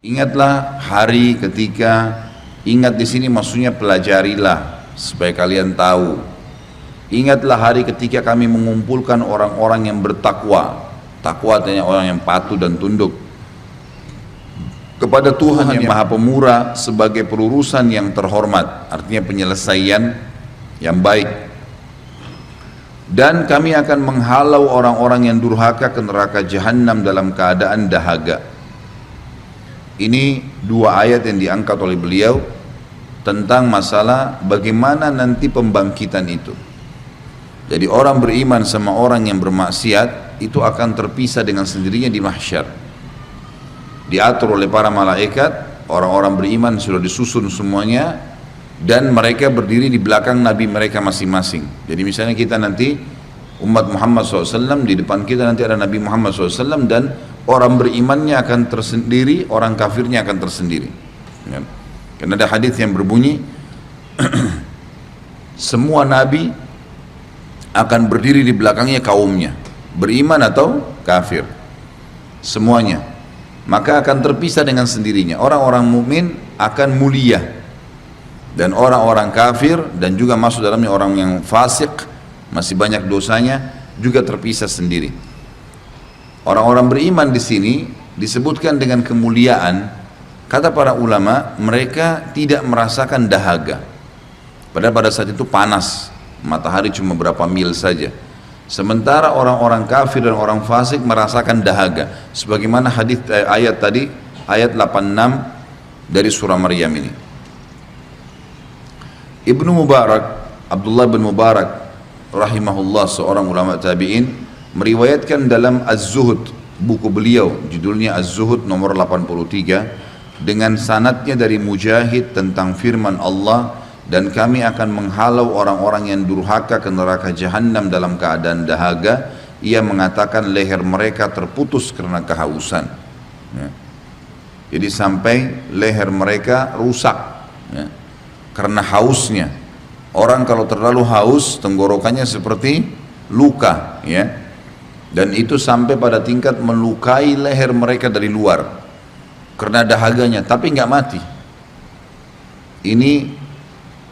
Ingatlah hari ketika, ingat di sini maksudnya pelajarilah supaya kalian tahu. Ingatlah hari ketika kami mengumpulkan orang-orang yang bertakwa. Takwa artinya orang yang patuh dan tunduk kepada Tuhan yang Maha Pemurah sebagai pelurusan yang terhormat, artinya penyelesaian yang baik. Dan kami akan menghalau orang-orang yang durhaka ke neraka jahanam dalam keadaan dahaga. Ini dua ayat yang diangkat oleh beliau tentang masalah bagaimana nanti pembangkitan itu. Jadi orang beriman sama orang yang bermaksiat itu akan terpisah dengan sendirinya di mahsyar. Diatur oleh para malaikat, orang-orang beriman sudah disusun semuanya dan mereka berdiri di belakang nabi mereka masing-masing. Jadi misalnya kita nanti umat Muhammad SAW, di depan kita nanti ada Nabi Muhammad SAW dan orang berimannya akan tersendiri, orang kafirnya akan tersendiri. Ya. Karena ada hadis yang berbunyi semua nabi akan berdiri di belakangnya kaumnya, beriman atau kafir, semuanya. Maka akan terpisah dengan sendirinya. Orang-orang mukmin akan mulia dan orang-orang kafir dan juga masuk dalamnya orang yang fasik, masih banyak dosanya, juga terpisah sendiri. Orang-orang beriman di sini disebutkan dengan kemuliaan. Kata para ulama, mereka tidak merasakan dahaga. Padahal pada saat itu panas, matahari cuma berapa mil saja. Sementara orang-orang kafir dan orang fasik merasakan dahaga. Sebagaimana hadis ayat tadi, ayat 86 dari surah Maryam ini. Ibnu Mubarak, Abdullah bin Mubarak rahimahullah, seorang ulama tabi'in, meriwayatkan dalam Az-Zuhud, buku beliau judulnya Az-Zuhud nomor 83, dengan sanadnya dari Mujahid tentang firman Allah, dan kami akan menghalau orang-orang yang durhaka ke neraka jahanam dalam keadaan dahaga. Ia mengatakan leher mereka terputus karena kehausan, ya. Jadi sampai leher mereka rusak, ya, karena hausnya. Orang kalau terlalu haus, tenggorokannya seperti luka, ya. Dan itu sampai pada tingkat melukai leher mereka dari luar karena dahaganya, tapi nggak mati. Ini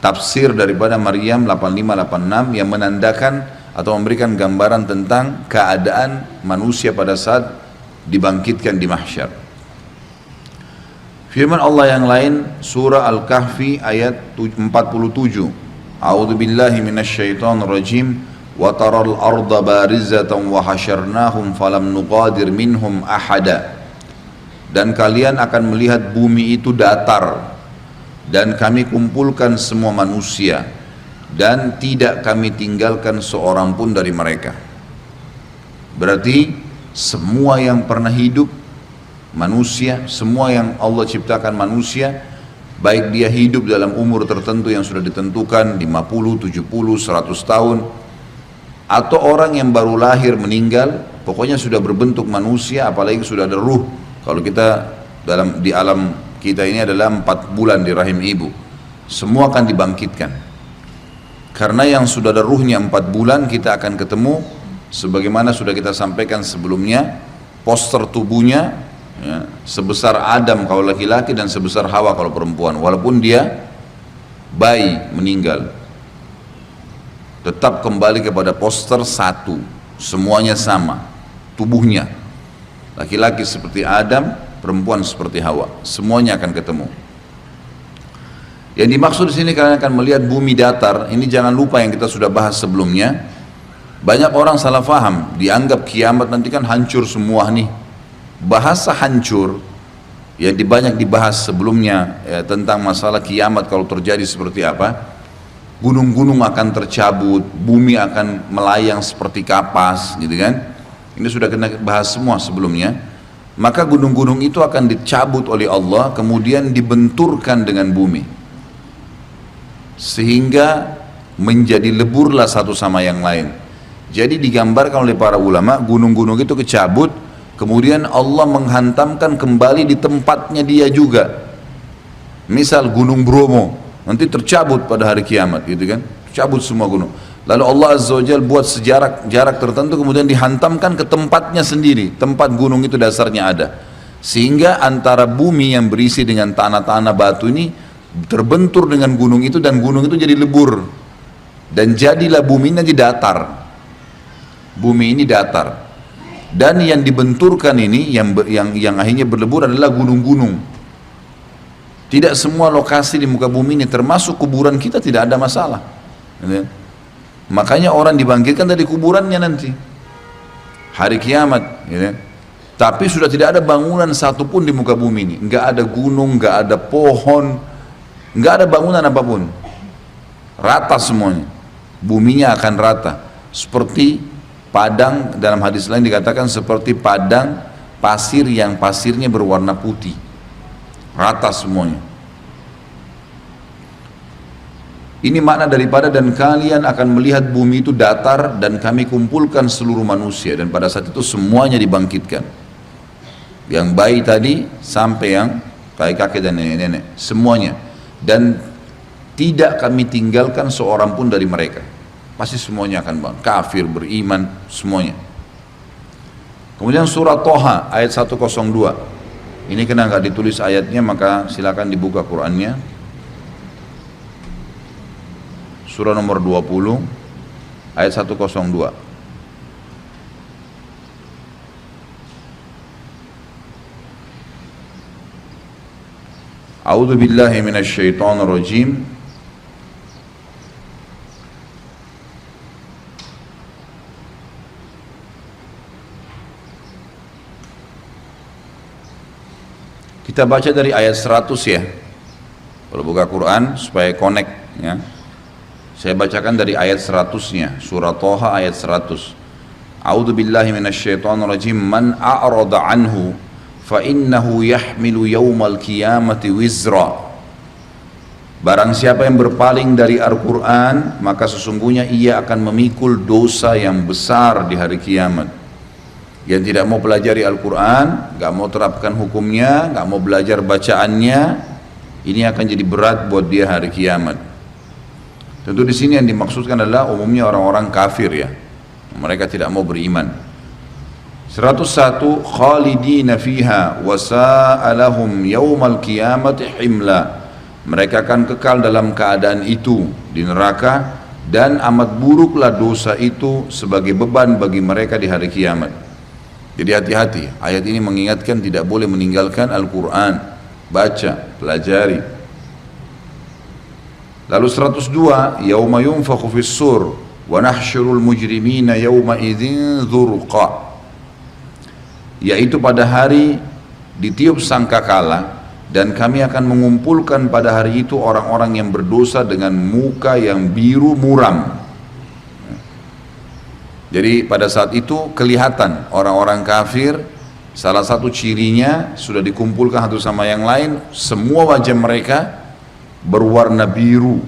tafsir daripada Maryam 8586 yang menandakan atau memberikan gambaran tentang keadaan manusia pada saat dibangkitkan di mahsyar. Firman Allah yang lain, surah Al-Kahfi ayat 47. A'udzu billahi minasyaitonir rajim. Wa taral arda barizatan wa hasyarnahum falam nuqadir minhum ahada. Dan kalian akan melihat bumi itu datar dan kami kumpulkan semua manusia dan tidak kami tinggalkan seorang pun dari mereka. Berarti semua yang pernah hidup manusia, semua yang Allah ciptakan manusia, baik dia hidup dalam umur tertentu yang sudah ditentukan 50, 70, 100 tahun, atau orang yang baru lahir meninggal, pokoknya sudah berbentuk manusia, apalagi sudah ada ruh. Kalau kita di alam kita ini adalah 4 bulan di rahim ibu, semua akan dibangkitkan. Karena yang sudah ada ruhnya 4 bulan, kita akan ketemu sebagaimana sudah kita sampaikan sebelumnya, poster tubuhnya, ya, sebesar Adam kalau laki-laki dan sebesar Hawa kalau perempuan. Walaupun dia bayi meninggal, tetap kembali kepada poster satu, semuanya sama tubuhnya. Laki-laki seperti Adam, perempuan seperti Hawa, semuanya akan ketemu. Yang dimaksud di sini kalian akan melihat bumi datar. Ini jangan lupa yang kita sudah bahas sebelumnya. Banyak orang salah faham, dianggap kiamat nanti kan hancur semua nih. Bahasa hancur yang banyak dibahas sebelumnya, ya, tentang masalah kiamat kalau terjadi seperti apa. Gunung-gunung akan tercabut, bumi akan melayang seperti kapas, gitu kan? Ini sudah kena bahas semua sebelumnya. Maka gunung-gunung itu akan dicabut oleh Allah, kemudian dibenturkan dengan bumi, sehingga menjadi leburlah satu sama yang lain. Jadi digambarkan oleh para ulama, gunung-gunung itu kecabut, kemudian Allah menghantamkan kembali di tempatnya dia juga. Misal Gunung Bromo, nanti tercabut pada hari kiamat, gitu kan? Cabut semua gunung. Lalu Allah Azza wa Jalla buat jarak tertentu, kemudian dihantamkan ke tempatnya sendiri, tempat gunung itu dasarnya ada. Sehingga antara bumi yang berisi dengan tanah-tanah batu ini terbentur dengan gunung itu, dan gunung itu jadi lebur. Dan jadilah bumi ini datar. Bumi ini datar. Dan yang dibenturkan ini, yang akhirnya berlebur adalah gunung-gunung. Tidak semua lokasi di muka bumi ini, termasuk kuburan kita, tidak ada masalah. Makanya orang dibangkitkan dari kuburannya nanti hari kiamat, tapi sudah tidak ada bangunan satupun di muka bumi ini. Nggak ada gunung, nggak ada pohon, nggak ada bangunan apapun. Rata semuanya. Buminya akan rata. Seperti padang, dalam hadis lain dikatakan seperti padang pasir yang pasirnya berwarna putih. Rata semuanya. Ini makna daripada dan kalian akan melihat bumi itu datar dan kami kumpulkan seluruh manusia, dan pada saat itu semuanya dibangkitkan. Yang bayi tadi sampai yang kakek-kakek dan nenek-nenek, semuanya. Dan tidak kami tinggalkan seorang pun dari mereka. Pasti semuanya akan bangun. Kafir, beriman, semuanya. Kemudian surah Toha ayat 102. Ini kena nggak ditulis ayatnya, maka silakan dibuka Qur'annya. Surah nomor 20 ayat 102. A'udzu billahi minasy syaithanir rajim. Kita baca dari ayat 100 ya. Kalau buka Quran supaya connect ya. Saya bacakan dari ayat 100-nya, surah Toha ayat 100. A'udzu billahi minasyaitonir rajim. Man a'rada anhu fa innahu yahmilu yaumal qiyamati wizra. Barang siapa yang berpaling dari Al-Qur'an, maka sesungguhnya ia akan memikul dosa yang besar di hari kiamat. Yang tidak mau pelajari Al-Qur'an, enggak mau terapkan hukumnya, enggak mau belajar bacaannya, ini akan jadi berat buat dia hari kiamat. Tentu di sini yang dimaksudkan adalah umumnya orang-orang kafir ya. Mereka tidak mau beriman. 101 khalidina fiha wa sa'alahum yaumal qiyamati himla. Mereka akan kekal dalam keadaan itu di neraka, dan amat buruklah dosa itu sebagai beban bagi mereka di hari kiamat. Jadi hati-hati, ayat ini mengingatkan tidak boleh meninggalkan Al-Quran. Baca, pelajari. Lalu 102, yauma yunfakhu fis-sur wa nahsyurul mujrimina yauma idzin dzurqa. Yaitu pada hari ditiup sangkakala, dan kami akan mengumpulkan pada hari itu orang-orang yang berdosa dengan muka yang biru muram. Jadi pada saat itu kelihatan orang-orang kafir, salah satu cirinya sudah dikumpulkan satu sama yang lain, semua wajah mereka berwarna biru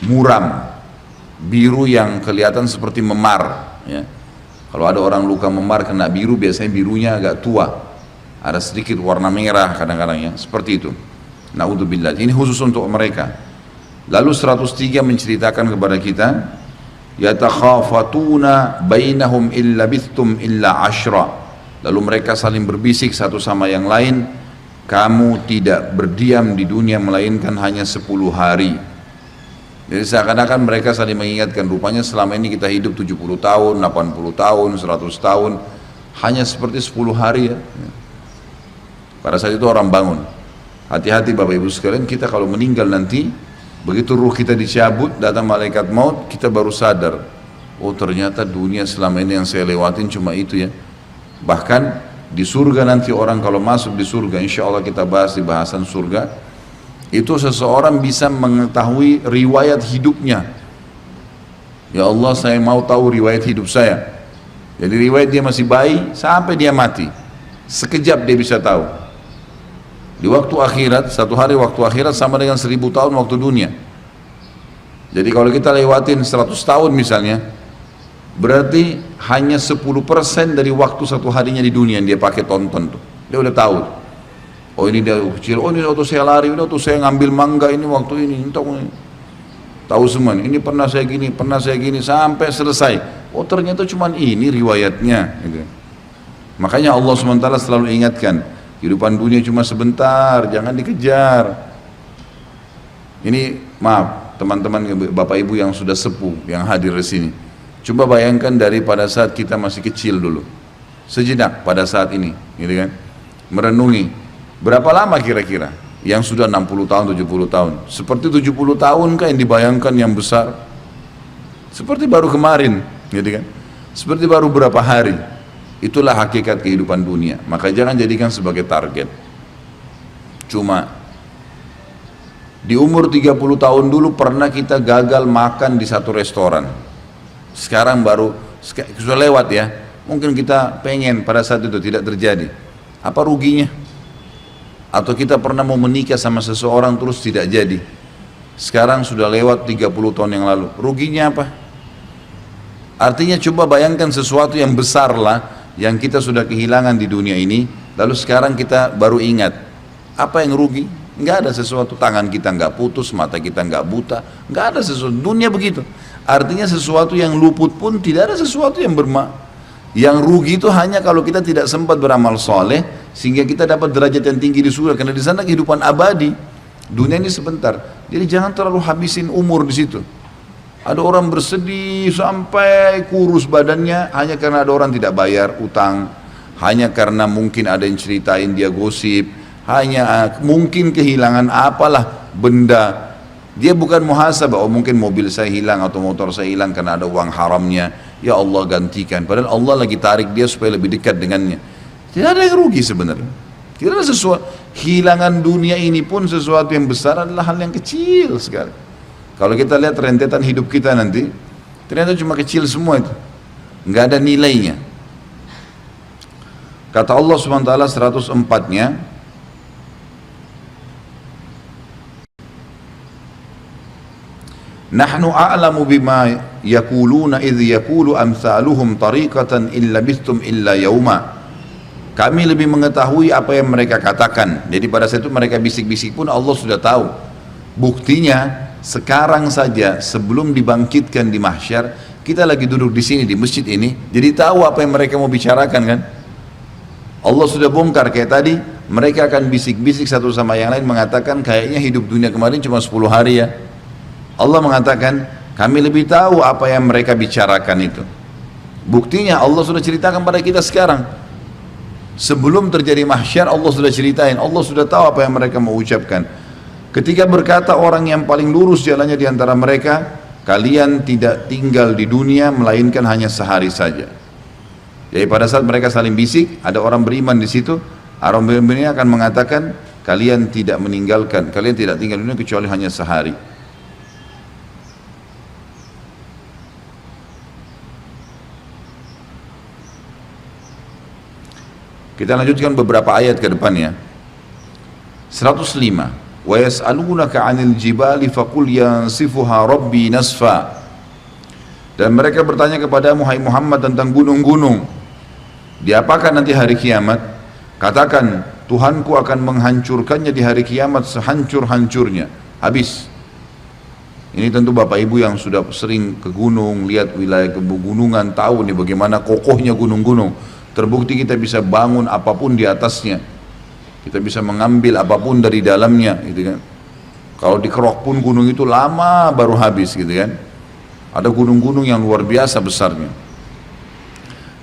muram, biru yang kelihatan seperti memar ya. Kalau ada orang luka memar kena biru, biasanya birunya agak tua, ada sedikit warna merah kadang-kadang ya, seperti itu. Naudzubillah, ini khusus untuk mereka. Lalu 103 menceritakan kepada kita, yatakhafatuna bainahum illa bithtum illa ashra. Lalu mereka saling berbisik satu sama yang lain, kamu tidak berdiam di dunia melainkan hanya 10 hari. Jadi seakan-akan mereka saling mengingatkan, rupanya selama ini kita hidup 70 tahun, 80 tahun, 100 tahun, hanya seperti 10 hari ya. Pada saat itu orang bangun. Hati-hati Bapak Ibu sekalian, kita kalau meninggal nanti, begitu ruh kita dicabut, datang malaikat maut, kita baru sadar, oh ternyata dunia selama ini yang saya lewatin cuma itu ya. Bahkan di surga nanti orang kalau masuk di surga, insya Allah kita bahas di bahasan surga, itu seseorang bisa mengetahui riwayat hidupnya. Ya Allah, saya mau tahu riwayat hidup saya. Jadi riwayat dia masih bayi sampai dia mati, sekejap dia bisa tahu. Di waktu akhirat, satu hari waktu akhirat sama dengan 1000 tahun waktu dunia. Jadi kalau kita lewatin 100 tahun misalnya, berarti hanya 10% dari waktu satu harinya di dunia yang dia pakai tonton tuh. Dia udah tahu. Oh ini dia kecil, oh ini waktu saya lari, ini waktu saya ngambil mangga, ini waktu ini, tahu semua. Ini pernah saya gini, sampai selesai. Oh ternyata cuma ini riwayatnya. Gitu. Makanya Allah SWT selalu ingatkan, Kehidupan dunia cuma sebentar, jangan dikejar. Ini maaf teman-teman bapak ibu yang sudah sepuh yang hadir di sini. Coba bayangkan dari pada saat kita masih kecil dulu. Sejenak pada saat ini, gitu kan? Merenungi berapa lama kira-kira yang sudah 60 tahun, 70 tahun. Seperti 70 tahun kah yang dibayangkan yang besar? Seperti baru kemarin, gitu kan? Seperti baru berapa hari. Itulah hakikat kehidupan dunia. Maka jangan jadikan sebagai target. Cuma di umur 30 tahun dulu pernah kita gagal makan di satu restoran. Sekarang baru sudah lewat ya. Mungkin kita pengen pada saat itu tidak terjadi. Apa ruginya? Atau kita pernah mau menikah sama seseorang terus tidak jadi. Sekarang sudah lewat 30 tahun yang lalu. Ruginya apa? Artinya coba bayangkan sesuatu yang besar lah yang kita sudah kehilangan di dunia ini, lalu sekarang kita baru ingat. Apa yang rugi? Nggak ada sesuatu. Tangan kita nggak putus, mata kita nggak buta, nggak ada sesuatu. Dunia begitu. Artinya sesuatu yang luput pun tidak ada sesuatu yang yang rugi itu hanya kalau kita tidak sempat beramal soleh sehingga kita dapat derajat yang tinggi di surga, karena di sana kehidupan abadi. Dunia ini sebentar. Jadi jangan terlalu habisin umur di situ. Ada orang bersedih sampai kurus badannya hanya karena ada orang tidak bayar utang, hanya karena mungkin ada yang ceritain dia gosip, hanya mungkin kehilangan apalah benda. Dia bukan muhasabah, oh mungkin mobil saya hilang atau motor saya hilang karena ada uang haramnya, ya Allah gantikan. Padahal Allah lagi tarik dia supaya lebih dekat dengannya. Tidak ada yang rugi sebenarnya. Tidak ada sesuatu. Hilangan dunia ini pun sesuatu yang besar adalah hal yang kecil sekali. Kalau kita lihat rentetan hidup kita nanti, ternyata cuma kecil semua itu, nggak ada nilainya. Kata Allah SWT 104-nya, Nahnu a'lamu bima yakuluna idh yakulu amsaluhum tariqatan illa bistum illa yauma. Kami lebih mengetahui apa yang mereka katakan. Jadi pada saat itu mereka bisik-bisik pun Allah sudah tahu. Buktinya sekarang saja sebelum dibangkitkan di mahsyar, kita lagi duduk di sini di masjid ini, jadi tahu apa yang mereka mau bicarakan kan? Allah sudah bongkar kayak tadi, mereka akan bisik-bisik satu sama yang lain mengatakan kayaknya hidup dunia kemarin cuma 10 hari ya. Allah mengatakan kami lebih tahu apa yang mereka bicarakan itu. Buktinya Allah sudah ceritakan pada kita sekarang. Sebelum terjadi mahsyar Allah sudah ceritain, Allah sudah tahu apa yang mereka mau ucapkan. Ketika berkata orang yang paling lurus jalannya di antara mereka, kalian tidak tinggal di dunia melainkan hanya sehari saja. Jadi pada saat mereka saling bisik, ada orang beriman di situ, orang beriman ini akan mengatakan, kalian tidak tinggal di dunia kecuali hanya sehari. Kita lanjutkan beberapa ayat ke depannya. 105. Wa yas'alunaka 'anil jibali faqul yansifuha rabbi nasfa. Dan mereka bertanya kepadamu hai Muhammad tentang gunung-gunung. Diapakan nanti hari kiamat? Katakan, Tuhanku akan menghancurkannya di hari kiamat sehancur-hancurnya. Habis. Ini tentu Bapak Ibu yang sudah sering ke gunung, lihat wilayah pegunungan, tahu nih bagaimana kokohnya gunung-gunung. Terbukti kita bisa bangun apapun di atasnya. Kita bisa mengambil apapun dari dalamnya, gitu kan. Kalau dikerok pun gunung itu lama baru habis, gitu kan. Ada gunung-gunung yang luar biasa besarnya.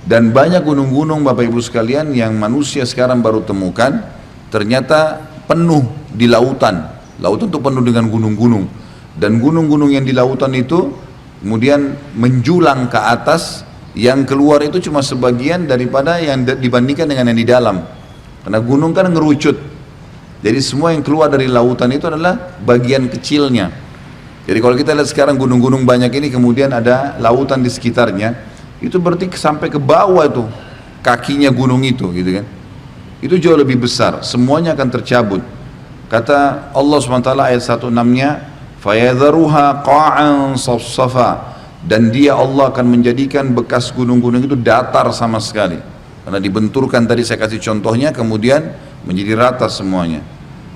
Dan banyak gunung-gunung Bapak Ibu sekalian yang manusia sekarang baru temukan, ternyata penuh di lautan. Lautan itu penuh dengan gunung-gunung. Dan gunung-gunung yang di lautan itu kemudian menjulang ke atas, yang keluar itu cuma sebagian daripada yang dibandingkan dengan yang di dalam. Karena gunung kan ngerucut, jadi semua yang keluar dari lautan itu adalah bagian kecilnya. Jadi kalau kita lihat sekarang gunung-gunung banyak ini kemudian ada lautan di sekitarnya, itu berarti sampai ke bawah itu kakinya gunung itu, gitu kan. Itu jauh lebih besar, semuanya akan tercabut. Kata Allah SWT ayat 16-nya, fayadharuha qa'an safsafa, dan dia Allah akan menjadikan bekas gunung-gunung itu datar sama sekali. Karena dibenturkan tadi saya kasih contohnya, kemudian menjadi rata semuanya.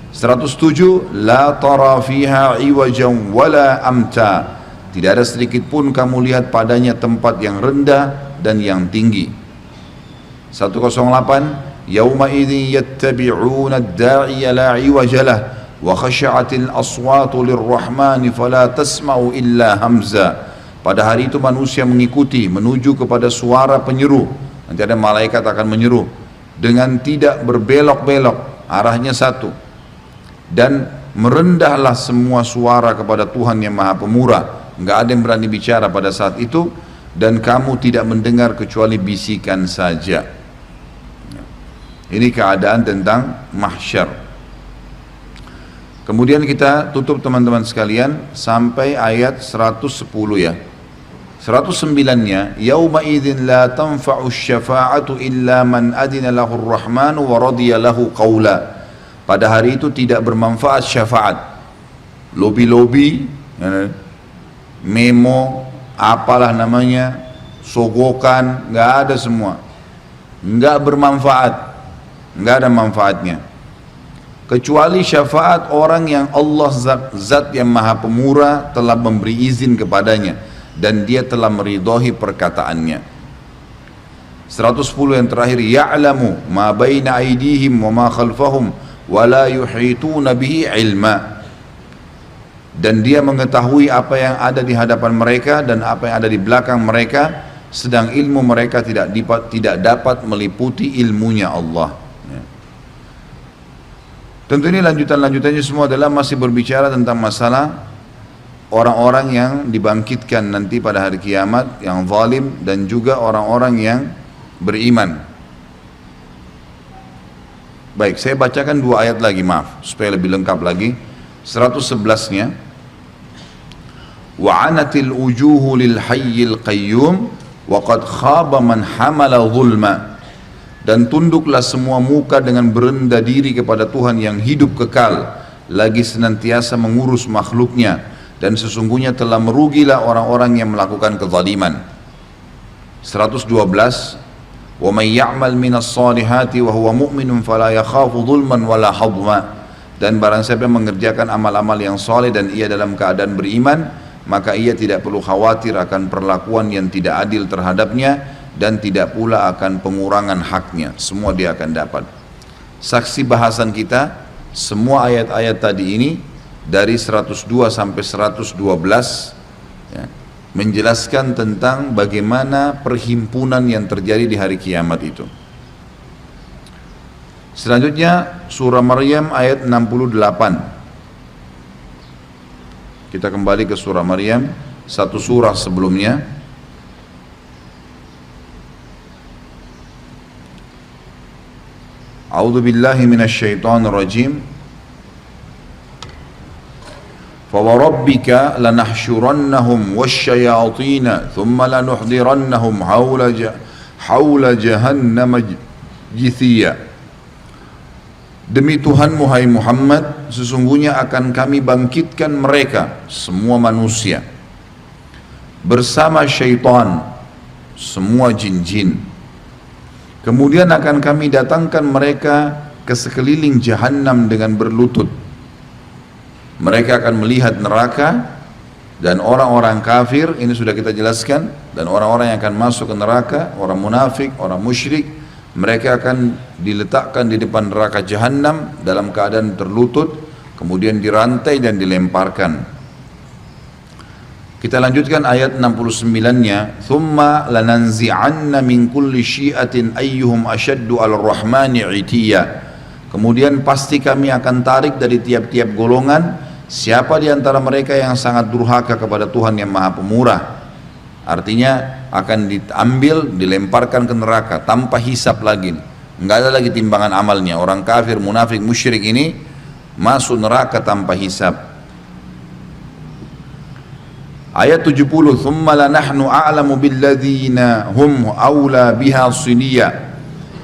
107, la tara fiha iwajan wala amta. Tidak ada sedikit pun kamu lihat padanya tempat yang rendah dan yang tinggi. 108, Yawma idzin yattabi'una ad-da'iya la 'iwaja lah wa khashi'atil aswatu lirrahmani fala tasma'u illa hamza. Pada hari itu manusia mengikuti menuju kepada suara penyeru. Nanti ada malaikat akan menyeru dengan tidak berbelok-belok, arahnya satu. Dan merendahlah semua suara kepada Tuhan yang Maha Pemurah. Enggak ada yang berani bicara pada saat itu, dan kamu tidak mendengar kecuali bisikan saja. Ini keadaan tentang mahsyar. Kemudian kita tutup teman-teman sekalian sampai ayat 110 ya. 109-nya, yauma idzin la tanfa'u syafa'atu illa man adina lahu ar-rahmanu wa radiya lahu qawla. Pada hari itu tidak bermanfaat syafaat. Lobi-lobi, memo, apalah namanya, sogokan, nggak ada semua. Nggak bermanfaat, nggak ada manfaatnya. Kecuali syafaat orang yang Allah zat yang Maha Pemurah telah memberi izin kepadanya dan dia telah meridhai perkataannya. 110 yang terakhir, ya'lamu ma baina aydihim wa ma khalfahum wa la yuhituna bihi ilma. Dan dia mengetahui apa yang ada di hadapan mereka dan apa yang ada di belakang mereka, sedang ilmu mereka tidak dapat meliputi ilmunya Allah. Tentu ini lanjutannya semua adalah masih berbicara tentang masalah orang-orang yang dibangkitkan nanti pada hari kiamat, yang zalim, dan juga orang-orang yang beriman. Baik, saya bacakan dua ayat lagi, maaf, supaya lebih lengkap lagi. 111-nya, wa'anatil wujuhu lil hayyil qayyum wa qad khaba man hamala zulma. Dan tunduklah semua muka dengan berendah diri kepada Tuhan yang hidup kekal, lagi senantiasa mengurus makhluknya, dan sesungguhnya telah merugilah orang-orang yang melakukan kezaliman. 112, wa may ya'mal minas salihati wa huwa mu'minun fala yakhafu dhulman wala hadma. Dan barang siapa yang mengerjakan amal-amal yang saleh dan ia dalam keadaan beriman, maka ia tidak perlu khawatir akan perlakuan yang tidak adil terhadapnya, dan tidak pula akan pengurangan haknya. Semua dia akan dapat. Saksi bahasan kita, semua ayat-ayat tadi ini dari 102 sampai 112 ya, menjelaskan tentang bagaimana perhimpunan yang terjadi di hari kiamat itu. Selanjutnya surah Maryam ayat 68. Kita kembali ke surah Maryam, satu surah sebelumnya. A'udzu billahi minasyaitonir rajim. فَوَرَبِّكَ لَنَحْشُرَنَّهُمْ وَالشَّيَاطِينَ ثُمَّ لَنُحْضِرَنَّهُمْ حَوْلَ جَهَنَّمَ جِثِيًّا. Demi Tuhanmu hai Muhammad, sesungguhnya akan kami bangkitkan mereka, semua manusia, bersama syaitan, semua jin-jin. Kemudian akan kami datangkan mereka ke sekeliling Jahannam dengan berlutut. Mereka akan melihat neraka, dan orang-orang kafir, ini sudah kita jelaskan, dan orang-orang yang akan masuk ke neraka, orang munafik, orang musyrik, mereka akan diletakkan di depan neraka Jahannam dalam keadaan terlutut, kemudian dirantai dan dilemparkan. Kita lanjutkan ayat 69-nya, thumma lananzi'anna min kulli syi'atin ayyuhum ashaddu 'alal rahmani 'itiyya. Kemudian pasti kami akan tarik dari tiap-tiap golongan siapa di antara mereka yang sangat durhaka kepada Tuhan yang Maha Pemurah. Artinya akan diambil, dilemparkan ke neraka tanpa hisab lagi. Enggak ada lagi timbangan amalnya. Orang kafir, munafik, musyrik ini masuk neraka tanpa hisab. Ayat 70, thumma lanahnu a'lamu billadzina hum aula biha siliyya.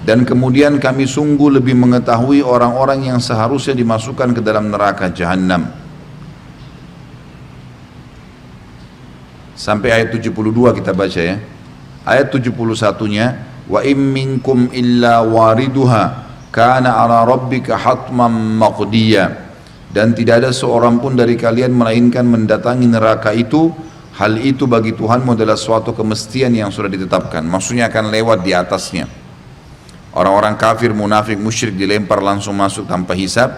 Dan kemudian kami sungguh lebih mengetahui orang-orang yang seharusnya dimasukkan ke dalam neraka Jahannam. Sampai ayat 72 kita baca ya. Ayat 71-nya, wa im minkum illa wariduha kana ala rabbika hatman maqdiya. Dan tidak ada seorang pun dari kalian melainkan mendatangi neraka itu. Hal itu bagi Tuhanmu adalah suatu kemestian yang sudah ditetapkan. Maksudnya akan lewat di atasnya. Orang-orang kafir, munafik, musyrik dilempar langsung masuk tanpa hisab.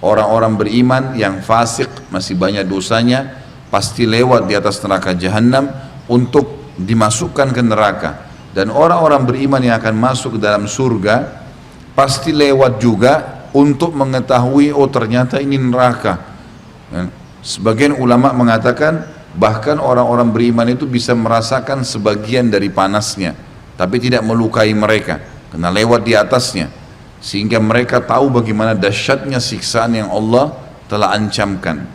Orang-orang beriman yang fasik masih banyak dosanya pasti lewat di atas neraka jahanam untuk dimasukkan ke neraka. Dan orang-orang beriman yang akan masuk ke dalam surga pasti lewat juga untuk mengetahui oh ternyata ini neraka. Sebagian ulama mengatakan bahkan orang-orang beriman itu bisa merasakan sebagian dari panasnya, tapi tidak melukai mereka karena lewat di atasnya, sehingga mereka tahu bagaimana dahsyatnya siksaan yang Allah telah ancamkan.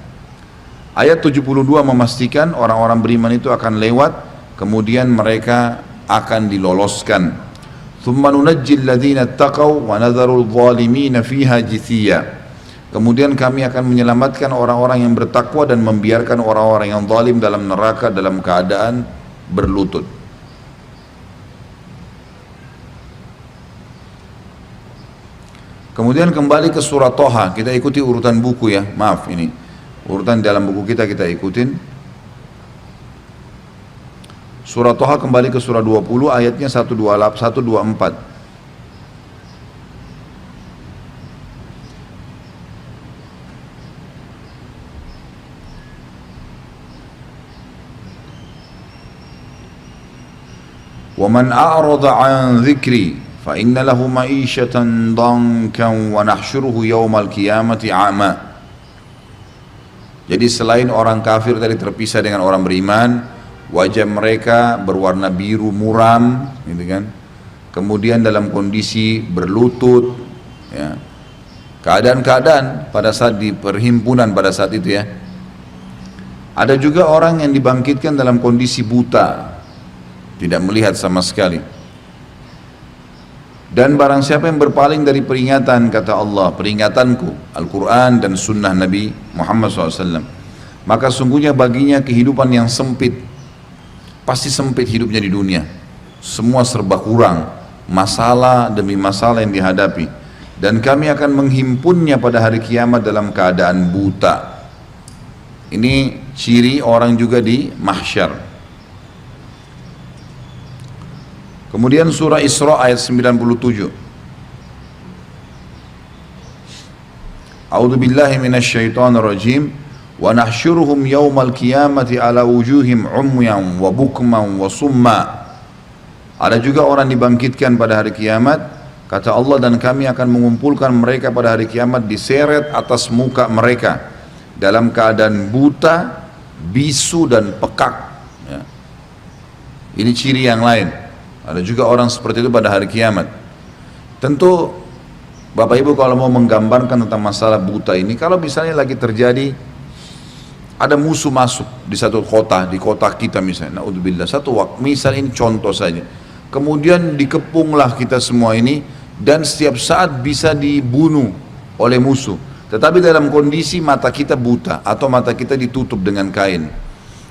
Ayat 72 memastikan orang-orang beriman itu akan lewat, kemudian mereka akan diloloskan. Thumma nunajjil ladzina taqaw wa nadharul zalimina fiha jithiya. Kemudian kami akan menyelamatkan orang-orang yang bertakwa dan membiarkan orang-orang yang zalim dalam neraka dalam keadaan berlutut. Kemudian kembali ke surah Toha, kita ikuti urutan buku ya, maaf ini urutan dalam buku kita ikutin. Surah Toha kembali ke surah 20 ayatnya 124. وَمَنْ أَعْرَضَ عَنْ ذِكْرِي فَإِنَّ لَهُ مَعِيشَةً ضَنْكًا وَنَحْشُرُهُ يَوْمَ الْقِيَامَةِ أَعْمَى. Jadi selain orang kafir tadi terpisah dengan orang beriman, wajah mereka berwarna biru muram, gitu kan? Kemudian dalam kondisi berlutut, ya. Keadaan-keadaan pada saat di perhimpunan pada saat itu ya. Ada juga orang yang dibangkitkan dalam kondisi buta, tidak melihat sama sekali. Dan barang siapa yang berpaling dari peringatan, kata Allah, peringatanku, Al-Quran dan sunnah Nabi Muhammad SAW, maka sungguhnya baginya kehidupan yang sempit. Pasti sempit hidupnya di dunia, semua serba kurang, masalah demi masalah yang dihadapi, dan kami akan menghimpunnya pada hari kiamat dalam keadaan buta. Ini ciri orang juga di mahsyar. Kemudian surah Isra ayat 97. A'udzu billahi minasyaitonir rajim. Wa nahsyuruhum yaumal qiyamati ala wujuhim umyan wa bukman wa summa. Ada juga orang dibangkitkan pada hari kiamat, kata Allah, dan kami akan mengumpulkan mereka pada hari kiamat diseret atas muka mereka dalam keadaan buta, bisu dan pekak. Ya. Ini ciri yang lain. Ada juga orang seperti itu pada hari kiamat. Tentu Bapak Ibu kalau mau menggambarkan tentang masalah buta ini, kalau misalnya lagi terjadi ada musuh masuk di satu kota, di kota kita misalnya, naudzubillah, satu waktu, misal ini contoh saja, kemudian dikepunglah kita semua ini dan setiap saat bisa dibunuh oleh musuh, tetapi dalam kondisi mata kita buta atau mata kita ditutup dengan kain.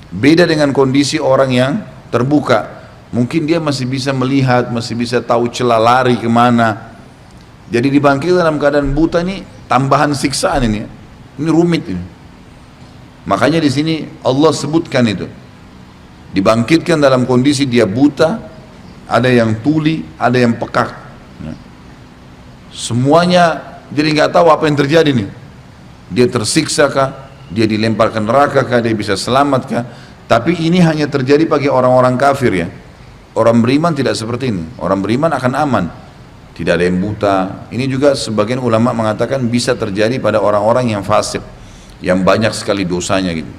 Beda dengan kondisi orang yang terbuka. Mungkin dia masih bisa melihat, masih bisa tahu celah lari kemana. Jadi dibangkitkan dalam keadaan buta ini tambahan siksaan ini. Ini rumit ini. Makanya di sini Allah sebutkan itu. Dibangkitkan dalam kondisi dia buta, ada yang tuli, ada yang pekak. Semuanya jadi nggak tahu apa yang terjadi nih. Dia tersiksa kah? Dia dilempar ke neraka kah? Dia bisa selamat kah? Tapi ini hanya terjadi bagi orang-orang kafir ya. Orang beriman tidak seperti ini. Orang beriman akan aman, tidak ada yang buta. Ini juga sebagian ulama mengatakan bisa terjadi pada orang-orang yang fasik, yang banyak sekali dosanya gitu.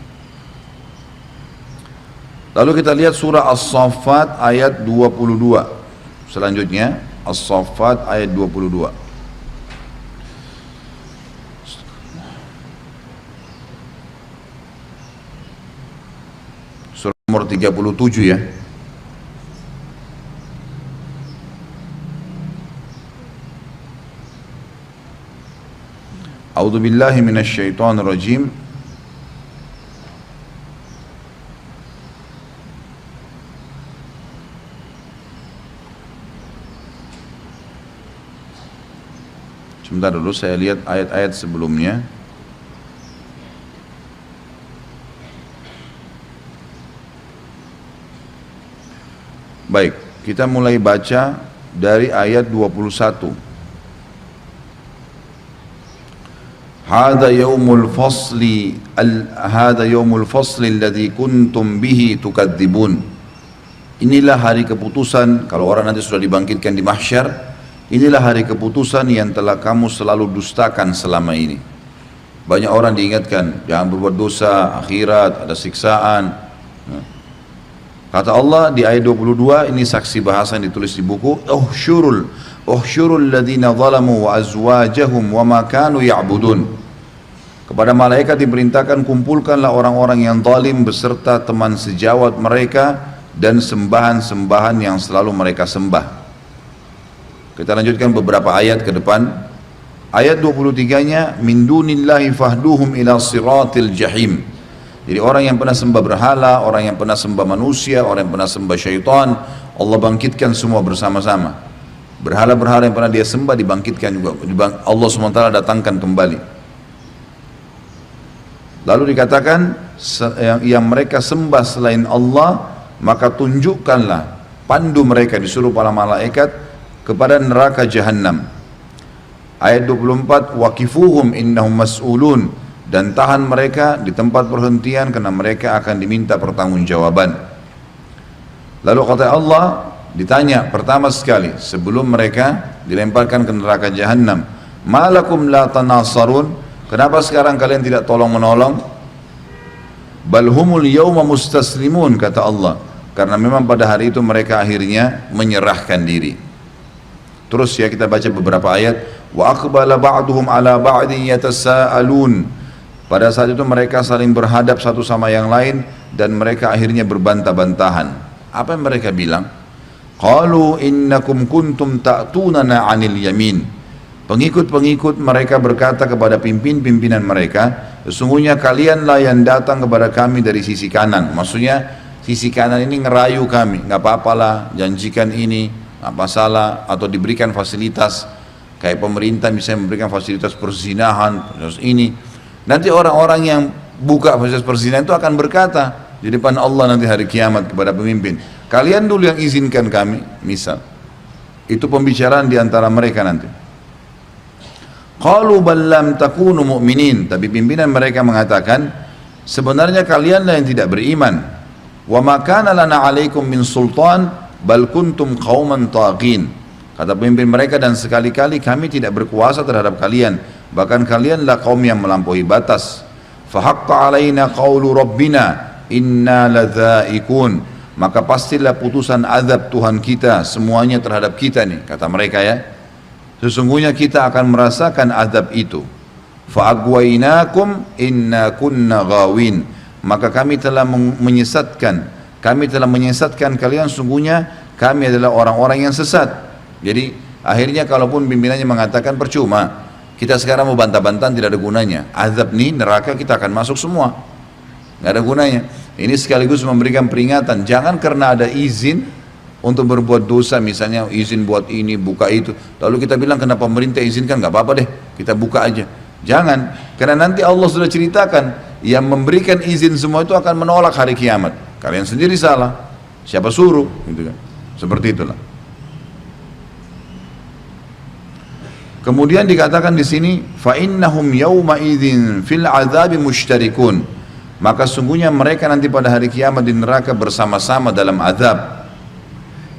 Lalu kita lihat surah As-Saffat ayat 22. Selanjutnya As-Saffat ayat 22. Surah nomor 37 ya. A'udzu billahi minasyaitonir rajim. Sebentar dulu saya lihat ayat-ayat sebelumnya. Baik, kita mulai baca dari ayat 21. Hada yaumul fasli alladhi kuntum bihi tukadzibun. Inilah hari keputusan, kalau orang nanti sudah dibangkitkan di mahsyar, inilah hari keputusan yang telah kamu selalu dustakan selama ini. Banyak orang diingatkan, jangan berbuat dosa, akhirat, ada siksaan. Kata Allah di ayat 22, ini saksi bahasa yang ditulis di buku, Uhsyurul ladhina zalamu wa azwajahum wa ma kanu ya'budun. Kepada malaikat diperintahkan, kumpulkanlah orang-orang yang zalim beserta teman sejawat mereka dan sembahan-sembahan yang selalu mereka sembah. Kita lanjutkan beberapa ayat ke depan. Ayat 23-nya, min dunillahi fahduhum ila siratil jahim. Jadi orang yang pernah sembah berhala, orang yang pernah sembah manusia, orang yang pernah sembah syaitan, Allah bangkitkan semua bersama-sama. Berhala-berhala yang pernah dia sembah dibangkitkan juga, Allah SWT datangkan kembali. Lalu dikatakan yang mereka sembah selain Allah, maka tunjukkanlah, pandu mereka, disuruh para malaikat kepada neraka Jahannam. Ayat 24, waqifuhum innahum mas'ulun, dan tahan mereka di tempat perhentian karena mereka akan diminta pertanggungjawaban. Lalu kata Allah, ditanya pertama sekali sebelum mereka dilemparkan ke neraka Jahannam, malakum la tanasarun, kenapa sekarang kalian tidak tolong menolong? Bal humul yawma mustaslimun, kata Allah, karena memang pada hari itu mereka akhirnya menyerahkan diri. Terus ya, kita baca beberapa ayat, wa aqbala ba'duhum ala ba'din yatasaalun. Pada saat itu mereka saling berhadap satu sama yang lain dan mereka akhirnya berbantah-bantahan. Apa yang mereka bilang? Qalu innakum kuntum ta'tunana 'anil yamin. Pengikut-pengikut mereka berkata kepada pimpinan mereka, sesungguhnya kalianlah yang datang kepada kami dari sisi kanan. Maksudnya sisi kanan ini ngerayu kami, nggak apa-apalah, janjikan ini, apa salah, atau diberikan fasilitas kayak pemerintah misalnya memberikan fasilitas perzinahan, terus ini. Nanti orang-orang yang buka fasilitas perzinahan itu akan berkata di depan Allah nanti hari kiamat kepada pemimpin, kalian dulu yang izinkan kami, misal. Itu pembicaraan di antara mereka nanti. Qalu bal lam takunu mu'minin, tapi pimpinan mereka mengatakan, sebenarnya kalianlah yang tidak beriman. Wa ma kana lana 'alaikum min sultan bal kuntum qauman taghin. Kata pemimpin mereka, dan sekali-kali kami tidak berkuasa terhadap kalian, bahkan kalianlah kaum yang melampaui batas. Fahaqqa alaina qawlu rabbina inna ladzaikun, maka pastilah putusan azab Tuhan kita semuanya terhadap kita nih, kata mereka ya. Sesungguhnya kita akan merasakan azab itu. Fa'agwainakum inna kunna ghawin, maka kami telah menyesatkan kalian, sungguhnya kami adalah orang-orang yang sesat. Jadi akhirnya kalaupun pimpinannya mengatakan percuma, kita sekarang mau bantah-bantahan tidak ada gunanya. Azab nih, neraka kita akan masuk semua, nggak ada gunanya. Ini sekaligus memberikan peringatan, jangan karena ada izin untuk berbuat dosa, misalnya izin buat ini, buka itu, lalu kita bilang kenapa pemerintah izinkan, nggak apa-apa deh, kita buka aja. Jangan, karena nanti Allah sudah ceritakan, yang memberikan izin semua itu akan menolak hari kiamat. Kalian sendiri salah, siapa suruh, gitu kan? Seperti itulah. Kemudian dikatakan di sini, fa innahum yawma idzin fil adzabi mushtarikun, maka sungguhnya mereka nanti pada hari kiamat di neraka bersama-sama dalam azab.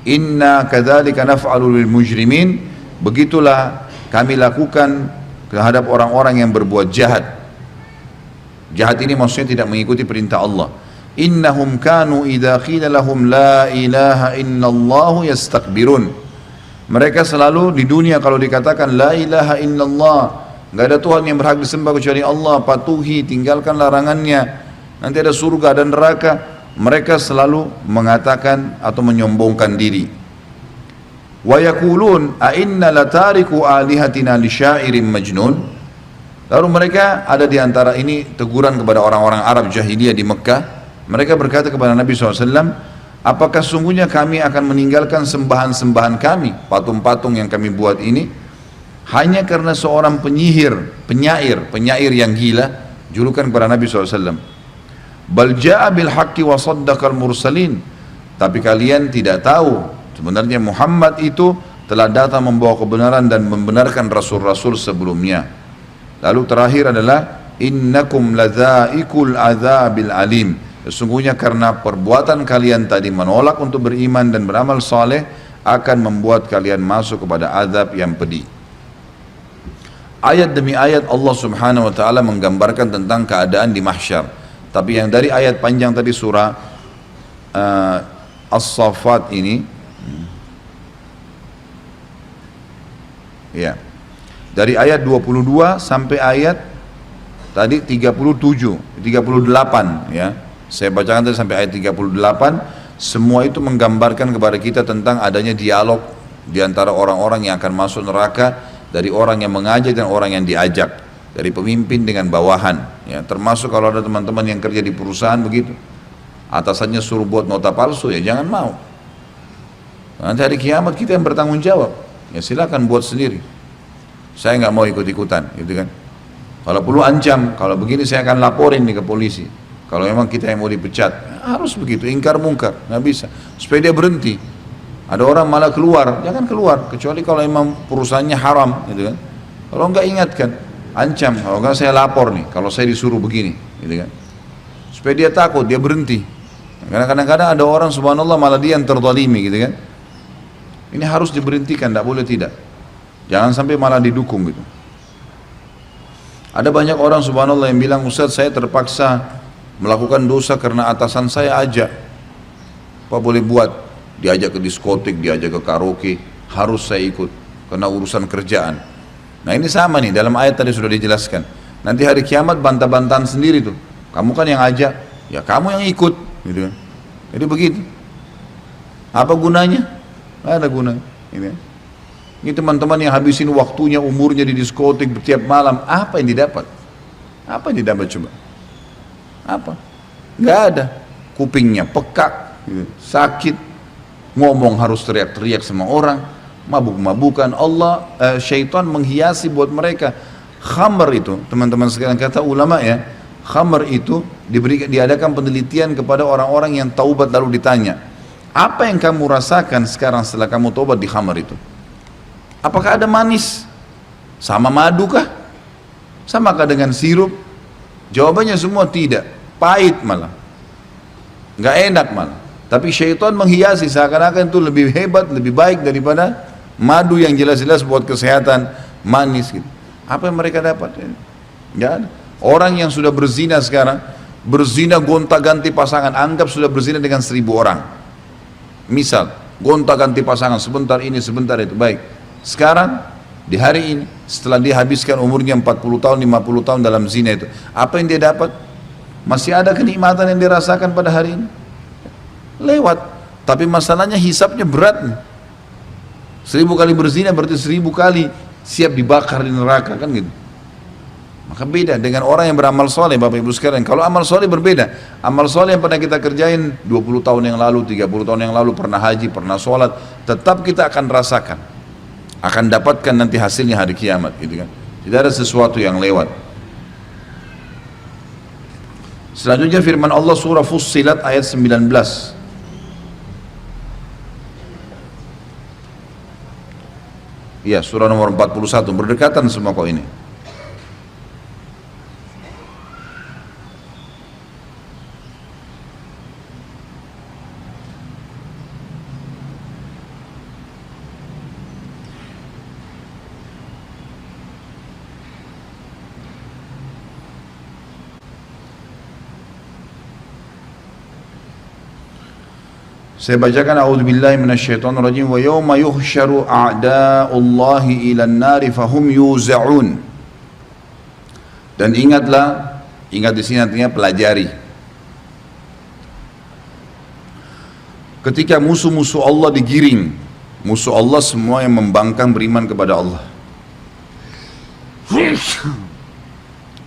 Inna kadzalika naf'alu lil mujrimin, begitulah kami lakukan terhadap orang-orang yang berbuat jahat. Jahat ini maksudnya tidak mengikuti perintah Allah. Innahum kanu idza qila lahum la ilaha illallah yastakbirun. Mereka selalu di dunia kalau dikatakan la ilaha illallah, nggak ada Tuhan yang berhak disembah kecuali Allah, patuhi, tinggalkan larangannya, nanti ada surga dan neraka, mereka selalu mengatakan atau menyombongkan diri. Wa yaqulun a inna latariku alihatina li syairin majnun. Lalu mereka ada di antara ini teguran kepada orang-orang Arab jahiliyah di Mekah. Mereka berkata kepada Nabi SAW, apakah sungguhnya kami akan meninggalkan sembahan-sembahan kami, patung-patung yang kami buat ini, hanya karena seorang penyair yang gila, julukan kepada Nabi SAW. Bal ja'a bil haqqi wa saddaqal mursalin, tapi kalian tidak tahu sebenarnya Muhammad itu telah datang membawa kebenaran dan membenarkan rasul-rasul sebelumnya. Lalu terakhir adalah innakum ladzaikul adzabil alim. Sesungguhnya karena perbuatan kalian tadi menolak untuk beriman dan beramal saleh akan membuat kalian masuk kepada azab yang pedih. Ayat demi ayat Allah Subhanahu wa taala menggambarkan tentang keadaan di mahsyar. Tapi yang dari ayat panjang tadi surah As-Saffat ini, ya, dari ayat 22 sampai ayat tadi 37, 38 ya. Saya bacakan tadi sampai ayat 38, semua itu menggambarkan kepada kita tentang adanya dialog di antara orang-orang yang akan masuk neraka, dari orang yang mengajak dan orang yang diajak, dari pemimpin dengan bawahan ya. Termasuk kalau ada teman-teman yang kerja di perusahaan begitu, atasannya suruh buat nota palsu, ya jangan mau. Nanti hari kiamat kita yang bertanggung jawab, ya silakan buat sendiri, saya nggak mau ikut-ikutan gitu kan. Kalau perlu ancam, kalau begini saya akan laporin nih ke polisi. Kalau memang kita yang mau dipecat, harus begitu, ingkar mungkar, nggak bisa, supaya dia berhenti. Ada orang malah keluar, jangan keluar, kecuali kalau memang perusahaannya haram, gitu kan. Kalau nggak ingatkan, ancam, kalau nggak saya lapor nih, kalau saya disuruh begini, gitu kan. Supaya dia takut, dia berhenti. Karena kadang-kadang ada orang subhanallah malah dia yang terzalimi, gitu kan. Ini harus diberhentikan, tidak boleh tidak. Jangan sampai malah didukung gitu. Ada banyak orang subhanallah yang bilang, Ustaz saya terpaksa melakukan dosa karena atasan saya ajak. Apa boleh buat? Diajak ke diskotik, diajak ke karaoke, harus saya ikut karena urusan kerjaan. Nah ini sama nih, dalam ayat tadi sudah dijelaskan. Nanti hari kiamat bantah-bantahan sendiri tuh. Kamu kan yang ajak, ya kamu yang ikut, gitu kan. Jadi begitu. Apa gunanya? Nggak ada gunanya. Ini teman-teman yang habisin waktunya, umurnya di diskotik setiap malam, apa yang didapat? Apa yang didapat coba? Apa? Nggak ada. Kupingnya pekak, gitu. Sakit, ngomong harus teriak-teriak sama orang, mabuk-mabukan. Syaitan menghiasi buat mereka. Khamr itu, teman-teman sekalian, kata ulama ya, khamr itu diadakan penelitian kepada orang-orang yang taubat, lalu ditanya, apa yang kamu rasakan sekarang setelah kamu taubat di khamr itu? Apakah ada manis? Sama madu kah? Samakah dengan sirup? Jawabannya semua tidak, pahit malah, nggak enak malah. Tapi syaitan menghiasi seakan-akan itu lebih hebat, lebih baik daripada madu yang jelas-jelas buat kesehatan, manis gitu. Apa yang mereka dapat? Nggak ada. Orang yang sudah berzina sekarang, berzina gonta-ganti pasangan, anggap sudah berzina dengan 1000 orang. Misal, gonta-ganti pasangan, sebentar ini, sebentar itu, baik. Sekarang, di hari ini, setelah dia habiskan umurnya 40 tahun, 50 tahun dalam zina itu, apa yang dia dapat? Masih ada kenikmatan yang dirasakan pada hari ini? Lewat. Tapi masalahnya hisabnya berat nih. 1000 kali berzina berarti 1000 kali siap dibakar di neraka, kan gitu. Maka beda dengan orang yang beramal soleh, Bapak Ibu sekalian. Kalau amal soleh berbeda. Amal soleh yang pernah kita kerjain 20 tahun yang lalu, 30 tahun yang lalu, pernah haji, pernah sholat, tetap kita akan rasakan, akan dapatkan nanti hasilnya hari kiamat, gitu kan. Tidak ada sesuatu yang lewat. Selanjutnya firman Allah surah Fussilat ayat 19. Ya, surah nomor 41, berdekatan semua kok ini. Saya bacakan a'udzubillahi minasyaitonirrajim wa yauma yuhsyaru a'da'ullahi ilan nari fahum yuza'un. Dan ingatlah, ingat di sini artinya pelajari. Ketika musuh-musuh Allah digiring, musuh Allah semua yang membangkang beriman kepada Allah.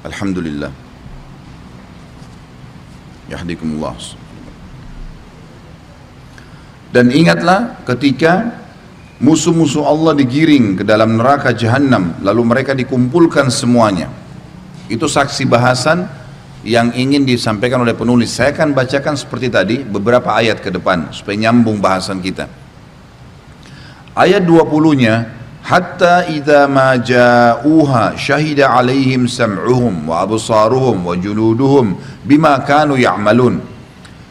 Alhamdulillah. Yahdikumullah. Dan ingatlah ketika musuh-musuh Allah digiring ke dalam neraka jahanam, lalu mereka dikumpulkan semuanya. Itu saksi bahasan yang ingin disampaikan oleh penulis. Saya akan bacakan seperti tadi beberapa ayat ke depan supaya nyambung bahasan kita. Ayat 20-nya, hatta idza ma ja'uha syahida 'alaihim sam'uhum wa absaruhum wa juluduhum bima kanu ya'malun.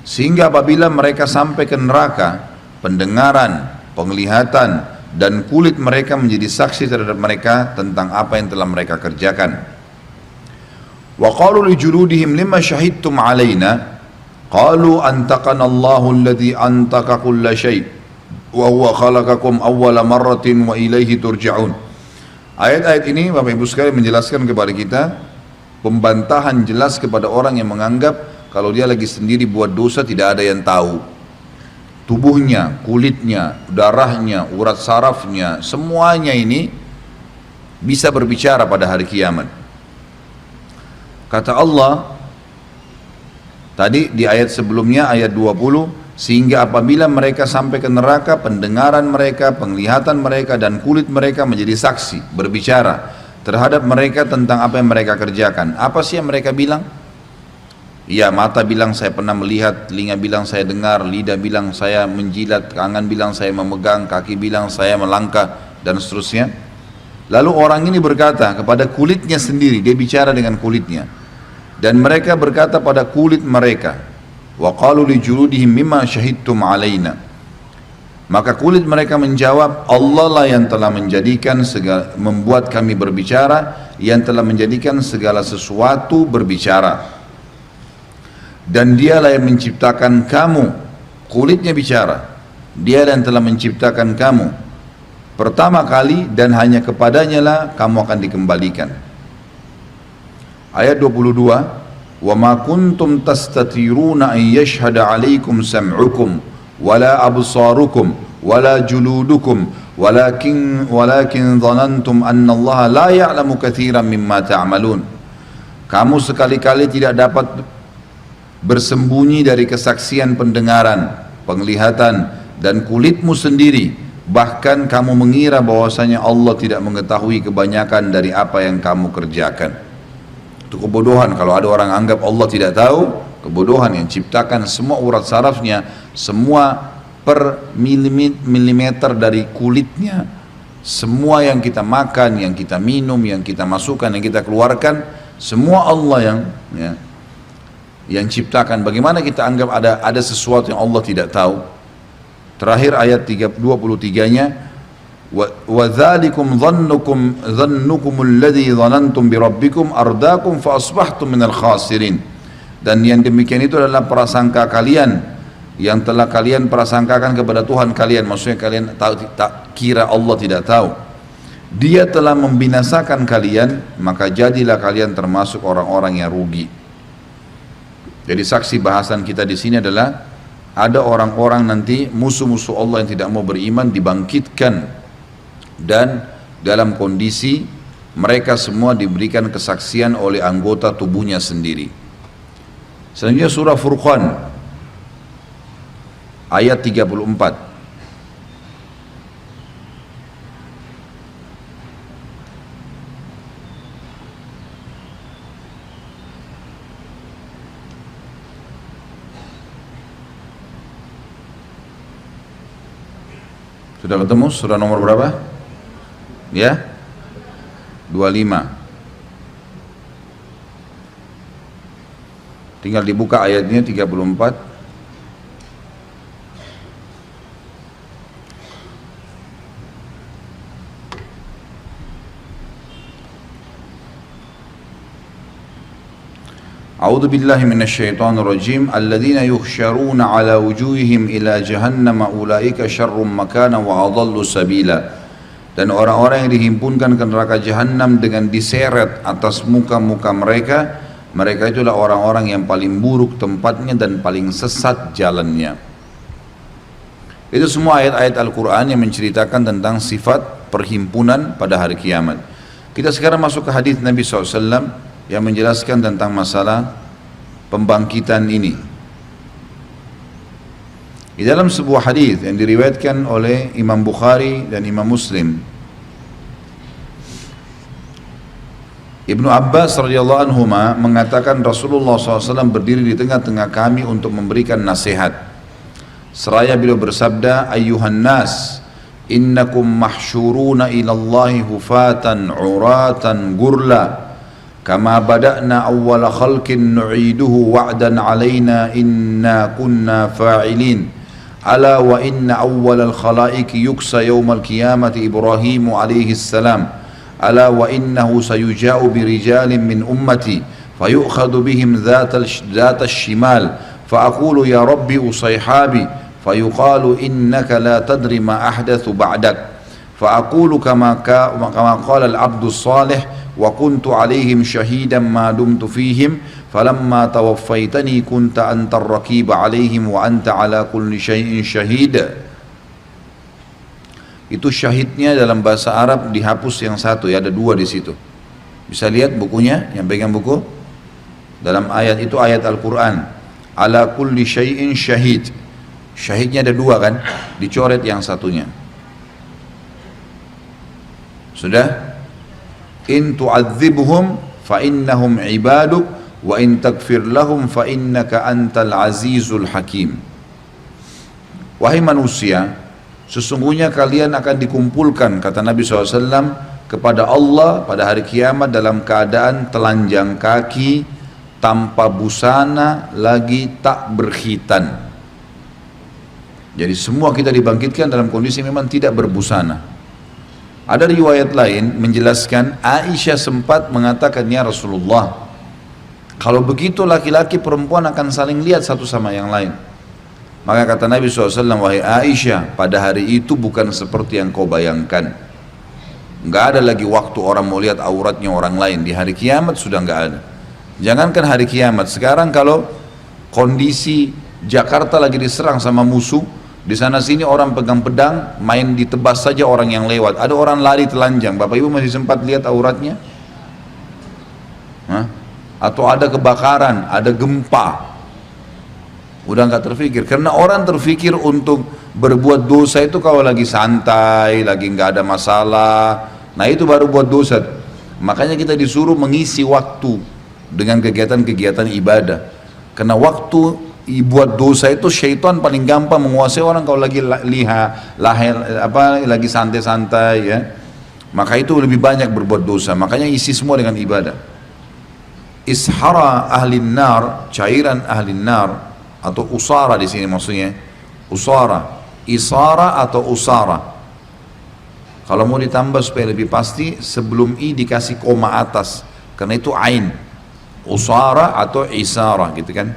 Sehingga apabila mereka sampai ke neraka, pendengaran, penglihatan dan kulit mereka menjadi saksi terhadap mereka tentang apa yang telah mereka kerjakan. Wa qalu li juludihim lima syahidtum 'alaina qalu antaqana Allahu alladhi antaqa kulla syai' wa huwa khalaqakum awwala marratin wa ilaihi turja'un. Ayat-ayat ini Bapak Ibu sekalian menjelaskan kepada kita pembantahan jelas kepada orang yang menganggap kalau dia lagi sendiri buat dosa tidak ada yang tahu. Tubuhnya, kulitnya, darahnya, urat sarafnya, semuanya ini bisa berbicara pada hari kiamat. Kata Allah tadi di ayat sebelumnya, ayat 20, sehingga apabila mereka sampai ke neraka, pendengaran mereka, penglihatan mereka, dan kulit mereka menjadi saksi, berbicara terhadap mereka tentang apa yang mereka kerjakan. Apa sih yang mereka bilang? Ya, mata bilang saya pernah melihat, telinga bilang saya dengar, lidah bilang saya menjilat, tangan bilang saya memegang, kaki bilang saya melangkah, dan seterusnya. Lalu orang ini berkata kepada kulitnya sendiri, dia bicara dengan kulitnya. Dan mereka berkata pada kulit mereka, wa qalu li juludihim mimma syahidtum alaina. Maka kulit mereka menjawab, Allah lah yang telah menjadikan segala, membuat kami berbicara, yang telah menjadikan segala sesuatu berbicara. Dan dialah yang menciptakan kamu. Kulitnya bicara, dia yang telah menciptakan kamu pertama kali, dan hanya kepadanya lah kamu akan dikembalikan. Ayat 22, وَمَا كُنْتُمْ تَسْتَتِيرُونَ أَنْ يَشْهَدَ عَلَيْكُمْ سَمْعُكُمْ وَلَا أَبْصَارُكُمْ وَلَا جُلُودُكُمْ وَلَكِنْ ظَنَنْتُمْ أَنَّ اللَّهَ لَا يَعْلَمُ كَثِيرًا مِمَّا تَعْمَلُونَ. Kamu sekali-kali tidak dapat bersembunyi dari kesaksian pendengaran, penglihatan, dan kulitmu sendiri. Bahkan kamu mengira bahwasanya Allah tidak mengetahui kebanyakan dari apa yang kamu kerjakan. Itu kebodohan kalau ada orang anggap Allah tidak tahu. Kebodohan. Yang ciptakan semua urat sarafnya, semua per milimeter dari kulitnya, semua yang kita makan, yang kita minum, yang kita masukkan, yang kita keluarkan, semua Allah yang ciptakan. Bagaimana kita anggap ada sesuatu yang Allah tidak tahu? Terakhir ayat 23-nya, وَذَلِكُمْ ظَنُّكُمُ الَّذِي ظَنَنْتُمْ بِرَبِّكُمْ أَرْدَاكُمْ فَأَصْبَحْتُمْ مِنَ الْخَاسِرِينَ. Dan yang demikian itu adalah prasangka kalian yang telah kalian prasangkakan kepada Tuhan kalian. Maksudnya kalian tak kira Allah tidak tahu. Dia telah membinasakan kalian, maka jadilah kalian termasuk orang-orang yang rugi. Jadi saksi bahasan kita di sini adalah ada orang-orang nanti musuh-musuh Allah yang tidak mau beriman dibangkitkan, dan dalam kondisi mereka semua diberikan kesaksian oleh anggota tubuhnya sendiri. Selanjutnya surah Furqan ayat 34. Sudah ketemu surah nomor berapa? Ya, 25. Tinggal dibuka ayatnya 34. A'udzu billahi minasyaitonir rajim. Alladzina yuhsyaruna ala wujuhihim ila jahannam ulaika syarrum makana wa adallu sabila. Dan orang-orang yang dihimpunkan ke neraka jahanam dengan diseret atas muka-muka mereka, mereka itulah orang-orang yang paling buruk tempatnya dan paling sesat jalannya. Itu semua ayat-ayat Al-Quran yang menceritakan tentang sifat perhimpunan pada hari kiamat. Kita sekarang masuk ke hadis Nabi SAW yang menjelaskan tentang masalah pembangkitan ini. Di dalam sebuah hadis yang diriwayatkan oleh Imam Bukhari dan Imam Muslim, Ibnu Abbas radhiyallahu anhuma mengatakan Rasulullah SAW berdiri di tengah-tengah kami untuk memberikan nasihat. Seraya beliau bersabda, Ayyuhan nas, innakum mahsyuruna ilallahi hufatan uratan gurla kama bada'na awwala khalqin nu'iduhu wa'dan alaina inna kunna fa'ilin ala wa inna awwalal khalaiki yuksa yawmal qiyamati Ibrahimu alaihi salam ala wa innahu sayuja'u birijalin min ummati fayu'khadu bihim dhata shimal fa'aqulu ya rabbi usayhabi fayuqalu innaka la tadri ma ahdathu ba'dak fa'aqulu kama qala al-abdu salih wa kuntu alaihim syahidan ma dumtu fihim falamma tawaffaytani kunta antar raqiba alaihim wa anta ala kulli syai'in syahid. Itu syahidnya dalam bahasa Arab dihapus yang satu ya, ada dua di situ. Bisa lihat bukunya, yang pegang buku. Dalam ayat itu ayat Al-Quran, ala kulli syai'in syahid. Syahidnya ada dua kan, dicoret yang satunya. Sudah? In tu'adzibhum fa innahum ibaduk wa in takfir lahum fa innaka antal azizul hakim. Wahai manusia, sesungguhnya kalian akan dikumpulkan, kata Nabi SAW, kepada Allah pada hari kiamat dalam keadaan telanjang kaki, tanpa busana, lagi tak berkhitan. Jadi semua kita dibangkitkan dalam kondisi memang tidak berbusana. Ada riwayat lain menjelaskan, Aisyah sempat mengatakan, ya Rasulullah, kalau begitu laki-laki perempuan akan saling lihat satu sama yang lain. Maka kata Nabi SAW, wahai Aisyah, pada hari itu bukan seperti yang kau bayangkan. Nggak ada lagi waktu orang mau lihat auratnya orang lain. Di hari kiamat sudah nggak ada. Jangankan hari kiamat, sekarang kalau kondisi Jakarta lagi diserang sama musuh, di sana sini orang pegang pedang, main ditebas saja orang yang lewat. Ada orang lari telanjang, Bapak Ibu masih sempat lihat auratnya? Hah? Atau ada kebakaran, ada gempa, udah nggak terfikir. Karena orang terfikir untuk berbuat dosa itu kalau lagi santai, lagi nggak ada masalah. Nah itu baru buat dosa. Makanya kita disuruh mengisi waktu dengan kegiatan-kegiatan ibadah. Karena waktu buat dosa itu syaitan paling gampang menguasai orang kalau lagi lagi santai-santai ya. Maka itu lebih banyak berbuat dosa. Makanya isi semua dengan ibadah. Ishara ahli nar, cairan ahli nar atau usara di sini maksudnya. Usara, isara atau usara. Kalau mau ditambah supaya lebih pasti, sebelum i dikasih koma atas. Karena itu ain. Usara atau isara gitu kan.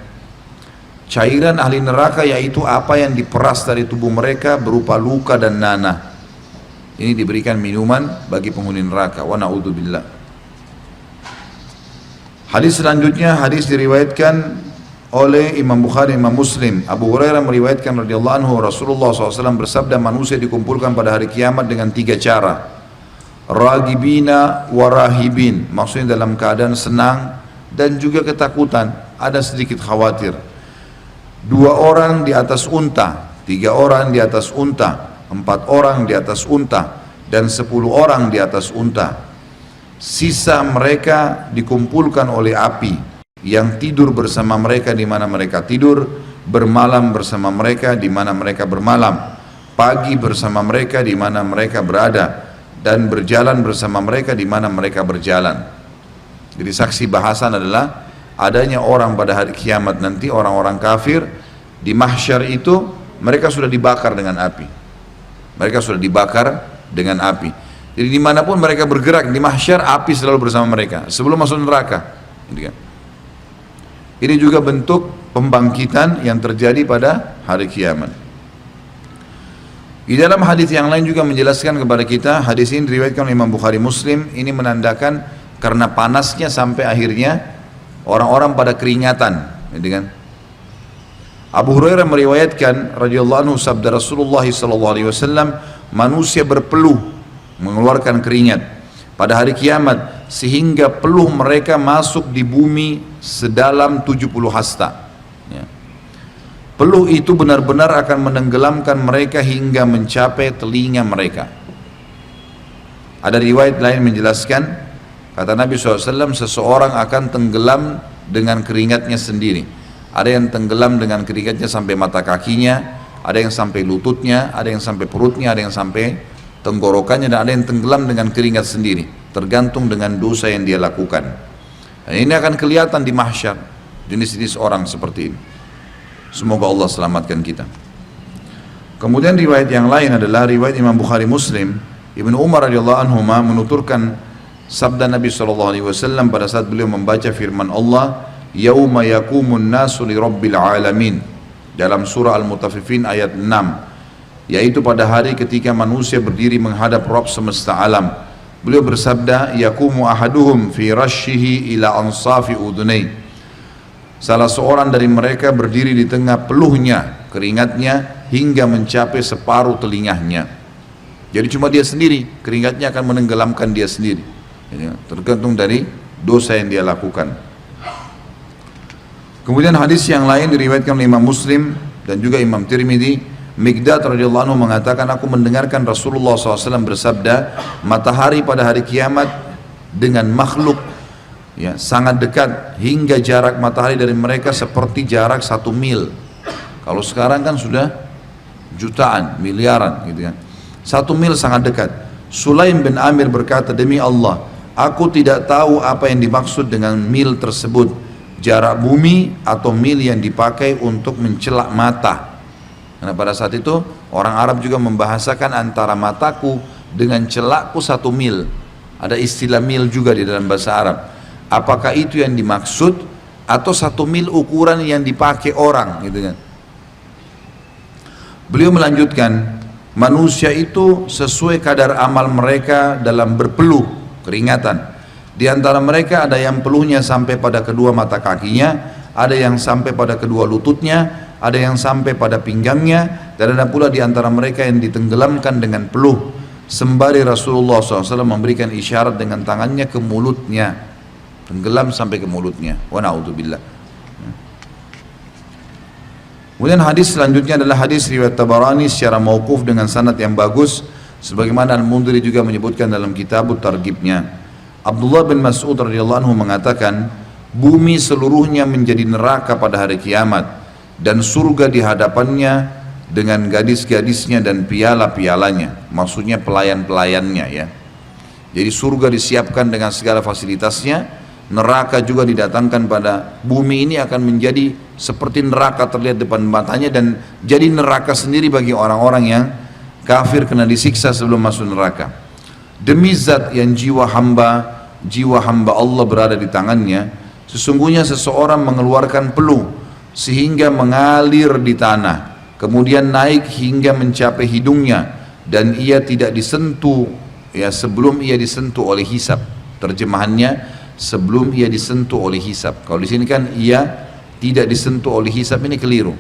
Cairan ahli neraka yaitu apa yang diperas dari tubuh mereka berupa luka dan nanah. Ini diberikan minuman bagi penghuni neraka. Wa na'udzubillah. Hadis selanjutnya, hadis diriwayatkan oleh Imam Bukhari, Imam Muslim. Abu Hurairah meriwayatkan radhiyallahu anhu, Rasulullah SAW bersabda, manusia dikumpulkan pada hari kiamat dengan tiga cara. Ragibina warahibin, maksudnya dalam keadaan senang dan juga ketakutan, ada sedikit khawatir. 2 orang di atas unta, 3 orang di atas unta, 4 orang di atas unta, dan 10 orang di atas unta. Sisa mereka dikumpulkan oleh api yang tidur bersama mereka di mana mereka tidur, bermalam bersama mereka di mana mereka bermalam, pagi bersama mereka di mana mereka berada, dan berjalan bersama mereka di mana mereka berjalan. Jadi saksi bahasan adalah adanya orang pada hari kiamat nanti, orang-orang kafir di mahsyar itu mereka sudah dibakar dengan api. Mereka sudah dibakar dengan api. Jadi dimanapun mereka bergerak di mahsyar, api selalu bersama mereka sebelum masuk neraka. Ini juga bentuk pembangkitan yang terjadi pada hari kiamat. Di dalam hadis yang lain juga menjelaskan kepada kita, hadis ini diriwayatkan oleh Imam Bukhari Muslim, ini menandakan karena panasnya sampai akhirnya orang-orang pada keringatan, gitu kan? Abu Hurairah meriwayatkan radhiyallahu anhu sabda Rasulullah SAW, manusia berpeluh mengeluarkan keringat pada hari kiamat sehingga peluh mereka masuk di bumi sedalam 70 hasta. Ya. Peluh itu benar-benar akan menenggelamkan mereka hingga mencapai telinga mereka. Ada riwayat lain menjelaskan, kata Nabi SAW, seseorang akan tenggelam dengan keringatnya sendiri. Ada yang tenggelam dengan keringatnya sampai mata kakinya, Ada yang sampai lututnya, ada yang sampai perutnya, ada yang sampai tenggorokannya, dan ada yang tenggelam dengan keringat sendiri, tergantung dengan dosa yang dia lakukan. Dan ini akan kelihatan di mahsyar, jenis-jenis orang seperti ini. Semoga Allah selamatkan kita. Kemudian riwayat yang lain adalah riwayat Imam Bukhari Muslim. Ibnu Umar radhiyallahu anhu menuturkan sabda Nabi SAW pada saat beliau membaca firman Allah, Yauma yakumun nasu li rabbil alamin, dalam surah Al-Mutaffifin ayat 6, yaitu pada hari ketika manusia berdiri menghadap Rabb semesta alam. Beliau bersabda, yakumu ahaduhum fi rashihi ila ansafi udunai, salah seorang dari mereka berdiri di tengah peluhnya, keringatnya hingga mencapai separuh telingahnya. Jadi cuma dia sendiri, keringatnya akan menenggelamkan dia sendiri, tergantung dari dosa yang dia lakukan. Kemudian hadis yang lain diriwayatkan oleh Imam Muslim dan juga Imam Tirmidzi. Miqdad radhiyallahu anhu mengatakan, aku mendengarkan Rasulullah SAW bersabda, matahari pada hari kiamat dengan makhluk sangat dekat, hingga jarak matahari dari mereka seperti jarak 1 mil. Kalau sekarang kan sudah jutaan, miliaran gitu kan. 1 mil sangat dekat. Sulaim bin Amir berkata, demi Allah, aku tidak tahu apa yang dimaksud dengan mil tersebut, jarak bumi atau mil yang dipakai untuk mencelak mata. Karena pada saat itu orang Arab juga membahasakan antara mataku dengan celakku 1 mil. Ada istilah mil juga di dalam bahasa Arab. Apakah itu yang dimaksud atau 1 mil ukuran yang dipakai orang gitu kan. Beliau melanjutkan, manusia itu sesuai kadar amal mereka dalam berpeluh keringatan. Di antara mereka ada yang peluhnya sampai pada kedua mata kakinya, ada yang sampai pada kedua lututnya, ada yang sampai pada pinggangnya, dan ada pula di antara mereka yang ditenggelamkan dengan peluh. Sembari Rasulullah SAW memberikan isyarat dengan tangannya ke mulutnya, tenggelam sampai ke mulutnya. Wa na'udzubillah. Kemudian hadis selanjutnya adalah hadis riwayat Tabarani secara mauquf dengan sanad yang bagus, sebagaimana Al-Mundhiri juga menyebutkan dalam kitabut targhibnya. Abdullah bin Mas'ud radhiyallahu anhu mengatakan, bumi seluruhnya menjadi neraka pada hari kiamat, dan surga di hadapannya dengan gadis-gadisnya dan piala-pialanya, maksudnya pelayan-pelayannya ya. Jadi surga disiapkan dengan segala fasilitasnya, neraka juga didatangkan pada bumi ini akan menjadi seperti neraka terlihat depan matanya, dan jadi neraka sendiri bagi orang-orang yang kafir kena disiksa sebelum masuk neraka. Demi zat yang jiwa hamba Allah berada di tangannya, sesungguhnya seseorang mengeluarkan peluh sehingga mengalir di tanah, kemudian naik hingga mencapai hidungnya, dan ia tidak disentuh sebelum ia disentuh oleh hisab. Terjemahannya, sebelum ia disentuh oleh hisab. Kalau di sini kan ia tidak disentuh oleh hisab, ini keliru.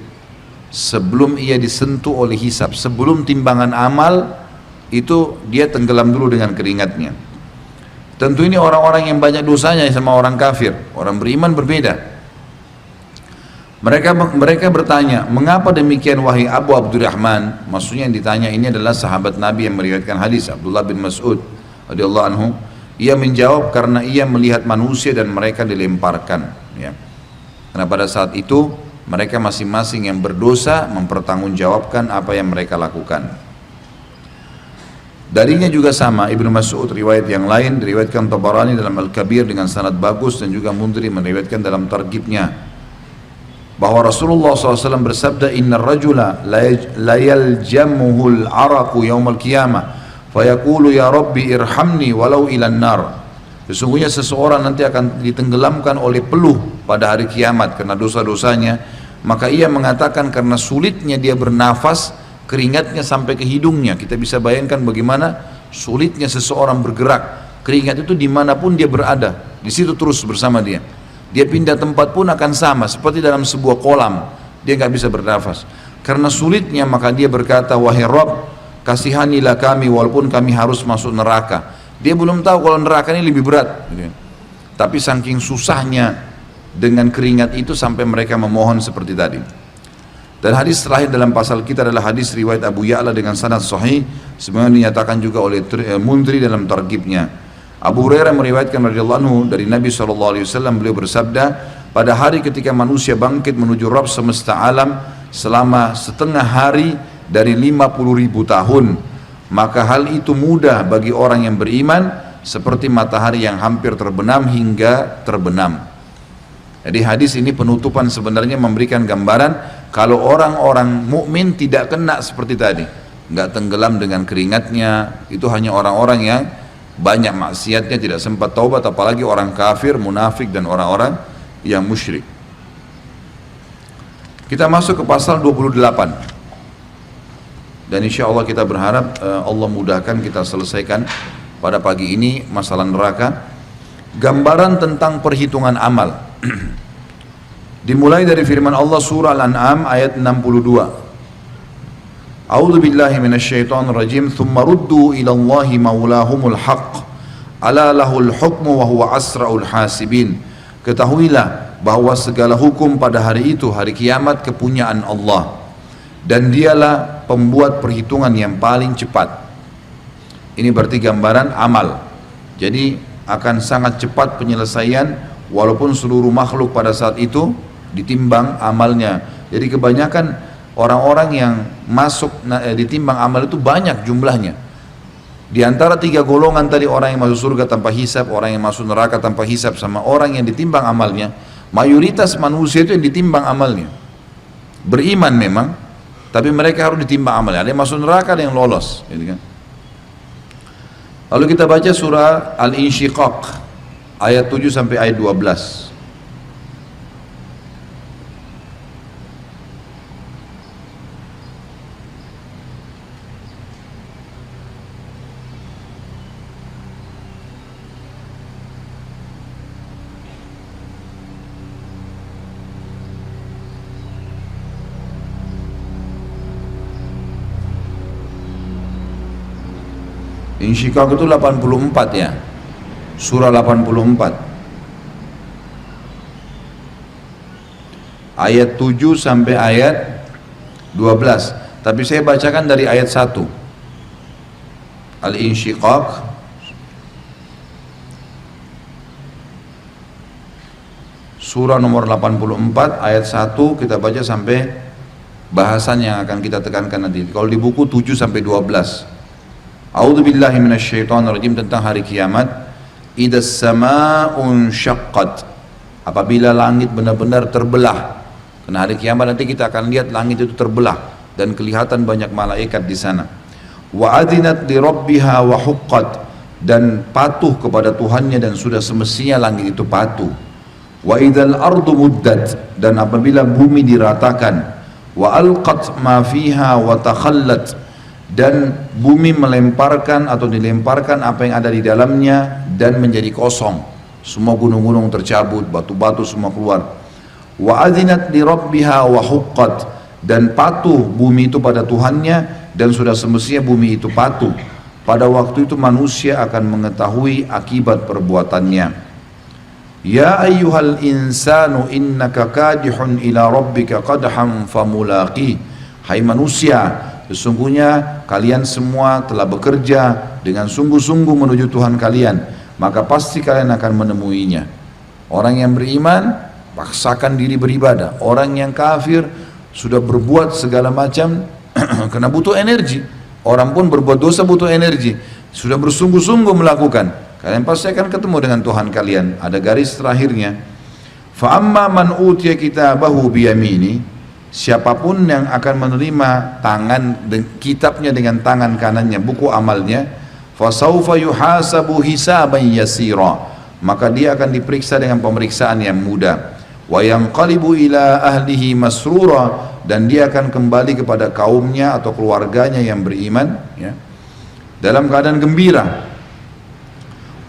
Sebelum ia disentuh oleh hisab, sebelum timbangan amal itu dia tenggelam dulu dengan keringatnya. Tentu ini orang-orang yang banyak dosanya sama orang kafir. Orang beriman berbeda. Mereka bertanya, mengapa demikian wahai Abu Abdurrahman? Maksudnya yang ditanya ini adalah sahabat Nabi yang meriwayatkan hadis, Abdullah bin Mas'ud radhiyallahu anhu. Ia menjawab, karena ia melihat manusia dan mereka dilemparkan ya. Karena pada saat itu mereka masing-masing yang berdosa mempertanggungjawabkan apa yang mereka lakukan. Darinya juga sama, Ibnu Mas'ud riwayat yang lain diriwayatkan Tabarani dalam Al-Kabir dengan sanad bagus, dan juga Mundhiri meriwayatkan dalam targhibnya, bahwa Rasulullah SAW bersabda, inna rajula la yaljamuhul araku yaumal qiyamah fayaqulu ya Rabbi irhamni walau ilan nar. Sesungguhnya seseorang nanti akan ditenggelamkan oleh peluh pada hari kiamat karena dosa-dosanya, maka ia mengatakan karena sulitnya dia bernafas, keringatnya sampai ke hidungnya. Kita bisa bayangkan bagaimana sulitnya seseorang bergerak. Keringat itu dimanapun dia berada, di situ terus bersama dia. Dia pindah tempat pun akan sama, seperti dalam sebuah kolam, dia nggak bisa bernafas. Karena sulitnya maka dia berkata, wahai Rabb, kasihanilah kami walaupun kami harus masuk neraka. Dia belum tahu kalau neraka ini lebih berat. Tapi saking susahnya dengan keringat itu sampai mereka memohon seperti tadi. Dan hadis terakhir dalam pasal kita adalah hadis riwayat Abu Ya'la dengan sanad sahih, sebagaimana dinyatakan juga oleh Mundhiri dalam targhibnya. Abu Hurairah meriwayatkan radhiyallahu anhu dari Nabi SAW, beliau bersabda, pada hari ketika manusia bangkit menuju Rabb semesta alam, selama setengah hari dari 50.000 tahun, maka hal itu mudah bagi orang yang beriman seperti matahari yang hampir terbenam hingga terbenam. Jadi hadis ini penutupan sebenarnya memberikan gambaran kalau orang-orang mukmin tidak kena seperti tadi, nggak tenggelam dengan keringatnya. Itu hanya orang-orang yang banyak maksiatnya, tidak sempat taubat, apalagi orang kafir, munafik, dan orang-orang yang musyrik. Kita masuk ke pasal 28, dan insya Allah kita berharap Allah mudahkan kita selesaikan pada pagi ini masalah neraka. Gambaran tentang perhitungan amal dimulai dari firman Allah surah Al-An'am ayat 62. A'udzu billahi minasyaitonir rajim. Tsumma ruddu ila Allahi maulahumul haqq ala lahul hukmu wa huwa asraul hasibin. Ketahuilah bahwa segala hukum pada hari itu, hari kiamat, kepunyaan Allah, dan dialah pembuat perhitungan yang paling cepat. Ini berarti gambaran amal. Jadi akan sangat cepat penyelesaian, walaupun seluruh makhluk pada saat itu ditimbang amalnya. Jadi kebanyakan orang-orang yang masuk ditimbang amal itu banyak jumlahnya. Di antara 3 golongan tadi, orang yang masuk surga tanpa hisab, orang yang masuk neraka tanpa hisab, sama orang yang ditimbang amalnya, mayoritas manusia itu yang ditimbang amalnya. Beriman memang, tapi mereka harus ditimbang amalnya. Ada yang masuk neraka, ada yang lolos, gitu kan. Lalu kita baca surah Al-Insyiqaq ayat 7 sampai ayat 12. Insyiqaq itu 84 ya, surah 84 ayat 7 sampai ayat 12. Tapi saya bacakan dari ayat 1. Al-Insyiqaq surah nomor 84 ayat 1, kita baca sampai bahasan yang akan kita tekankan nanti. Kalau di buku 7 sampai 12. A'udzu billahi minasyaitonir rajim, tentang hari kiamat. Idas sama'un syaqqat, apabila langit benar-benar terbelah. Karena hari kiamat nanti kita akan lihat langit itu terbelah dan kelihatan banyak malaikat di sana. Wa adzinat li rabbiha wa huqqat, dan patuh kepada Tuhannya dan sudah semestinya langit itu patuh. Wa idzal ardu muddat, dan apabila bumi diratakan. Wa alqat ma fiha wa takhallat, dan bumi melemparkan atau dilemparkan apa yang ada di dalamnya dan menjadi kosong. Semua gunung-gunung tercabut, batu-batu semua keluar. Wa adzinat li rabbiha wa huqqat, dan patuh bumi itu pada Tuhannya dan sudah semestinya bumi itu patuh. Pada waktu itu manusia akan mengetahui akibat perbuatannya. Ya ayyuhal insanu innaka kadihun ila rabbika qadhan famulaqi. Hai manusia, sesungguhnya kalian semua telah bekerja dengan sungguh-sungguh menuju Tuhan kalian, maka pasti kalian akan menemuinya. Orang yang beriman paksakan diri beribadah. Orang yang kafir sudah berbuat segala macam karena butuh energi. Orang pun berbuat dosa butuh energi, sudah bersungguh-sungguh melakukan. Kalian pasti akan ketemu dengan Tuhan kalian. Ada garis terakhirnya. Fa amma man utiya kitabahu biyamini, siapapun yang akan menerima kitabnya dengan tangan kanannya, buku amalnya, fasaufa yuhasabu hisaban yasira, maka dia akan diperiksa dengan pemeriksaan yang mudah. Wa yanqalibu ila ahlihi masrura, dan dia akan kembali kepada kaumnya atau keluarganya yang beriman, ya, dalam keadaan gembira.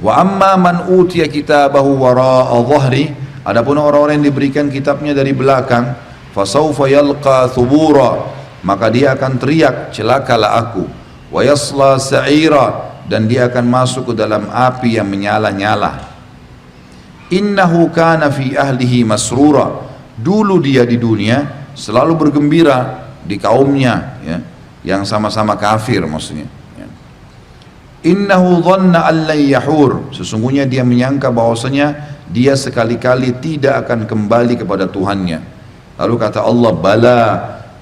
Wa amma man utiya kitabahu wara'a dhahri, adapun orang-orang yang diberikan kitabnya dari belakang, fasawfa yalqa thubura, maka dia akan teriak, celakalah aku. Wa yasla sa'ira, dan dia akan masuk ke dalam api yang menyala-nyala. Innahu kana fi ahlihi masrura, dulu dia di dunia selalu bergembira di kaumnya, ya, yang sama-sama kafir maksudnya, ya. Innahu dhanna an lan yahur, sesungguhnya dia menyangka bahwasanya dia sekali-kali tidak akan kembali kepada Tuhannya. Lalu kata Allah, bala,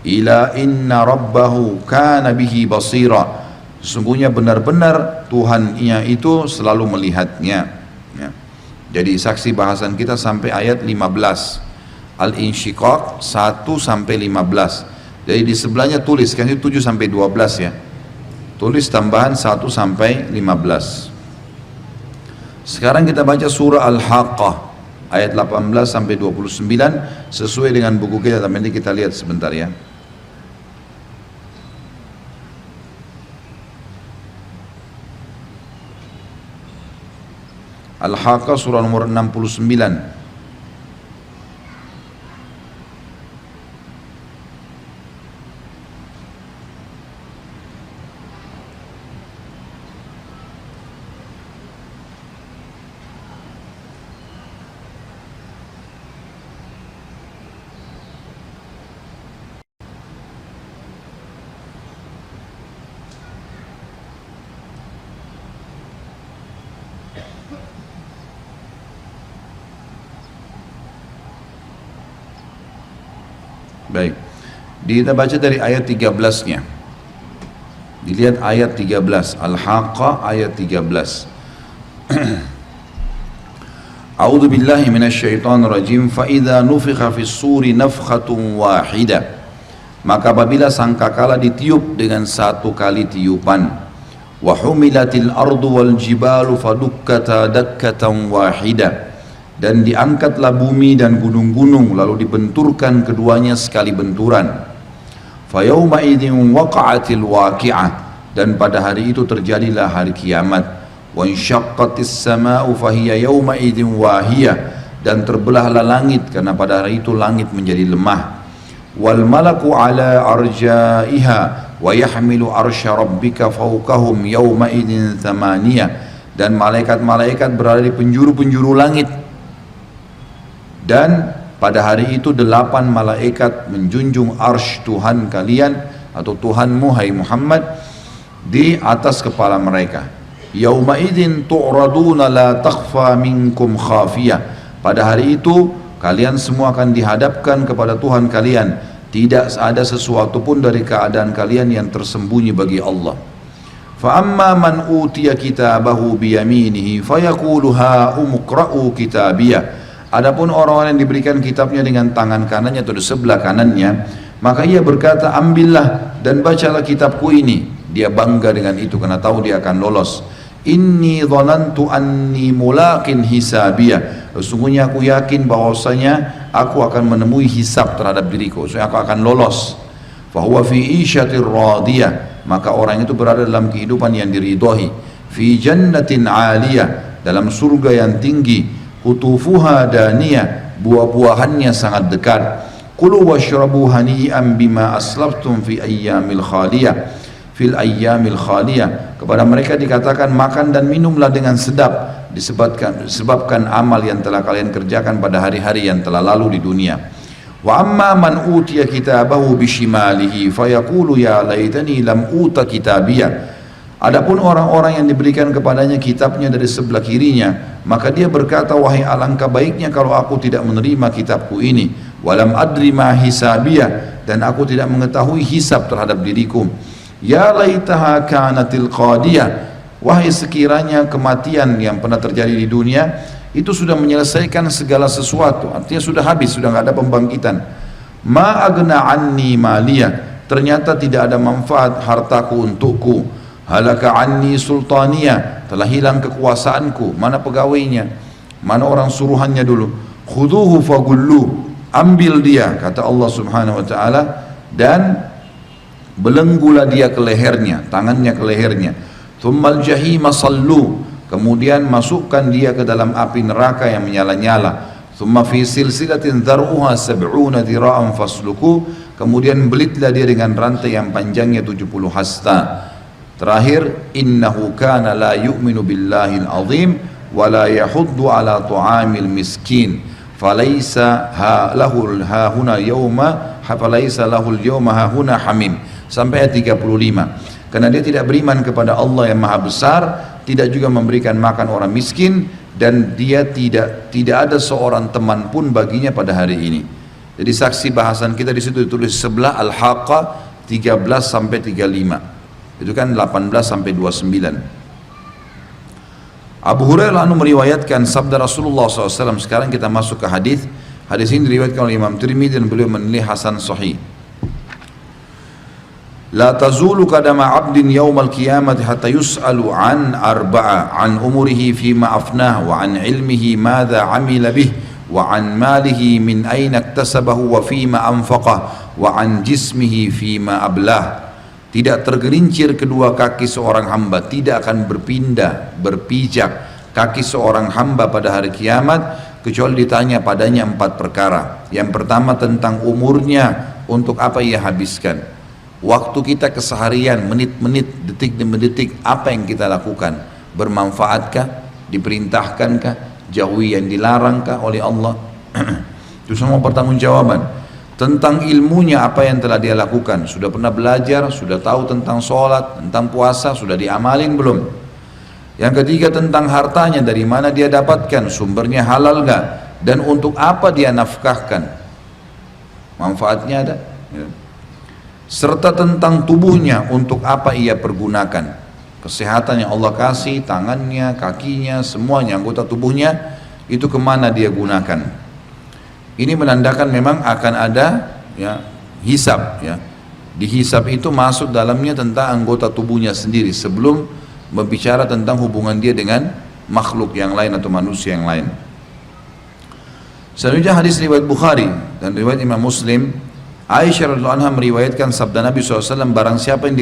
ila inna rabbahu kana bihi basira, sesungguhnya benar-benar Tuhannya itu selalu melihatnya. Ya. Jadi saksi bahasan kita sampai ayat 15 Al-Insyiqaq 1 sampai 15. Jadi di sebelahnya tulis kan itu 7 sampai 12 ya. Tulis tambahan 1 sampai 15. Sekarang kita baca surah Al-Haqqah ayat 18 sampai 29 sesuai dengan buku kita, tapi nanti kita lihat sebentar ya. Al-Haqqah surah nomor 69. Baik, kita baca dari ayat 13-nya. Dilihat ayat 13, Al-Haqqah ayat 13. A'udzu billahi minasyaitonir rajim. Fa idza nufikha fis suri nafkhatun wahidah. Maka apabila sangkakala ditiup dengan satu kali tiupan, wa humilatil ardu wal jibalu fadukkata dakkatan wahidah, dan diangkatlah bumi dan gunung-gunung lalu dibenturkan keduanya sekali benturan. Fayauma idzin waqa'atil waqi'ah, dan pada hari itu terjadilah hari kiamat. Wa insyaqqatis samaa'u fahiya yauma idzin wahiyah, dan terbelahlah langit karena pada hari itu langit menjadi lemah. Wal malaku ala arja'iha wa yahmilu arsya rabbika fawqahum yauma idzin thamaniyah, dan malaikat-malaikat berada di penjuru-penjuru langit. Dan pada hari itu 8 malaikat menjunjung arsy Tuhan kalian atau Tuhanmu hai Muhammad di atas kepala mereka. Yauma idzin tu'raduna la takhfa minkum khafiyah, pada hari itu kalian semua akan dihadapkan kepada Tuhan kalian, tidak ada sesuatu pun dari keadaan kalian yang tersembunyi bagi Allah. Fa amma man utiya kitabahu biyaminihi fayaqulu ha umqra'u kitabiyah. Adapun orang-orang yang diberikan kitabnya dengan tangan kanannya atau di sebelah kanannya, maka ia berkata, ambillah dan bacalah kitabku ini. Dia bangga dengan itu karena tahu dia akan lolos. Inni dhanantu anni mulaqin hisabiyah, sesungguhnya aku yakin bahwasanya aku akan menemui hisab terhadap diriku, aku akan lolos. Fahuwa fi isyatir radiyah, maka orang itu berada dalam kehidupan yang diridhoi. Fi jannatin aliyah, dalam surga yang tinggi. Kutufuha daniyah, buah-buahannya sangat dekat. Kulu washrabu hani'an bima aslaftum fi ayyamil khaliyah, fil ayyamil khaliyah. Kepada mereka dikatakan makan dan minumlah dengan sedap disebabkan amal yang telah kalian kerjakan pada hari-hari yang telah lalu di dunia. Wa amma man utiya kitabahu bishimalihi fayaqulu ya laitani lam uta kitabiyah. Adapun orang-orang yang diberikan kepadanya kitabnya dari sebelah kirinya, maka dia berkata, wahai alangkah baiknya kalau aku tidak menerima kitabku ini. Walam adri ma hisabiyah, dan aku tidak mengetahui hisab terhadap diriku. Ya laitaha kanatil qadiyah, wahai sekiranya kematian yang pernah terjadi di dunia itu sudah menyelesaikan segala sesuatu, artinya sudah habis, sudah nggak ada pembangkitan. Ma agna anni maliyah, ternyata tidak ada manfaat hartaku untukku. Halaka anni sultaniyah, telah hilang kekuasaanku, mana pegawainya, mana orang suruhannya dulu. Khuduhu fagullu, ambil dia, kata Allah subhanahu wa ta'ala, dan belenggulah dia ke lehernya, tangannya ke lehernya. Thummal jahima sallu, kemudian masukkan dia ke dalam api neraka yang menyala-nyala. Thumma fi silsilatin dhar'uha sab'una dhira'an fasluku, kemudian belitlah dia dengan rantai yang panjangnya 70 hasta. Terakhir, innahu kana la yu'minu billahil azim wa la yahuddu ala tu'amil miskin falaysa lahul hahuna yawma falaysa lahul yawma hahuna hamim, sampai ayat 35. Karena dia tidak beriman kepada Allah yang maha besar, tidak juga memberikan makan orang miskin, dan dia tidak ada seorang teman pun baginya pada hari ini. Jadi saksi bahasan kita di situ ditulis sebelah Al-Haqqah 13 sampai 35. Itu kan 18 sampai 29. Abu Hurairah meriwayatkan sabda Rasulullah SAW. Sekarang kita masuk ke hadis. Hadis ini diriwayatkan oleh Imam Tirmidzi dan beliau menilai hasan sahih. La tazulu qadama 'abdin yaumal qiyamati hatta yus'alu an arba'a an umurihi fima afnah wa an ilmihi madza 'amila bih wa an malihi min aina iktasabahu wa fima anfaqah wa an jismihi fima ablah. Tidak tergelincir kedua kaki seorang hamba, tidak akan berpijak kaki seorang hamba pada hari kiamat kecuali ditanya padanya 4 perkara. Yang pertama tentang umurnya, untuk apa ia habiskan. Waktu kita keseharian, menit-menit, detik demi detik, apa yang kita lakukan? Bermanfaatkah? Diperintahkankah? Jauhi yang dilarangkah oleh Allah? Itu semua pertanggungjawaban. Tentang ilmunya, apa yang telah dia lakukan? Sudah pernah belajar? Sudah tahu tentang sholat, tentang puasa? Sudah diamalin belum? Yang ketiga tentang hartanya, dari mana dia dapatkan? Sumbernya halal gak? Dan untuk apa dia nafkahkan? Manfaatnya ada? Ya. Serta tentang tubuhnya, untuk apa ia pergunakan. Kesehatan yang Allah kasih, tangannya, kakinya, semuanya, anggota tubuhnya, itu kemana dia gunakan. Ini menandakan memang akan ada ya, hisab. Ya. Di hisab itu masuk dalamnya tentang anggota tubuhnya sendiri, sebelum berbicara tentang hubungan dia dengan makhluk yang lain atau manusia yang lain. Selanjutnya hadis riwayat Bukhari dan riwayat Imam Muslim. Aisyah radhiyallahu anha meriwayatkan sabda Nabi SAW, barang siapa yang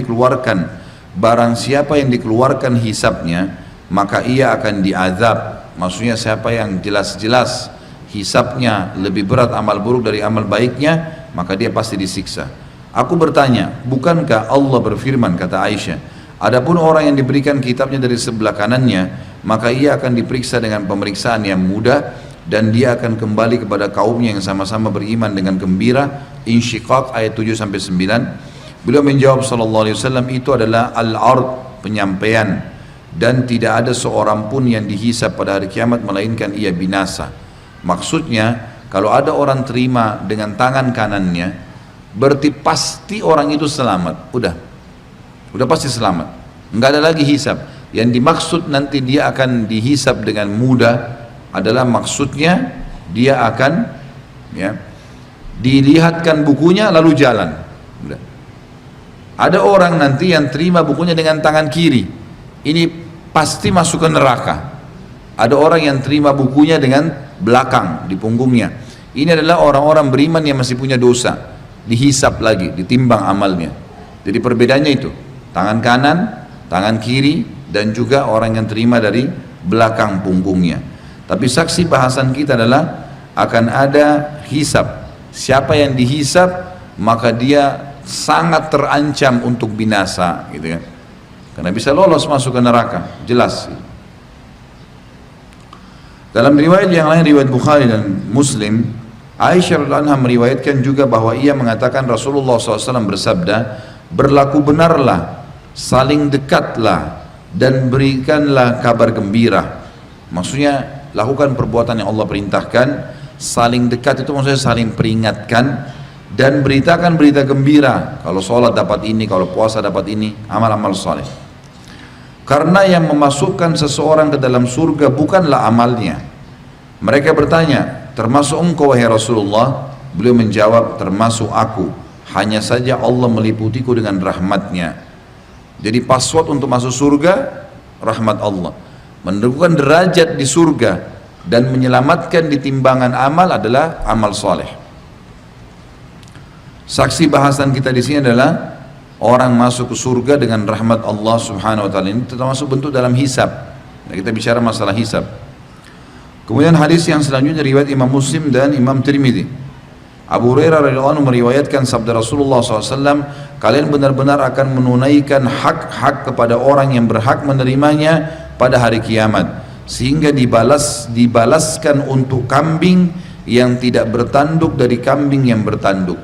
dikeluarkan hisabnya, maka ia akan diazab. Maksudnya siapa yang jelas-jelas hisabnya lebih berat amal buruk dari amal baiknya, maka dia pasti disiksa. Aku bertanya, bukankah Allah berfirman, kata Aisyah, adapun orang yang diberikan kitabnya dari sebelah kanannya, maka ia akan diperiksa dengan pemeriksaan yang mudah, dan dia akan kembali kepada kaumnya yang sama-sama beriman dengan gembira. Insyiqaq ayat 7-9. Beliau menjawab sallallahu alaihi wasallam, itu adalah al-ard, penyampaian, dan tidak ada seorang pun yang dihisab pada hari kiamat melainkan ia binasa. Maksudnya kalau ada orang terima dengan tangan kanannya, berarti pasti orang itu selamat. Udah pasti selamat, nggak ada lagi hisab. Yang dimaksud nanti dia akan dihisab dengan mudah adalah maksudnya dia akan ya, dilihatkan bukunya lalu jalan. Udah. Ada orang nanti yang terima bukunya dengan tangan kiri, ini pasti masuk ke neraka. Ada orang yang terima bukunya dengan belakang di punggungnya, ini adalah orang-orang beriman yang masih punya dosa, dihisab lagi, ditimbang amalnya. Jadi perbedaannya itu tangan kanan, tangan kiri, dan juga orang yang terima dari belakang punggungnya. Tapi saksi bahasan kita adalah akan ada hisab. Siapa yang dihisab maka dia sangat terancam untuk binasa, gitu ya. Karena bisa lolos masuk ke neraka, jelas. Dalam riwayat yang lain, riwayat Bukhari dan Muslim, Aisyah radhiyallahu anha meriwayatkan juga bahwa ia mengatakan Rasulullah SAW bersabda, berlaku benarlah, saling dekatlah, dan berikanlah kabar gembira. Maksudnya lakukan perbuatan yang Allah perintahkan. Saling dekat itu maksudnya saling peringatkan, dan beritakan berita gembira. Kalau sholat dapat ini, kalau puasa dapat ini, amal-amal saleh. Karena yang memasukkan seseorang ke dalam surga bukanlah amalnya. Mereka bertanya, termasuk engkau wahai Rasulullah? Beliau menjawab, termasuk aku, hanya saja Allah meliputiku dengan rahmatnya. Jadi password untuk masuk surga, rahmat Allah. Menentukan derajat di surga dan menyelamatkan di timbangan amal adalah amal soleh. Saksi bahasan kita di sini adalah orang masuk ke surga dengan rahmat Allah Subhanahu wa taala. Ini termasuk bentuk dalam hisab. Nah, kita bicara masalah hisab. Kemudian hadis yang selanjutnya riwayat Imam Muslim dan Imam Tirmidzi. Abu Hurairah radhiyallahu anhu meriwayatkan sabda Rasulullah SAW, kalian benar-benar akan menunaikan hak-hak kepada orang yang berhak menerimanya pada hari kiamat, sehingga dibalaskan untuk kambing yang tidak bertanduk dari kambing yang bertanduk.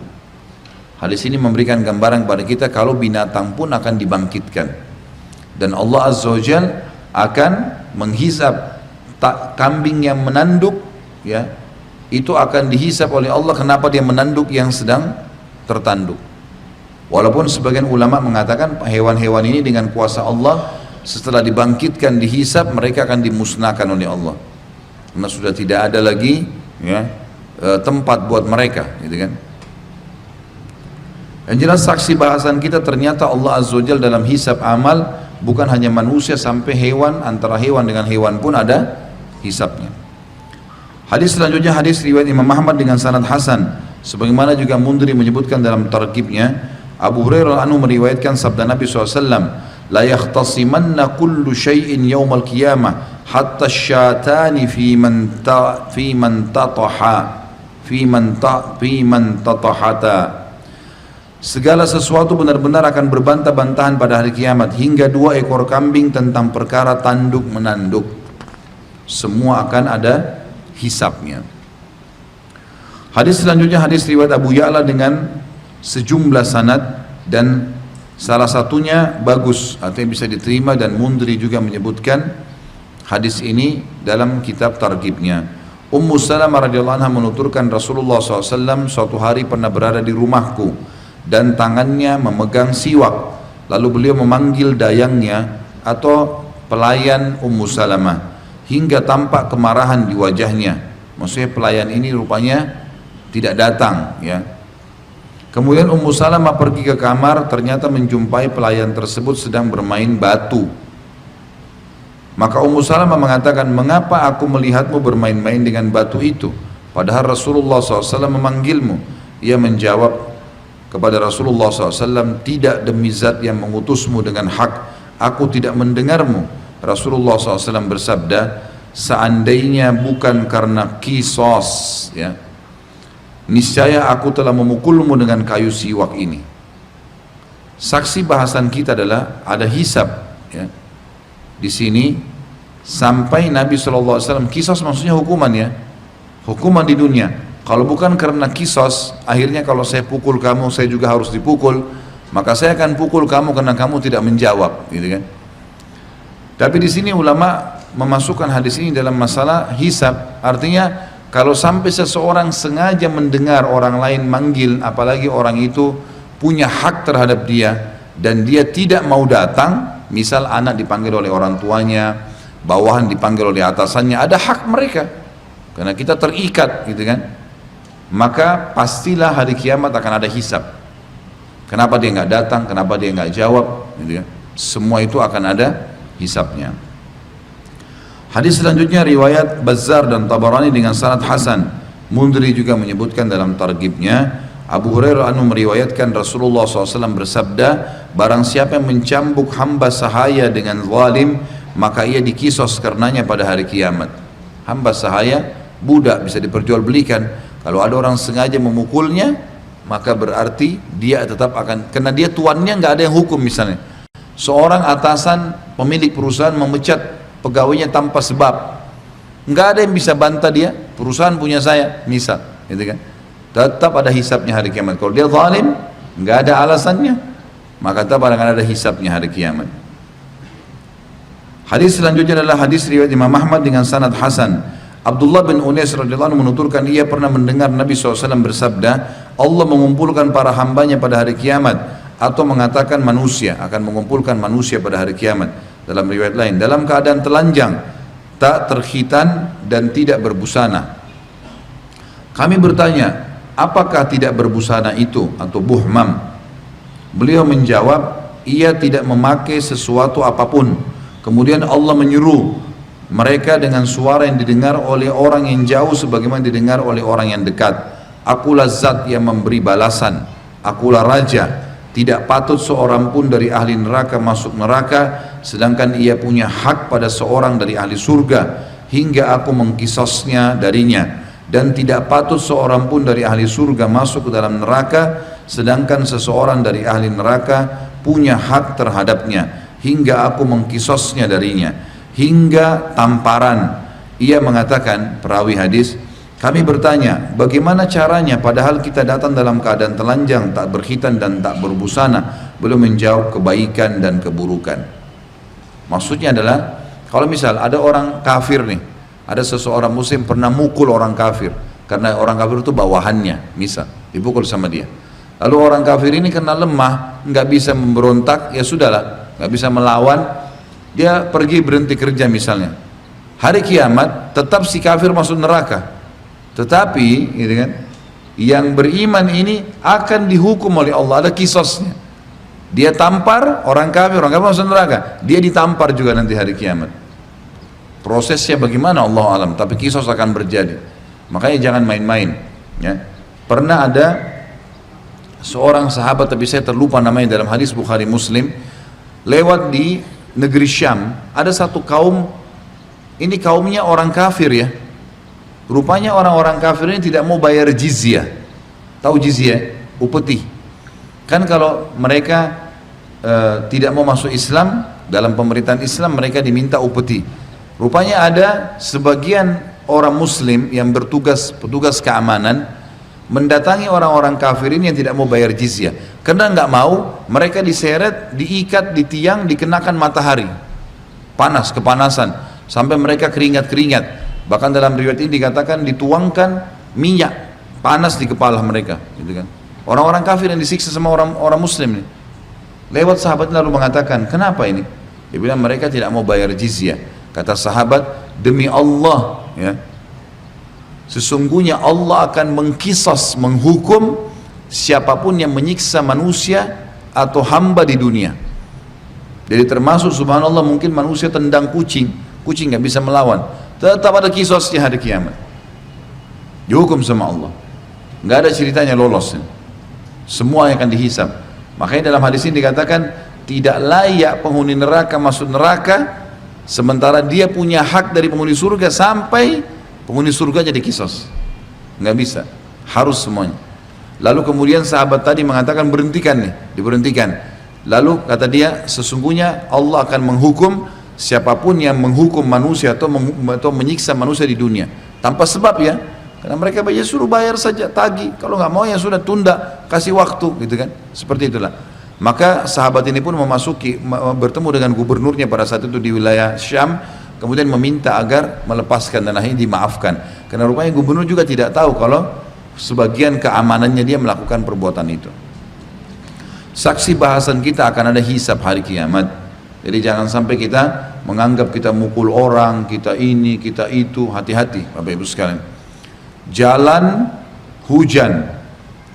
Hadis ini memberikan gambaran kepada kita kalau binatang pun akan dibangkitkan, dan Allah Azza wa Jalla akan menghisab kambing yang menanduk, ya, itu akan dihisap oleh Allah kenapa dia menanduk yang sedang tertanduk. Walaupun sebagian ulama mengatakan hewan-hewan ini dengan kuasa Allah setelah dibangkitkan dihisap mereka akan dimusnahkan oleh Allah. Karena sudah tidak ada lagi ya, tempat buat mereka, gitu kan. Yang jelas saksi bahasan kita ternyata Allah Azza wa Jalla dalam hisap amal bukan hanya manusia, sampai hewan, antara hewan dengan hewan pun ada hisapnya. Hadis selanjutnya hadis riwayat Imam Ahmad dengan sanad hasan, sebagaimana juga Mundhiri menyebutkan dalam targhibnya. Abu Hurairah anhu meriwayatkan sabda Nabi SAW, la yakhtasimanna kullu syai'in yawmal qiyamah hatta syatani fi man tatahata. Segala sesuatu benar-benar akan berbantah-bantahan pada hari kiamat, hingga 2 ekor kambing tentang perkara tanduk menanduk. Semua akan ada hisapnya. Hadis selanjutnya hadis riwayat Abu Ya'la dengan sejumlah sanad, dan salah satunya bagus, artinya bisa diterima, dan Mundhiri juga menyebutkan hadis ini dalam kitab targhibnya. Ummu Salamah radhiyallahu anha menuturkan Rasulullah SAW suatu hari pernah berada di rumahku dan tangannya memegang siwak, lalu beliau memanggil dayangnya atau pelayan Ummu Salamah hingga tampak kemarahan di wajahnya. Maksudnya pelayan ini rupanya tidak datang ya. Kemudian Ummu Salamah pergi ke kamar, ternyata menjumpai pelayan tersebut sedang bermain batu. Maka Ummu Salamah mengatakan, mengapa aku melihatmu bermain-main dengan batu itu, padahal Rasulullah SAW memanggilmu? Ia menjawab kepada Rasulullah SAW, tidak demi zat yang mengutusmu dengan hak, aku tidak mendengarmu. Rasulullah SAW bersabda, seandainya bukan karena kisos ya, niscaya aku telah memukulmu dengan kayu siwak ini. Saksi bahasan kita adalah ada hisab ya. Di sini sampai Nabi SAW, kisos maksudnya hukuman ya, hukuman di dunia. Kalau bukan karena kisos, akhirnya kalau saya pukul kamu, saya juga harus dipukul, maka saya akan pukul kamu karena kamu tidak menjawab, gitu kan. Tapi di sini ulama memasukkan hadis ini dalam masalah hisab, artinya kalau sampai seseorang sengaja mendengar orang lain manggil, apalagi orang itu punya hak terhadap dia dan dia tidak mau datang, misal anak dipanggil oleh orang tuanya, bawahan dipanggil oleh atasannya, ada hak mereka karena kita terikat, gitu kan. Maka pastilah hari kiamat akan ada hisab. Kenapa dia nggak datang, kenapa dia nggak jawab, gitu kan. Semua itu akan ada hisabnya. Hadis selanjutnya riwayat Bazzar dan Tabarani dengan sanad hasan. Mundhiri juga menyebutkan dalam targhibnya, Abu Hurairah anhu meriwayatkan Rasulullah SAW bersabda, barang siapa yang mencambuk hamba sahaya dengan zalim, maka ia dikisos karenanya pada hari kiamat. Hamba sahaya budak, bisa diperjualbelikan. Kalau ada orang sengaja memukulnya, maka berarti dia tetap akan, karena dia tuannya nggak ada yang hukum. Misalnya seorang atasan pemilik perusahaan memecat pegawainya tanpa sebab, nggak ada yang bisa bantah dia, perusahaan punya saya, misal, gitu kan. Tetap ada hisabnya hari kiamat. Kalau dia zalim, nggak ada alasannya, maka tetap akan ada hisabnya hari kiamat. Hadis selanjutnya adalah hadis riwayat Imam Ahmad dengan sanad hasan. Abdullah bin Unais radhiyallahu anhu menuturkan, ia pernah mendengar Nabi SAW bersabda, Allah mengumpulkan para hambanya pada hari kiamat, atau mengatakan manusia akan mengumpulkan manusia pada hari kiamat. Dalam riwayat lain, dalam keadaan telanjang, tak terkhitan dan tidak berbusana. Kami bertanya, apakah tidak berbusana itu atau buhmam? Beliau menjawab, ia tidak memakai sesuatu apapun. Kemudian Allah menyuruh mereka dengan suara yang didengar oleh orang yang jauh sebagaimana didengar oleh orang yang dekat. Akulah zat yang memberi balasan, akulah raja. Tidak patut seorang pun dari ahli neraka masuk neraka, sedangkan ia punya hak pada seorang dari ahli surga, hingga aku mengkisosnya darinya. Dan tidak patut seorang pun dari ahli surga masuk ke dalam neraka, sedangkan seseorang dari ahli neraka punya hak terhadapnya, hingga aku mengkisosnya darinya. Hingga tamparan. Ia mengatakan, perawi hadis, kami bertanya, bagaimana caranya padahal kita datang dalam keadaan telanjang, tak berkhitan dan tak berbusana? Beliau menjawab, kebaikan dan keburukan. Maksudnya adalah, kalau misal ada orang kafir nih, ada seseorang muslim pernah mukul orang kafir, karena orang kafir itu bawahannya, misal dipukul sama dia. Lalu orang kafir ini karena lemah, nggak bisa memberontak, ya sudahlah, nggak bisa melawan, dia pergi berhenti kerja misalnya. Hari kiamat tetap si kafir masuk neraka, tetapi gitu kan, yang beriman ini akan dihukum oleh Allah, ada kisosnya. Dia tampar orang kafir masuk neraka, dia ditampar juga nanti hari kiamat. Prosesnya bagaimana Allah alam, tapi kisos akan terjadi. Makanya jangan main-main. Ya. Pernah ada seorang sahabat, tapi saya terlupa namanya, dalam hadis Bukhari Muslim, lewat di negeri Syam, ada satu kaum, ini kaumnya orang kafir ya. Rupanya orang-orang kafir ini tidak mau bayar jizyah. Tahu jizyah? Upeti. Kan kalau mereka tidak mau masuk Islam, dalam pemerintahan Islam mereka diminta upeti. Rupanya ada sebagian orang muslim yang petugas keamanan mendatangi orang-orang kafir ini yang tidak mau bayar jizyah. Karena nggak mau, mereka diseret, diikat di tiang, dikenakan matahari, panas, kepanasan, sampai mereka keringat-keringat. Bahkan dalam riwayat ini dikatakan dituangkan minyak panas di kepala mereka, gitu kan. Orang-orang kafir yang disiksa sama orang muslim ini. Lewat sahabat lalu mengatakan, kenapa ini? Dia bilang mereka tidak mau bayar jizyah. Kata sahabat, demi Allah ya, sesungguhnya Allah akan mengkisas, menghukum siapapun yang menyiksa manusia atau hamba di dunia. Jadi termasuk subhanallah, mungkin manusia tendang kucing nggak bisa melawan, tetap ada kisosnya hari kiamat, dihukum sama Allah, nggak ada ceritanya lolos, semua yang akan dihisab. Makanya dalam hadis ini dikatakan tidak layak penghuni neraka masuk neraka sementara dia punya hak dari penghuni surga sampai penghuni surga jadi kisos, nggak bisa, harus semuanya. Lalu kemudian sahabat tadi mengatakan berhentikan nih, diberhentikan. Lalu kata dia, sesungguhnya Allah akan menghukum siapapun yang menghukum manusia atau menyiksa manusia di dunia tanpa sebab ya, karena mereka suruh bayar saja, tagih, kalau nggak mau ya sudah, tunda, kasih waktu, gitu kan, seperti itulah. Maka sahabat ini pun bertemu dengan gubernurnya pada saat itu di wilayah Syam, kemudian meminta agar melepaskan dan akhirnya dimaafkan, karena rupanya gubernur juga tidak tahu kalau sebagian keamanannya dia melakukan perbuatan itu. Saksi bahasan kita akan ada hisab hari kiamat. Jadi jangan sampai kita menganggap kita mukul orang, kita ini, kita itu, hati-hati Bapak Ibu sekalian. Jalan hujan,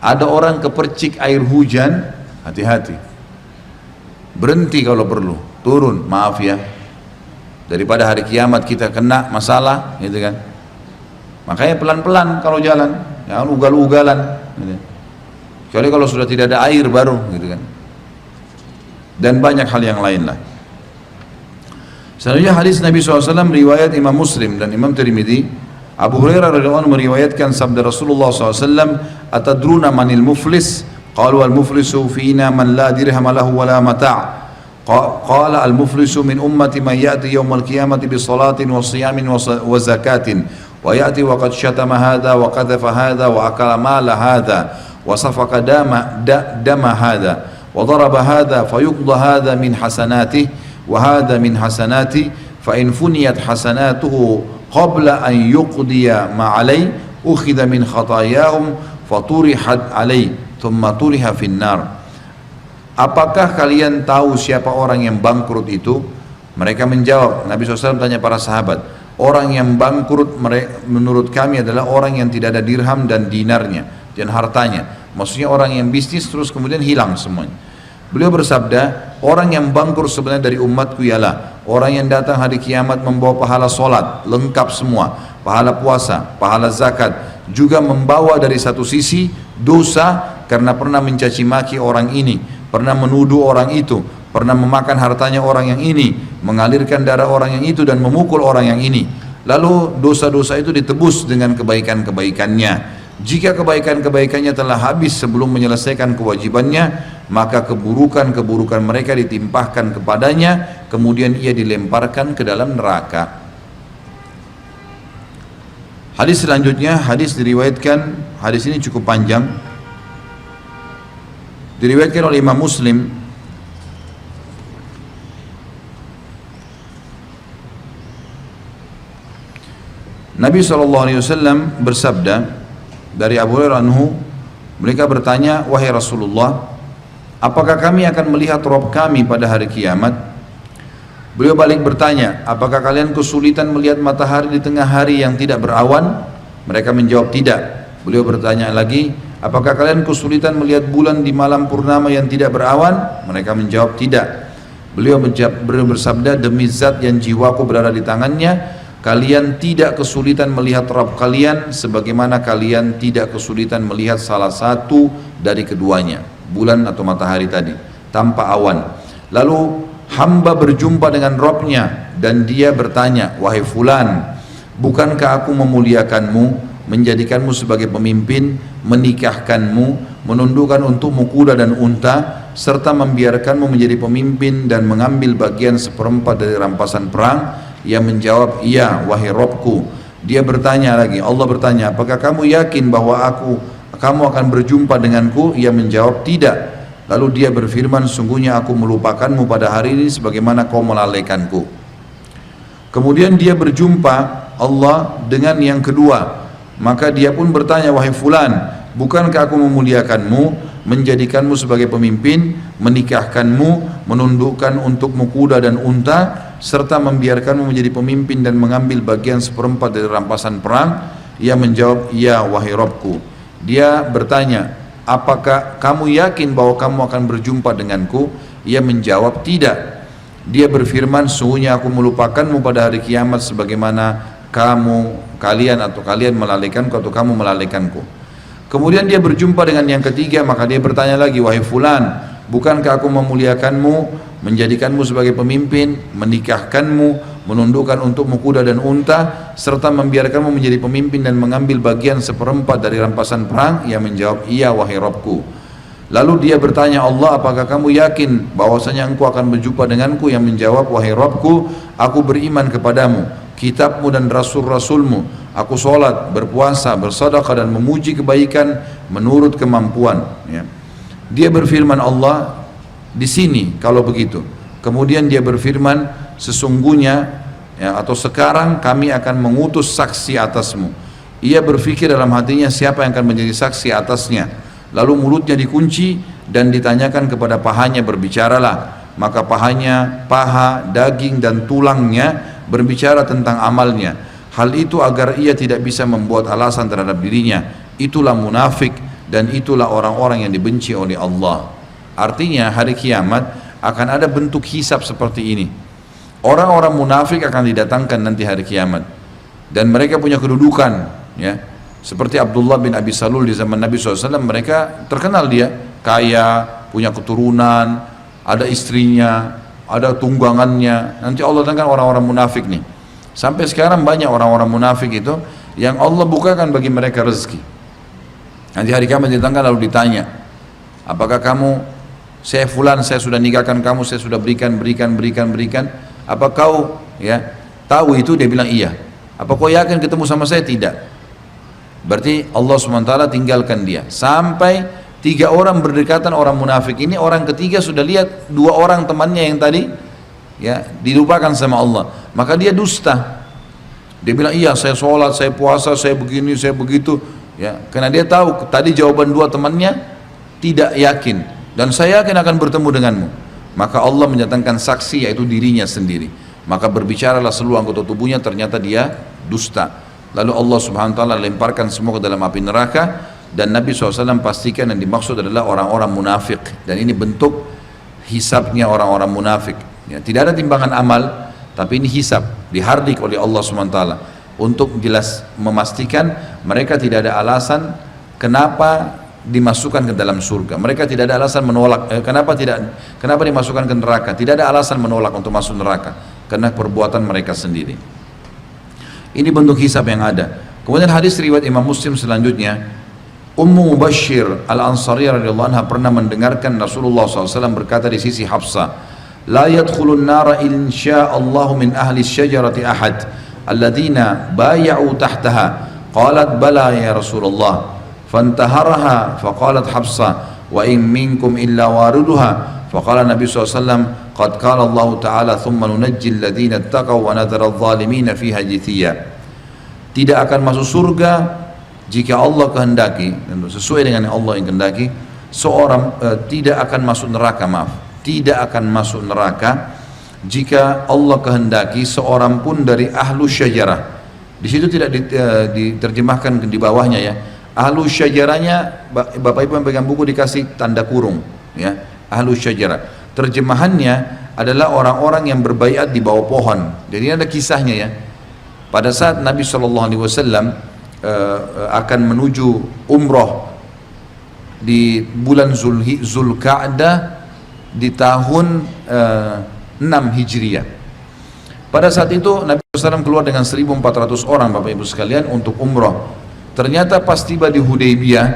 ada orang kepercik air hujan, hati-hati, berhenti kalau perlu, turun, maaf ya, daripada hari kiamat kita kena masalah, gitu kan. Makanya pelan-pelan kalau jalan, jangan ugal-ugalan, gitu. Kecuali kalau sudah tidak ada air baru, gitu kan. Dan banyak hal yang lain lah. Selanjutnya hadis Nabi SAW riwayat Imam Muslim dan Imam Tirmidzi. Abu Hurairah radhiyallahu anhu meriwayatkan sabda Rasulullah SAW, atadruna manil muflis? Qalu al muflisu fina man la dirham lahu wa la mata'. Qala al muflisu min ummati man ya'ti yawmal qiyamati bi salatin wa siyamin wa zakatin wa ya'ti wa qad syatama hadha wa qadhafa hadha wa akala mala hadha wa safaka dama hadha wa daraba hadha fayuqda hadha min hasanatihi wa hadha min hasanatihi fa in funiyat hasanatuhu qabla an yuqdiya ma alai ukhidha min khatayahum faturihat alai thumma turiha finnar. Apakah kalian tahu siapa orang yang bangkrut itu? Mereka menjawab, Nabi SAW tanya para sahabat, orang yang bangkrut menurut kami adalah orang yang tidak ada dirham dan dinarnya dan hartanya. Maksudnya orang yang bisnis terus kemudian hilang semuanya. Beliau bersabda, orang yang bangkrut sebenarnya dari umatku ialah orang yang datang hari kiamat membawa pahala solat, lengkap semua, pahala puasa, pahala zakat, juga membawa dari satu sisi dosa karena pernah mencaci maki orang ini, pernah menuduh orang itu, pernah memakan hartanya orang yang ini, mengalirkan darah orang yang itu dan memukul orang yang ini. Lalu dosa-dosa itu ditebus dengan kebaikan-kebaikannya. Jika kebaikan-kebaikannya telah habis sebelum menyelesaikan kewajibannya, maka keburukan-keburukan mereka ditimpahkan kepadanya, kemudian ia dilemparkan ke dalam neraka. Hadis selanjutnya, hadis diriwayatkan, hadis ini cukup panjang, diriwayatkan oleh Imam Muslim. Nabi SAW bersabda, dari Abu Hurairah anhu, mereka bertanya, wahai Rasulullah, apakah kami akan melihat Rabb kami pada hari kiamat? Beliau balik bertanya, apakah kalian kesulitan melihat matahari di tengah hari yang tidak berawan? Mereka menjawab tidak. Beliau bertanya lagi, apakah kalian kesulitan melihat bulan di malam purnama yang tidak berawan? Mereka menjawab tidak. Beliau bersabda, demi zat yang jiwaku berada di tangannya, kalian tidak kesulitan melihat Rabb kalian sebagaimana kalian tidak kesulitan melihat salah satu dari keduanya, bulan atau matahari tadi, tanpa awan. Lalu hamba berjumpa dengan Rabbnya dan dia bertanya, wahai fulan, bukankah aku memuliakanmu, menjadikanmu sebagai pemimpin, menikahkanmu, menundukkan untukmu kuda dan unta, serta membiarkanmu menjadi pemimpin dan mengambil bagian seperempat dari rampasan perang? Ia menjawab, iya wahai Rabbku. Dia bertanya lagi, Allah bertanya, apakah kamu yakin bahwa kamu akan berjumpa denganku? Ia menjawab tidak. Lalu dia berfirman, sungguhnya aku melupakanmu pada hari ini sebagaimana kau melalaikanku. Kemudian dia berjumpa Allah dengan yang kedua, maka dia pun bertanya, wahai fulan, bukankah aku memuliakanmu, menjadikanmu sebagai pemimpin, menikahkanmu, menundukkan untukmu kuda dan unta, serta membiarkanmu menjadi pemimpin dan mengambil bagian seperempat dari rampasan perang? Ia menjawab, iya wahai Rabbku. Dia bertanya, apakah kamu yakin bahwa kamu akan berjumpa denganku? Ia menjawab tidak. Dia berfirman, sungguhnya aku melupakanmu pada hari kiamat sebagaimana kalian melalaikanku atau kamu melalaikanku. Kemudian dia berjumpa dengan yang ketiga, maka dia bertanya lagi, wahai fulan, bukankah aku memuliakanmu, menjadikanmu sebagai pemimpin, menikahkanmu, menundukkan untukmu kuda dan unta, serta membiarkanmu menjadi pemimpin dan mengambil bagian seperempat dari rampasan perang? Ia menjawab, iya wahai Rabbku. Lalu dia bertanya, Allah, apakah kamu yakin bahwasanya engkau akan berjumpa denganku? Yang menjawab, wahai Rabbku, aku beriman kepadamu, kitabmu dan rasul-rasulmu, aku sholat, berpuasa, bersedekah dan memuji kebaikan menurut kemampuan. Ya. Dia berfirman, Allah, di sini kalau begitu. Kemudian dia berfirman, sesungguhnya ya, atau sekarang kami akan mengutus saksi atasmu. Ia berpikir dalam hatinya, siapa yang akan menjadi saksi atasnya? Lalu mulutnya dikunci dan ditanyakan kepada pahanya, berbicaralah. Maka paha, daging dan tulangnya berbicara tentang amalnya. Hal itu agar ia tidak bisa membuat alasan terhadap dirinya. Itulah munafik dan itulah orang-orang yang dibenci oleh Allah. Artinya hari kiamat akan ada bentuk hisab seperti ini. Orang-orang munafik akan didatangkan nanti hari kiamat, dan mereka punya kedudukan, ya, seperti Abdullah bin Abi Salul di zaman Nabi SAW. Mereka terkenal, dia kaya, punya keturunan, ada istrinya, ada tunggangannya. Nanti Allah datangkan orang-orang munafik nih. Sampai sekarang banyak orang-orang munafik itu yang Allah bukakan bagi mereka rezeki. Nanti hari kiamat didatangkan lalu ditanya, apakah kamu, saya fulan, saya sudah nikahkan kamu, saya sudah berikan. Apa kau ya tahu itu? Dia bilang iya. Apa kau yakin ketemu sama saya? Tidak. Berarti Allah SWT tinggalkan dia. Sampai 3 orang berdekatan, orang munafik ini, orang ketiga sudah lihat 2 orang temannya yang tadi ya dilupakan sama Allah. Maka dia dusta. Dia bilang iya, saya sholat, saya puasa, saya begini, saya begitu. Ya, karena dia tahu tadi jawaban 2 temannya tidak yakin. Dan saya yakin akan bertemu denganmu. Maka Allah mendatangkan saksi, yaitu dirinya sendiri. Maka berbicaralah seluruh anggota tubuhnya, ternyata dia dusta. Lalu Allah Subhanahu wa ta'ala lemparkan semua ke dalam api neraka. Dan Nabi SAW pastikan yang dimaksud adalah orang-orang munafik. Dan ini bentuk hisabnya orang-orang munafik. Ya, tidak ada timbangan amal, tapi ini hisab, dihardik oleh Allah Subhanahu wa ta'ala untuk jelas memastikan mereka tidak ada alasan kenapa dimasukkan ke dalam surga. Mereka tidak ada alasan menolak, kenapa dimasukkan ke neraka. Tidak ada alasan menolak untuk masuk neraka karena perbuatan mereka sendiri. Ini bentuk hisab yang ada. Kemudian hadis riwayat Imam Muslim selanjutnya, Ummu Mubashir Al-Ansariyah radhiyallahu anha pernah mendengarkan Rasulullah SAW berkata di sisi Hafsah, la yadkhulun nara insya'allahu min ahli syajarati ahad alladhina baya'u tahtaha. Qalat bala ya Rasulullah. فانتهرها فقالت حفصة وإن منكم إلا واردها. فقال النبي صلى الله عليه وسلم قد قال الله تعالى ثم ننجي الذين اتقوا ونذر الظالمين فيها جثيا. Tidak akan masuk surga jika Allah kehendaki, sesuai dengan yang Allah yang kehendaki, seorang tidak akan masuk neraka, tidak akan masuk neraka jika Allah kehendaki seorang pun dari ahlu syajarah. Di situ tidak diterjemahkan di bawahnya ya. Ahlu syajarahnya, Bapak Ibu yang pegang buku dikasih tanda kurung ya. Ahlu syajarah. Terjemahannya adalah orang-orang yang berbaiat di bawah pohon. Jadi ada kisahnya ya. Pada saat Nabi SAW akan menuju umroh di bulan Zulqa'dah di tahun 6 Hijriah. Pada saat itu Nabi SAW keluar dengan 1.400 orang Bapak Ibu sekalian untuk umroh. Ternyata pas tiba di Hudaybiyah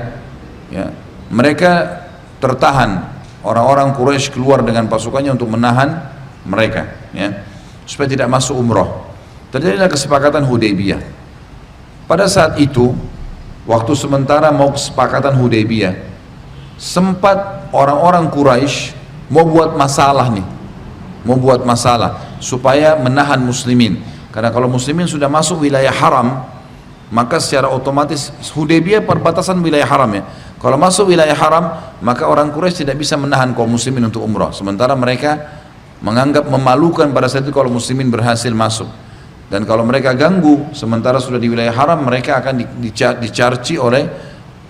ya, mereka tertahan. Orang-orang Quraisy keluar dengan pasukannya untuk menahan mereka ya, supaya tidak masuk umroh. Terjadilah kesepakatan Hudaybiyah. Pada saat itu waktu sementara mau kesepakatan Hudaybiyah, sempat orang-orang Quraisy mau buat masalah nih, mau buat masalah supaya menahan muslimin. Karena kalau muslimin sudah masuk wilayah haram, maka secara otomatis Hudaybiyah perbatasan wilayah haram ya. Kalau masuk wilayah haram, maka orang Quraisy tidak bisa menahan kaum muslimin untuk umrah. Sementara mereka menganggap memalukan pada saat itu kalau muslimin berhasil masuk. Dan kalau mereka ganggu sementara sudah di wilayah haram, mereka akan dicarci oleh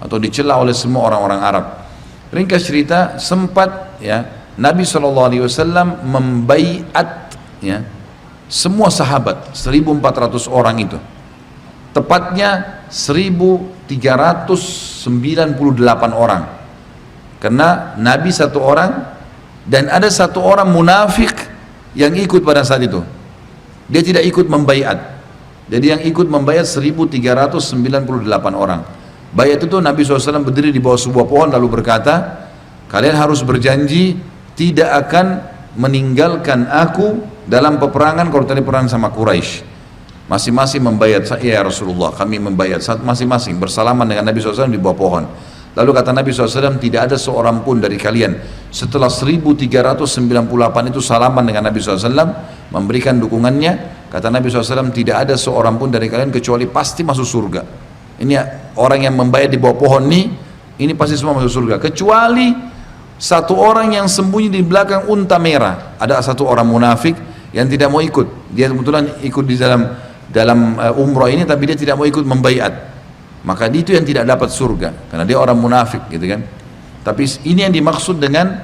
atau dicela oleh semua orang-orang Arab. Ringkas cerita, sempat ya Nabi SAW membaiat ya semua sahabat 1.400 orang itu, tepatnya 1.398 orang, karena Nabi satu orang dan ada satu orang munafik yang ikut pada saat itu. Dia tidak ikut membaiat. Jadi yang ikut membaiat 1.398 orang. Baiat itu Nabi SAW berdiri di bawah sebuah pohon lalu berkata, kalian harus berjanji tidak akan meninggalkan aku dalam peperangan kalau tadi perang sama Quraisy. Masing-masing membaiat, ya Rasulullah, kami membaiat masing-masing bersalaman dengan Nabi SAW di bawah pohon. Lalu kata Nabi SAW, tidak ada seorang pun dari kalian setelah 1.398 itu salaman dengan Nabi SAW, memberikan dukungannya, kata Nabi SAW, tidak ada seorang pun dari kalian kecuali pasti masuk surga. Ini orang yang membaiat di bawah pohon ini pasti semua masuk surga, kecuali satu orang yang sembunyi di belakang unta merah. Ada satu orang munafik yang tidak mau ikut. Dia kebetulan ikut di dalam umrah ini, tapi dia tidak mau ikut membaiat. Maka itu yang tidak dapat surga, karena dia orang munafik gitu kan. Tapi ini yang dimaksud dengan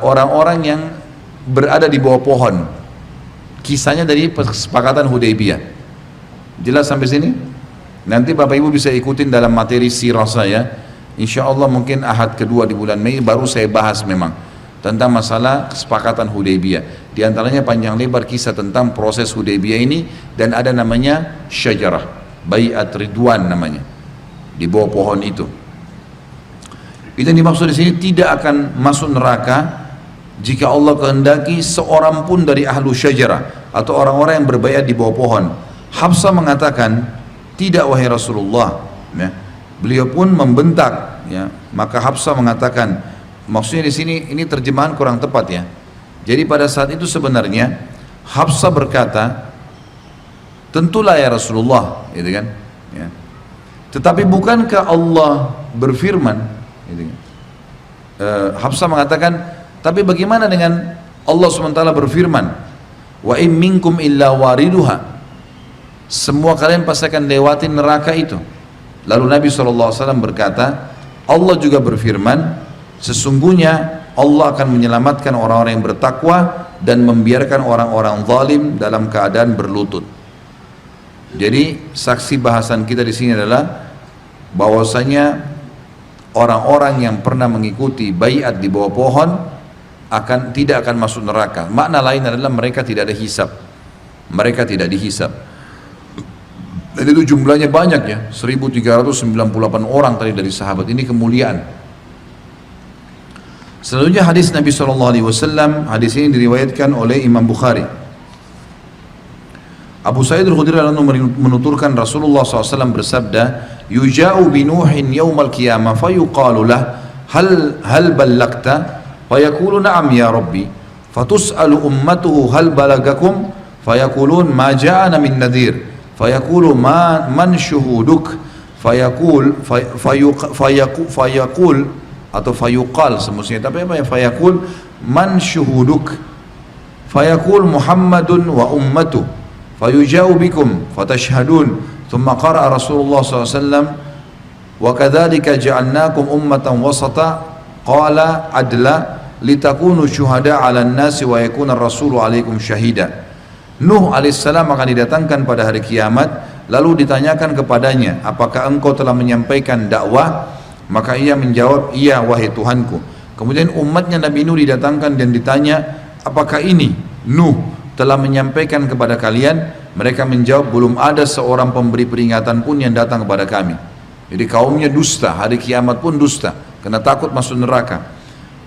orang-orang yang berada di bawah pohon. Kisahnya dari kesepakatan Hudaybiyah. Jelas sampai sini? Nanti Bapak Ibu bisa ikutin dalam materi sirah saya. Insya Allah mungkin ahad kedua di bulan Mei baru saya bahas memang tentang masalah kesepakatan Hudaybiyah. Di antaranya panjang lebar kisah tentang proses Hudaybiyah ini, dan ada namanya syajarah, baiat ridwan namanya, di bawah pohon itu. Itu yang dimaksud di sini, tidak akan masuk neraka jika Allah kehendaki seorang pun dari ahlu syajarah atau orang-orang yang berbaiat di bawah pohon. Hafsah mengatakan, tidak wahai Rasulullah ya. Beliau pun membentak ya. Maka Hafsah mengatakan, maksudnya di sini ini terjemahan kurang tepat ya. Jadi pada saat itu sebenarnya Hafsah berkata, tentulah ya Rasulullah, gitu kan? Ya. Tetapi bukankah Allah berfirman? Gitu kan? Hafsah mengatakan, tapi bagaimana dengan Allah SWT berfirman, wa in minkum illa wariduha, semua kalian pasti akan lewati neraka itu. Lalu Nabi SAW berkata, Allah juga berfirman, sesungguhnya Allah akan menyelamatkan orang-orang yang bertakwa dan membiarkan orang-orang zalim dalam keadaan berlutut. Jadi saksi bahasan kita di sini adalah bahwasanya orang-orang yang pernah mengikuti baiat di bawah pohon tidak akan masuk neraka. Makna lain adalah mereka tidak ada hisab. Mereka tidak dihisab. Dan itu jumlahnya banyak ya, 1.398 orang tadi dari sahabat. Ini kemuliaan. Selanjutnya hadis Nabi SAW, hadis ini diriwayatkan oleh Imam Bukhari. Abu Sa'id al-Khudri menuturkan Rasulullah SAW bersabda, yuja'u binuhin yawmal qiyamah fayuqalu lah hal ballagta fayaqulu na'am ya Rabbi fatus'alu ummatuhu hal balagakum fayaqulun ma ja'ana min nadhir fayaqulu man syuhuduk fayaqul atau fayuqal semestinya, tapi apa ya, fayaqul man syuhuduk, fayaqul Muhammadun wa ummatuh, fayuja'u bikum fatashhadun. Thumma qara'a Rasulullah SAW, wa kadzalika ja'alnakum ummatan wasata qala adla litakunu syuhada 'alan nasi wa yakuna rasulu 'alaikum syahida. Nuh alaihissalam akan didatangkan pada hari kiamat, lalu ditanyakan kepadanya, apakah engkau telah menyampaikan dakwah? Maka ia menjawab, iya wahai Tuhanku. Kemudian umatnya Nabi Nuh didatangkan dan ditanya, apakah ini Nuh telah menyampaikan kepada kalian? Mereka menjawab, belum ada seorang pemberi peringatan pun yang datang kepada kami. Jadi kaumnya dusta, hari kiamat pun dusta, karena takut masuk neraka.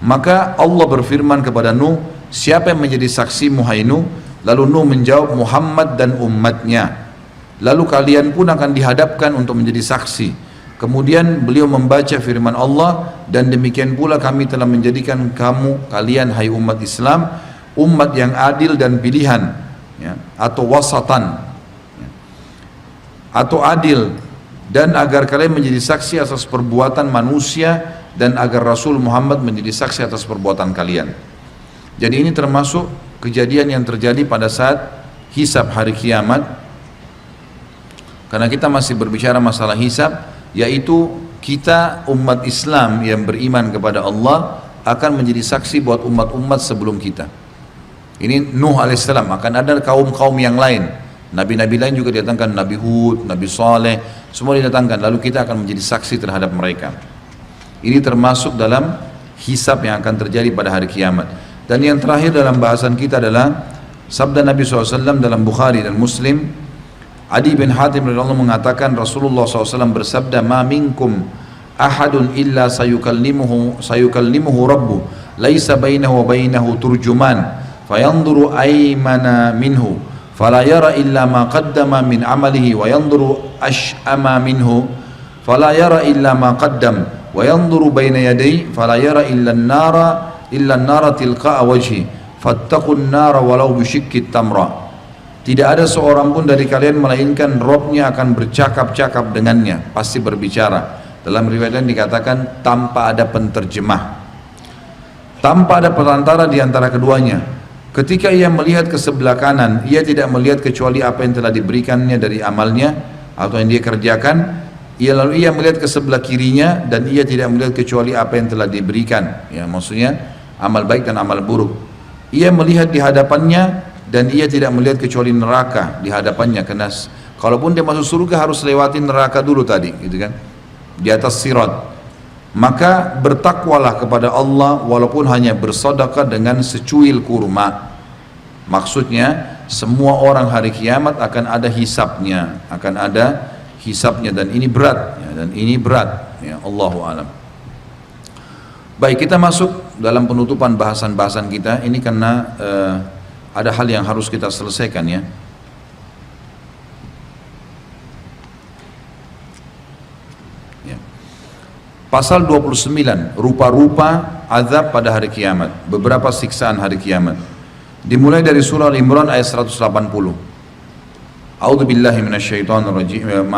Maka Allah berfirman kepada Nuh, siapa yang menjadi saksimu hai Nuh? Lalu Nuh menjawab, Muhammad dan umatnya. Lalu kalian pun akan dihadapkan untuk menjadi saksi. Kemudian beliau membaca firman Allah, dan demikian pula kami telah menjadikan kalian hai umat Islam, umat yang adil dan pilihan, ya, atau wasatan, ya, atau adil, dan agar kalian menjadi saksi atas perbuatan manusia, dan agar Rasul Muhammad menjadi saksi atas perbuatan kalian. Jadi ini termasuk kejadian yang terjadi pada saat hisab hari kiamat. Karena kita masih berbicara masalah hisab, yaitu kita umat Islam yang beriman kepada Allah akan menjadi saksi buat umat-umat sebelum kita. Ini Nuh alaihissalam, akan ada kaum-kaum yang lain, nabi-nabi lain juga didatangkan, Nabi Hud, Nabi Saleh, semua didatangkan, lalu kita akan menjadi saksi terhadap mereka. Ini termasuk dalam hisab yang akan terjadi pada hari kiamat. Dan yang terakhir dalam bahasan kita adalah sabda Nabi SAW dalam Bukhari dan Muslim. Adi bin Hatim radhiyallahu mengatakan, Rasulullah SAW bersabda, ma minkum ahadun illa sayukallimuhu rabbuh, laisa bainahu wa bainahu turjuman, fayanzuru aymana minhu, fala yara illa ma qaddama min amalihi, wa yanzuru ash'ama minhu, fala yara illa ma qaddam, wa yanzuru baina yadayhi, fala yara illa an-nara tilqa'a wajhi, fattaqun nara walau bisyikkit tamra. Tidak ada seorang pun dari kalian melainkan Robnya akan bercakap-cakap dengannya, pasti berbicara. Dalam riwayat lain dikatakan tanpa ada penterjemah, tanpa ada perantara di antara keduanya. Ketika ia melihat ke sebelah kanan, ia tidak melihat kecuali apa yang telah diberikannya dari amalnya atau yang dia kerjakan. Lalu ia melihat ke sebelah kirinya, dan ia tidak melihat kecuali apa yang telah diberikan, ya, maksudnya amal baik dan amal buruk. Ia melihat di hadapannya, dan ia tidak melihat kecuali neraka di hadapannya, karena kalaupun dia masuk surga harus lewati neraka dulu tadi, gitu kan, di atas sirat. Maka bertakwalah kepada Allah walaupun hanya bersedekah dengan secuil kurma. Maksudnya semua orang hari kiamat akan ada hisabnya, dan ini berat, ya, ya, Allahu a'lam. Baik, kita masuk dalam penutupan bahasan-bahasan kita ini, karena ada hal yang harus kita selesaikan, ya. Pasal 29, rupa-rupa azab pada hari kiamat, beberapa siksaan hari kiamat. Dimulai dari surah Al-Imran ayat 180. A'udzubillahi minasyaitonirrajim.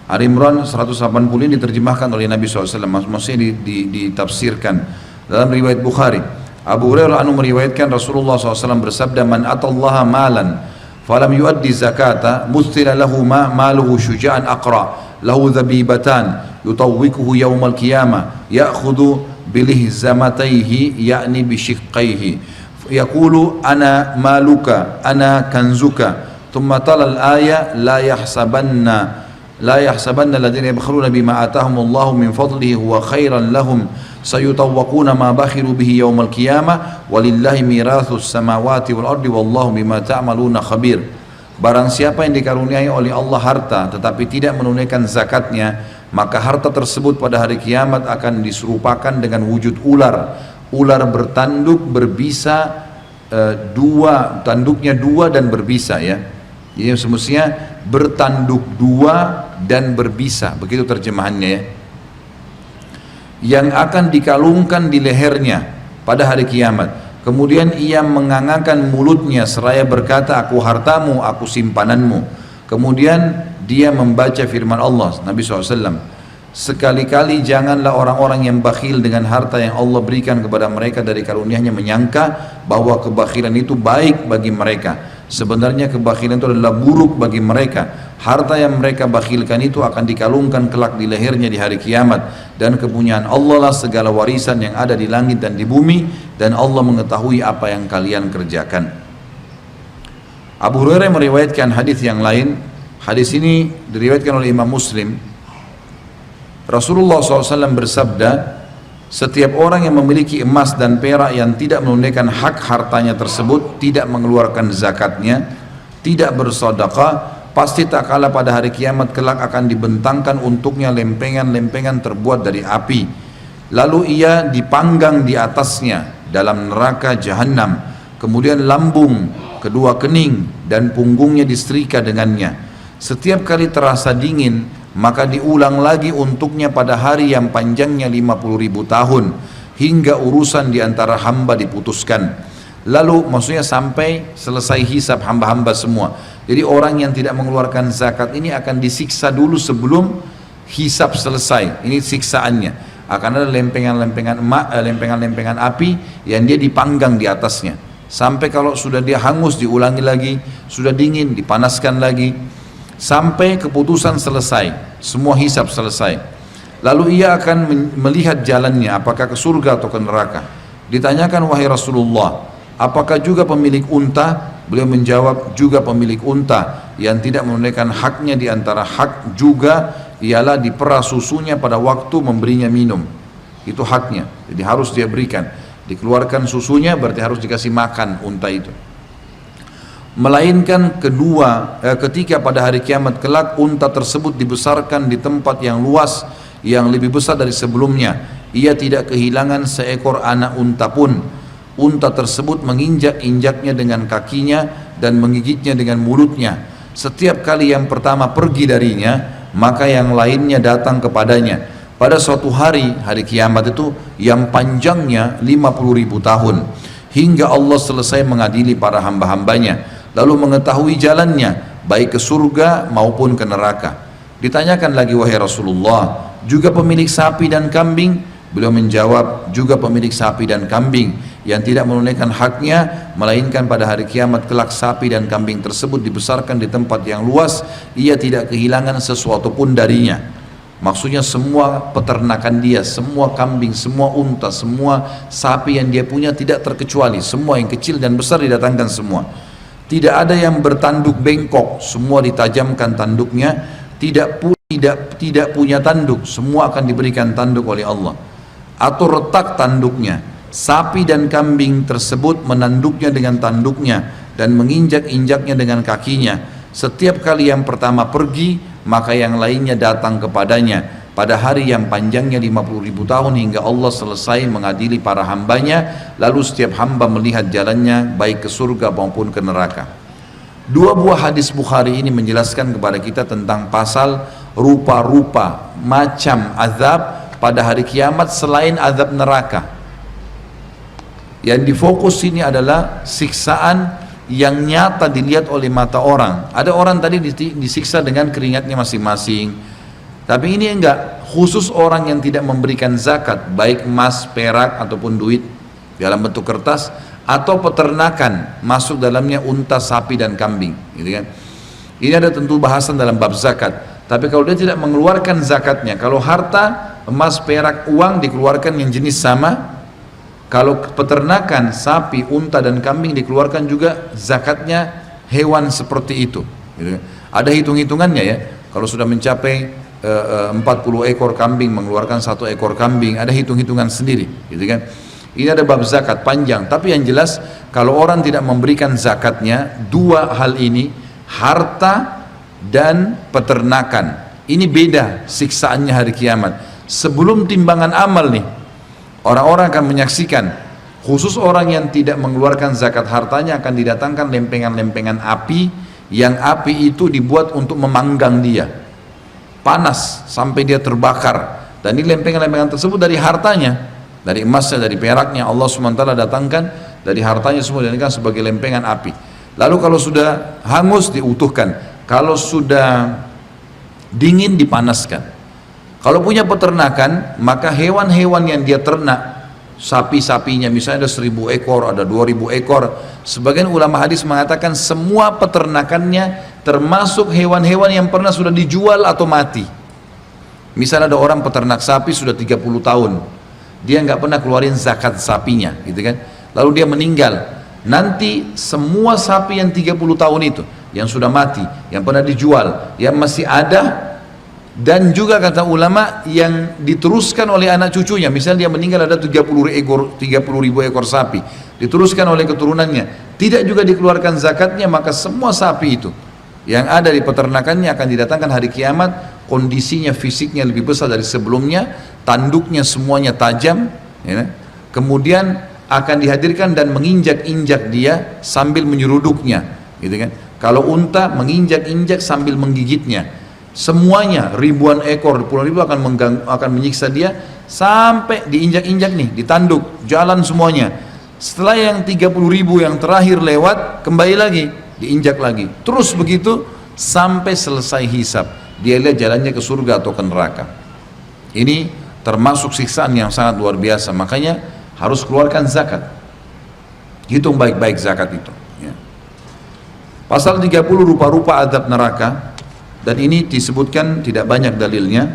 Al-Imran 180 ini diterjemahkan oleh Nabi SAW, maksudnya ditafsirkan dalam riwayat Bukhari. Abu Hurairah anhu meriwayatkan Rasulullah SAW bersabda, man atallaha malan falam yuaddi zakata mustila lahu maluhu syuja'an aqra lahu dhabibatan yutawwikuhu yawmal qiyamah ya'khudhu bilihzamatayhi ya'ni bishiqqayhi yaqulu ana maluka ana kanzuka thumma tala al-aya la yahsabanna alladhina yabkhuluna bima atahumullahu min fadlihi huwa khairan lahum sayutawwaquna ma bakhiru bihi yawmal qiyamah walillahi mirathus samawati wal ardi wallahu bima ta'maluna khabir. Barang siapa yang dikaruniai oleh Allah harta tetapi tidak menunaikan zakatnya, maka harta tersebut pada hari kiamat akan diserupakan dengan wujud ular bertanduk berbisa, tanduknya dua dan berbisa, ya. Jadi semestinya bertanduk dua dan berbisa, begitu terjemahannya, ya, yang akan dikalungkan di lehernya pada hari kiamat. Kemudian ia mengangakan mulutnya seraya berkata, aku hartamu, aku simpananmu. Kemudian dia membaca firman Allah, Nabi SAW, sekali-kali janganlah orang-orang yang bakhil dengan harta yang Allah berikan kepada mereka dari karunia-Nya menyangka bahwa kebakhilan itu baik bagi mereka. Sebenarnya kebakhilan itu adalah buruk bagi mereka. Harta yang mereka bakhilkan itu akan dikalungkan kelak di lehernya di hari kiamat. Dan kepunyaan Allah lah segala warisan yang ada di langit dan di bumi, dan Allah mengetahui apa yang kalian kerjakan. Abu Hurairah meriwayatkan hadis yang lain. Hadis ini diriwayatkan oleh Imam Muslim. Rasulullah SAW bersabda, setiap orang yang memiliki emas dan perak yang tidak menunaikan hak hartanya tersebut, tidak mengeluarkan zakatnya, tidak bersedekah, pasti tak kalah pada hari kiamat kelak akan dibentangkan untuknya lempengan-lempengan terbuat dari api. Lalu ia dipanggang di atasnya dalam neraka jahanam. Kemudian lambung, kedua kening dan punggungnya disetrika dengannya. Setiap kali terasa dingin, maka diulang lagi untuknya pada hari yang panjangnya 50.000 tahun, hingga urusan di antara hamba diputuskan. Lalu maksudnya sampai selesai hisab hamba-hamba semua. Jadi orang yang tidak mengeluarkan zakat ini akan disiksa dulu sebelum hisab selesai. Ini siksaannya. Akan ada lempengan-lempengan api yang dia dipanggang di atasnya. Sampai kalau sudah dia hangus diulangi lagi, sudah dingin dipanaskan lagi, sampai keputusan selesai, semua hisab selesai. Lalu ia akan melihat jalannya, apakah ke surga atau ke neraka. Ditanyakan, wahai Rasulullah, apakah juga pemilik unta? Beliau menjawab, juga pemilik unta yang tidak menunaikan haknya. Di antara hak juga ialah diperah susunya pada waktu memberinya minum. Itu haknya, jadi harus dia berikan. Dikeluarkan susunya berarti harus dikasih makan unta itu. Melainkan ketika pada hari kiamat kelak unta tersebut dibesarkan di tempat yang luas, yang lebih besar dari sebelumnya. Ia tidak kehilangan seekor anak unta pun. Unta tersebut menginjak-injaknya dengan kakinya dan menggigitnya dengan mulutnya. Setiap kali yang pertama pergi darinya, maka yang lainnya datang kepadanya. Pada suatu hari kiamat itu yang panjangnya 50.000 tahun, hingga Allah selesai mengadili para hamba-hambanya, lalu mengetahui jalannya baik ke surga maupun ke neraka. Ditanyakan lagi, wahai Rasulullah, juga pemilik sapi dan kambing? Beliau menjawab, juga pemilik sapi dan kambing yang tidak menunaikan haknya, melainkan pada hari kiamat kelak sapi dan kambing tersebut dibesarkan di tempat yang luas, ia tidak kehilangan sesuatu pun darinya. Maksudnya semua peternakan dia, semua kambing, semua unta, semua sapi yang dia punya tidak terkecuali, semua yang kecil dan besar didatangkan semua. Tidak ada yang bertanduk bengkok, semua ditajamkan tanduknya. Tidak punya tanduk, semua akan diberikan tanduk oleh Allah. Atau retak tanduknya. Sapi dan kambing tersebut menanduknya dengan tanduknya dan menginjak-injaknya dengan kakinya. Setiap kali yang pertama pergi, maka yang lainnya datang kepadanya pada hari yang panjangnya 50.000 tahun, hingga Allah selesai mengadili para hambanya, lalu setiap hamba melihat jalannya baik ke surga maupun ke neraka. Dua buah hadis Bukhari ini menjelaskan kepada kita tentang pasal rupa-rupa macam azab pada hari kiamat selain azab neraka. Yang difokus ini adalah siksaan yang nyata dilihat oleh mata orang. Ada orang tadi disiksa dengan keringatnya masing-masing, tapi ini enggak, khusus orang yang tidak memberikan zakat, baik emas, perak ataupun duit dalam bentuk kertas, atau peternakan masuk dalamnya unta, sapi dan kambing, gitu kan. Ini ada tentu bahasan dalam bab zakat. Tapi kalau dia tidak mengeluarkan zakatnya, kalau harta, emas, perak, uang dikeluarkan yang jenis sama. Kalau peternakan sapi, unta dan kambing dikeluarkan juga zakatnya hewan seperti itu, gitu. Ada hitung-hitungannya ya. Kalau sudah mencapai 40 ekor kambing mengeluarkan 1 ekor kambing, ada hitung-hitungan sendiri, gitu kan. Ini ada bab zakat panjang. Tapi yang jelas kalau orang tidak memberikan zakatnya, dua hal ini, harta dan peternakan, ini beda siksaannya hari kiamat. Sebelum timbangan amal nih, orang-orang akan menyaksikan, khusus orang yang tidak mengeluarkan zakat hartanya akan didatangkan lempengan-lempengan api, yang api itu dibuat untuk memanggang dia, panas sampai dia terbakar. Dan ini lempengan-lempengan tersebut dari hartanya, dari emasnya, dari peraknya, Allah SWT datangkan dari hartanya semua, dan kan sebagai lempengan api. Lalu kalau sudah hangus diutuhkan, kalau sudah dingin dipanaskan. Kalau punya peternakan, maka hewan-hewan yang dia ternak, sapi-sapinya misalnya ada 1000 ekor, ada 2000 ekor. Sebagian ulama hadis mengatakan semua peternakannya termasuk hewan-hewan yang pernah sudah dijual atau mati. Misalnya ada orang peternak sapi sudah 30 tahun, dia nggak pernah keluarin zakat sapinya, gitu kan? Lalu dia meninggal. Nanti semua sapi yang 30 tahun itu, yang sudah mati, yang pernah dijual, yang masih ada, dan juga kata ulama yang diteruskan oleh anak cucunya, misalnya dia meninggal ada 30 ribu ekor sapi, diteruskan oleh keturunannya, tidak juga dikeluarkan zakatnya, maka semua sapi itu yang ada di peternakannya akan didatangkan hari kiamat, kondisinya fisiknya lebih besar dari sebelumnya, tanduknya semuanya tajam, ya, kemudian akan dihadirkan dan menginjak-injak dia sambil menyeruduknya, gitu kan? Kalau unta menginjak-injak sambil menggigitnya. Semuanya ribuan ekor, puluhan ribu akan menyiksa dia sampai diinjak-injak nih, ditanduk, jalan semuanya. Setelah yang 30 ribu yang terakhir lewat, kembali lagi, diinjak lagi. Terus begitu sampai selesai hisab. Dia lihat jalannya ke surga atau ke neraka. Ini termasuk siksaan yang sangat luar biasa. Makanya harus keluarkan zakat. Hitung baik-baik zakat itu. Ya. Pasal 30 rupa-rupa azab neraka. Dan ini disebutkan tidak banyak dalilnya,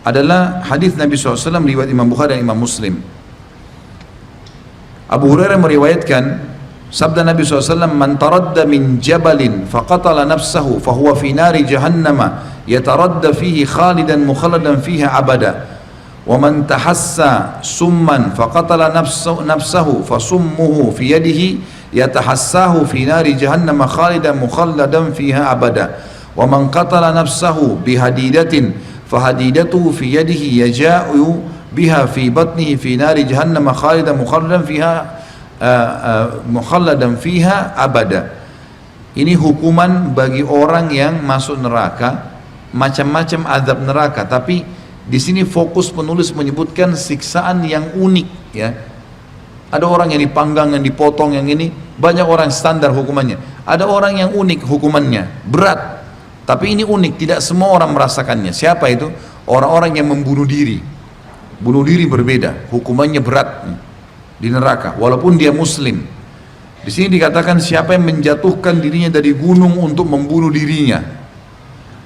adalah hadis Nabi SAW riwayat Imam Bukhari dan Imam Muslim. Abu Hurairah meriwayatkan sabda Nabi SAW, man taradda min jabalin faqatala nafsahu fahuwa fi nari jahannama yataradda fihi khalidan mukhalladan fiha abada wa man tahassa summan faqatala nafsahu fasummuhu fi yadihi yatahassahu fi nari jahannama khalidan mukhalladan fiha abada wa man qatala nafsahu bihadidatin fahadidatuhu fi yadihi yaja'u biha fi batnihi fi nari jahannam khalidan mukhalladan fiha abada. Ini hukuman bagi orang yang masuk neraka, macam-macam azab neraka, tapi di sini fokus penulis menyebutkan siksaan yang unik, ya. Ada orang yang dipanggang, yang dipotong, yang ini banyak orang standar hukumannya. Ada orang yang unik hukumannya, berat. Tapi ini unik, tidak semua orang merasakannya. Siapa itu? Orang-orang yang membunuh diri. Bunuh diri berbeda, hukumannya berat di neraka, walaupun dia muslim. Di sini dikatakan siapa yang menjatuhkan dirinya dari gunung untuk membunuh dirinya,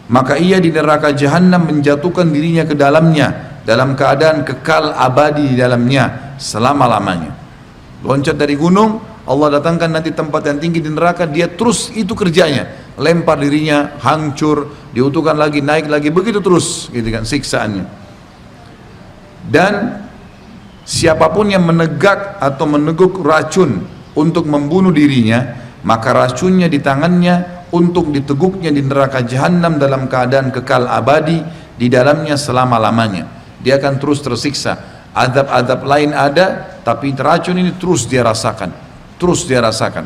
maka ia di neraka jahanam menjatuhkan dirinya ke dalamnya dalam keadaan kekal abadi di dalamnya selama-lamanya. Loncat dari gunung, Allah datangkan nanti tempat yang tinggi di neraka, dia terus itu kerjanya, lempar dirinya, hancur, diutuhkan lagi, naik lagi, begitu terus, gitu kan siksaannya. Dan siapapun yang menegak atau meneguk racun untuk membunuh dirinya, maka racunnya di tangannya untuk diteguknya di neraka jahanam dalam keadaan kekal abadi di dalamnya selama-lamanya. Dia akan terus tersiksa. Azab-azab lain ada, tapi racun ini terus dia rasakan, terus dia rasakan.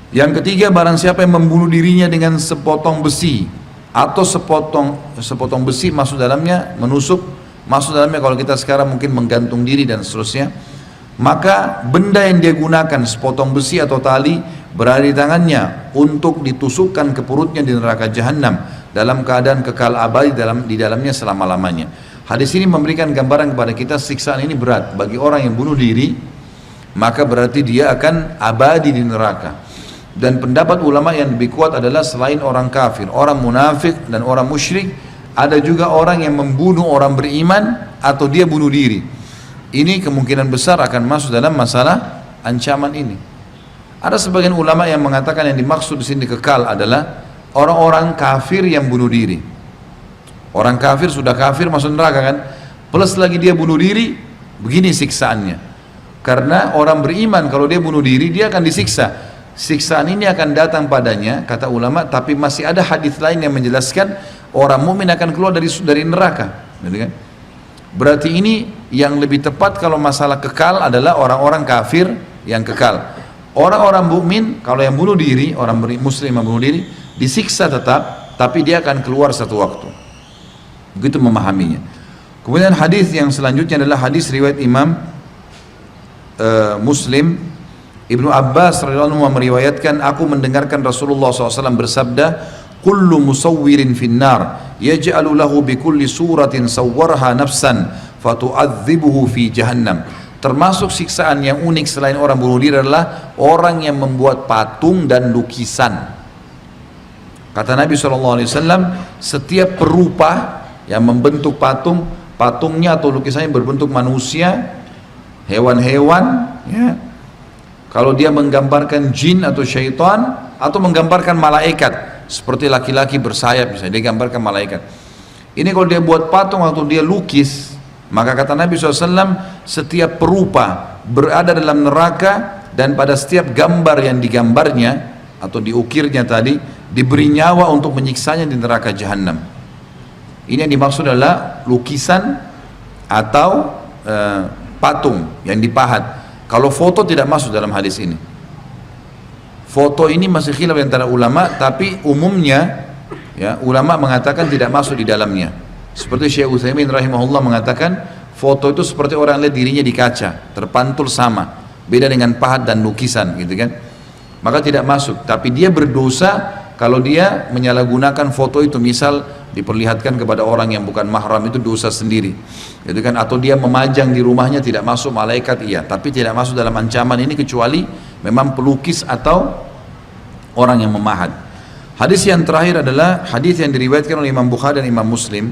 Yang ketiga, barang siapa yang membunuh dirinya dengan sepotong besi atau sepotong besi masuk dalamnya, menusuk masuk dalamnya, kalau kita sekarang mungkin menggantung diri dan seterusnya, maka benda yang dia gunakan sepotong besi atau tali berada di tangannya untuk ditusukkan ke perutnya di neraka jahanam dalam keadaan kekal abadi di dalamnya selama-lamanya. Hadis ini memberikan gambaran kepada kita siksaan ini berat bagi orang yang bunuh diri, maka berarti dia akan abadi di neraka. Dan pendapat ulama yang lebih kuat adalah selain orang kafir, orang munafik dan orang musyrik, ada juga orang yang membunuh orang beriman atau dia bunuh diri. Ini kemungkinan besar akan masuk dalam masalah ancaman ini. Ada sebagian ulama yang mengatakan yang dimaksud di sini kekal adalah orang-orang kafir yang bunuh diri. Orang kafir sudah kafir masuk neraka kan, plus lagi dia bunuh diri, begini siksaannya. Karena orang beriman kalau dia bunuh diri dia akan disiksa. Siksaan ini akan datang padanya, kata ulama, tapi masih ada hadis lain yang menjelaskan orang mukmin akan keluar dari neraka, gitu kan? Berarti ini yang lebih tepat kalau masalah kekal adalah orang-orang kafir yang kekal. Orang-orang mukmin kalau yang bunuh diri, orang muslim yang bunuh diri disiksa tetap, tapi dia akan keluar satu waktu. Begitu memahaminya. Kemudian hadis yang selanjutnya adalah hadis riwayat Imam Muslim. Ibnu Abbas radhiyallahu anhu meriwayatkan, aku mendengarkan Rasulullah SAW bersabda, kullu musawwirin finnar yaj'alu lahu bikulli suratin sawwarha nafsan fatu'adzibuhu fi jahannam. Termasuk siksaan yang unik selain orang bunuh diri adalah orang yang membuat patung dan lukisan. Kata Nabi SAW, setiap perupa yang membentuk patung, patungnya atau lukisannya berbentuk manusia, hewan-hewan, ya, kalau dia menggambarkan jin atau syaitan, atau menggambarkan malaikat seperti laki-laki bersayap, misalnya dia gambarkan malaikat. Ini kalau dia buat patung atau dia lukis, maka kata Nabi SAW, setiap perupa berada dalam neraka, dan pada setiap gambar yang digambarnya atau diukirnya tadi diberi nyawa untuk menyiksanya di neraka jahanam. Ini yang dimaksud adalah lukisan atau patung yang dipahat. Kalau foto tidak masuk dalam hadis ini. Foto ini masih khilaf antara ulama, tapi umumnya ya, ulama mengatakan tidak masuk di dalamnya. Seperti Syekh Utsaimin rahimahullah mengatakan, foto itu seperti orang lihat dirinya di kaca, terpantul sama. Beda dengan pahat dan lukisan, gitu kan? Maka tidak masuk. Tapi dia berdosa kalau dia menyalahgunakan foto itu, misal diperlihatkan kepada orang yang bukan mahram, itu dosa sendiri, gitu kan? Atau dia memajang di rumahnya, tidak masuk malaikat, iya, tapi tidak masuk dalam ancaman ini kecuali memang pelukis atau orang yang memahat. Hadis yang terakhir adalah hadis yang diriwayatkan oleh Imam Bukhari dan Imam Muslim.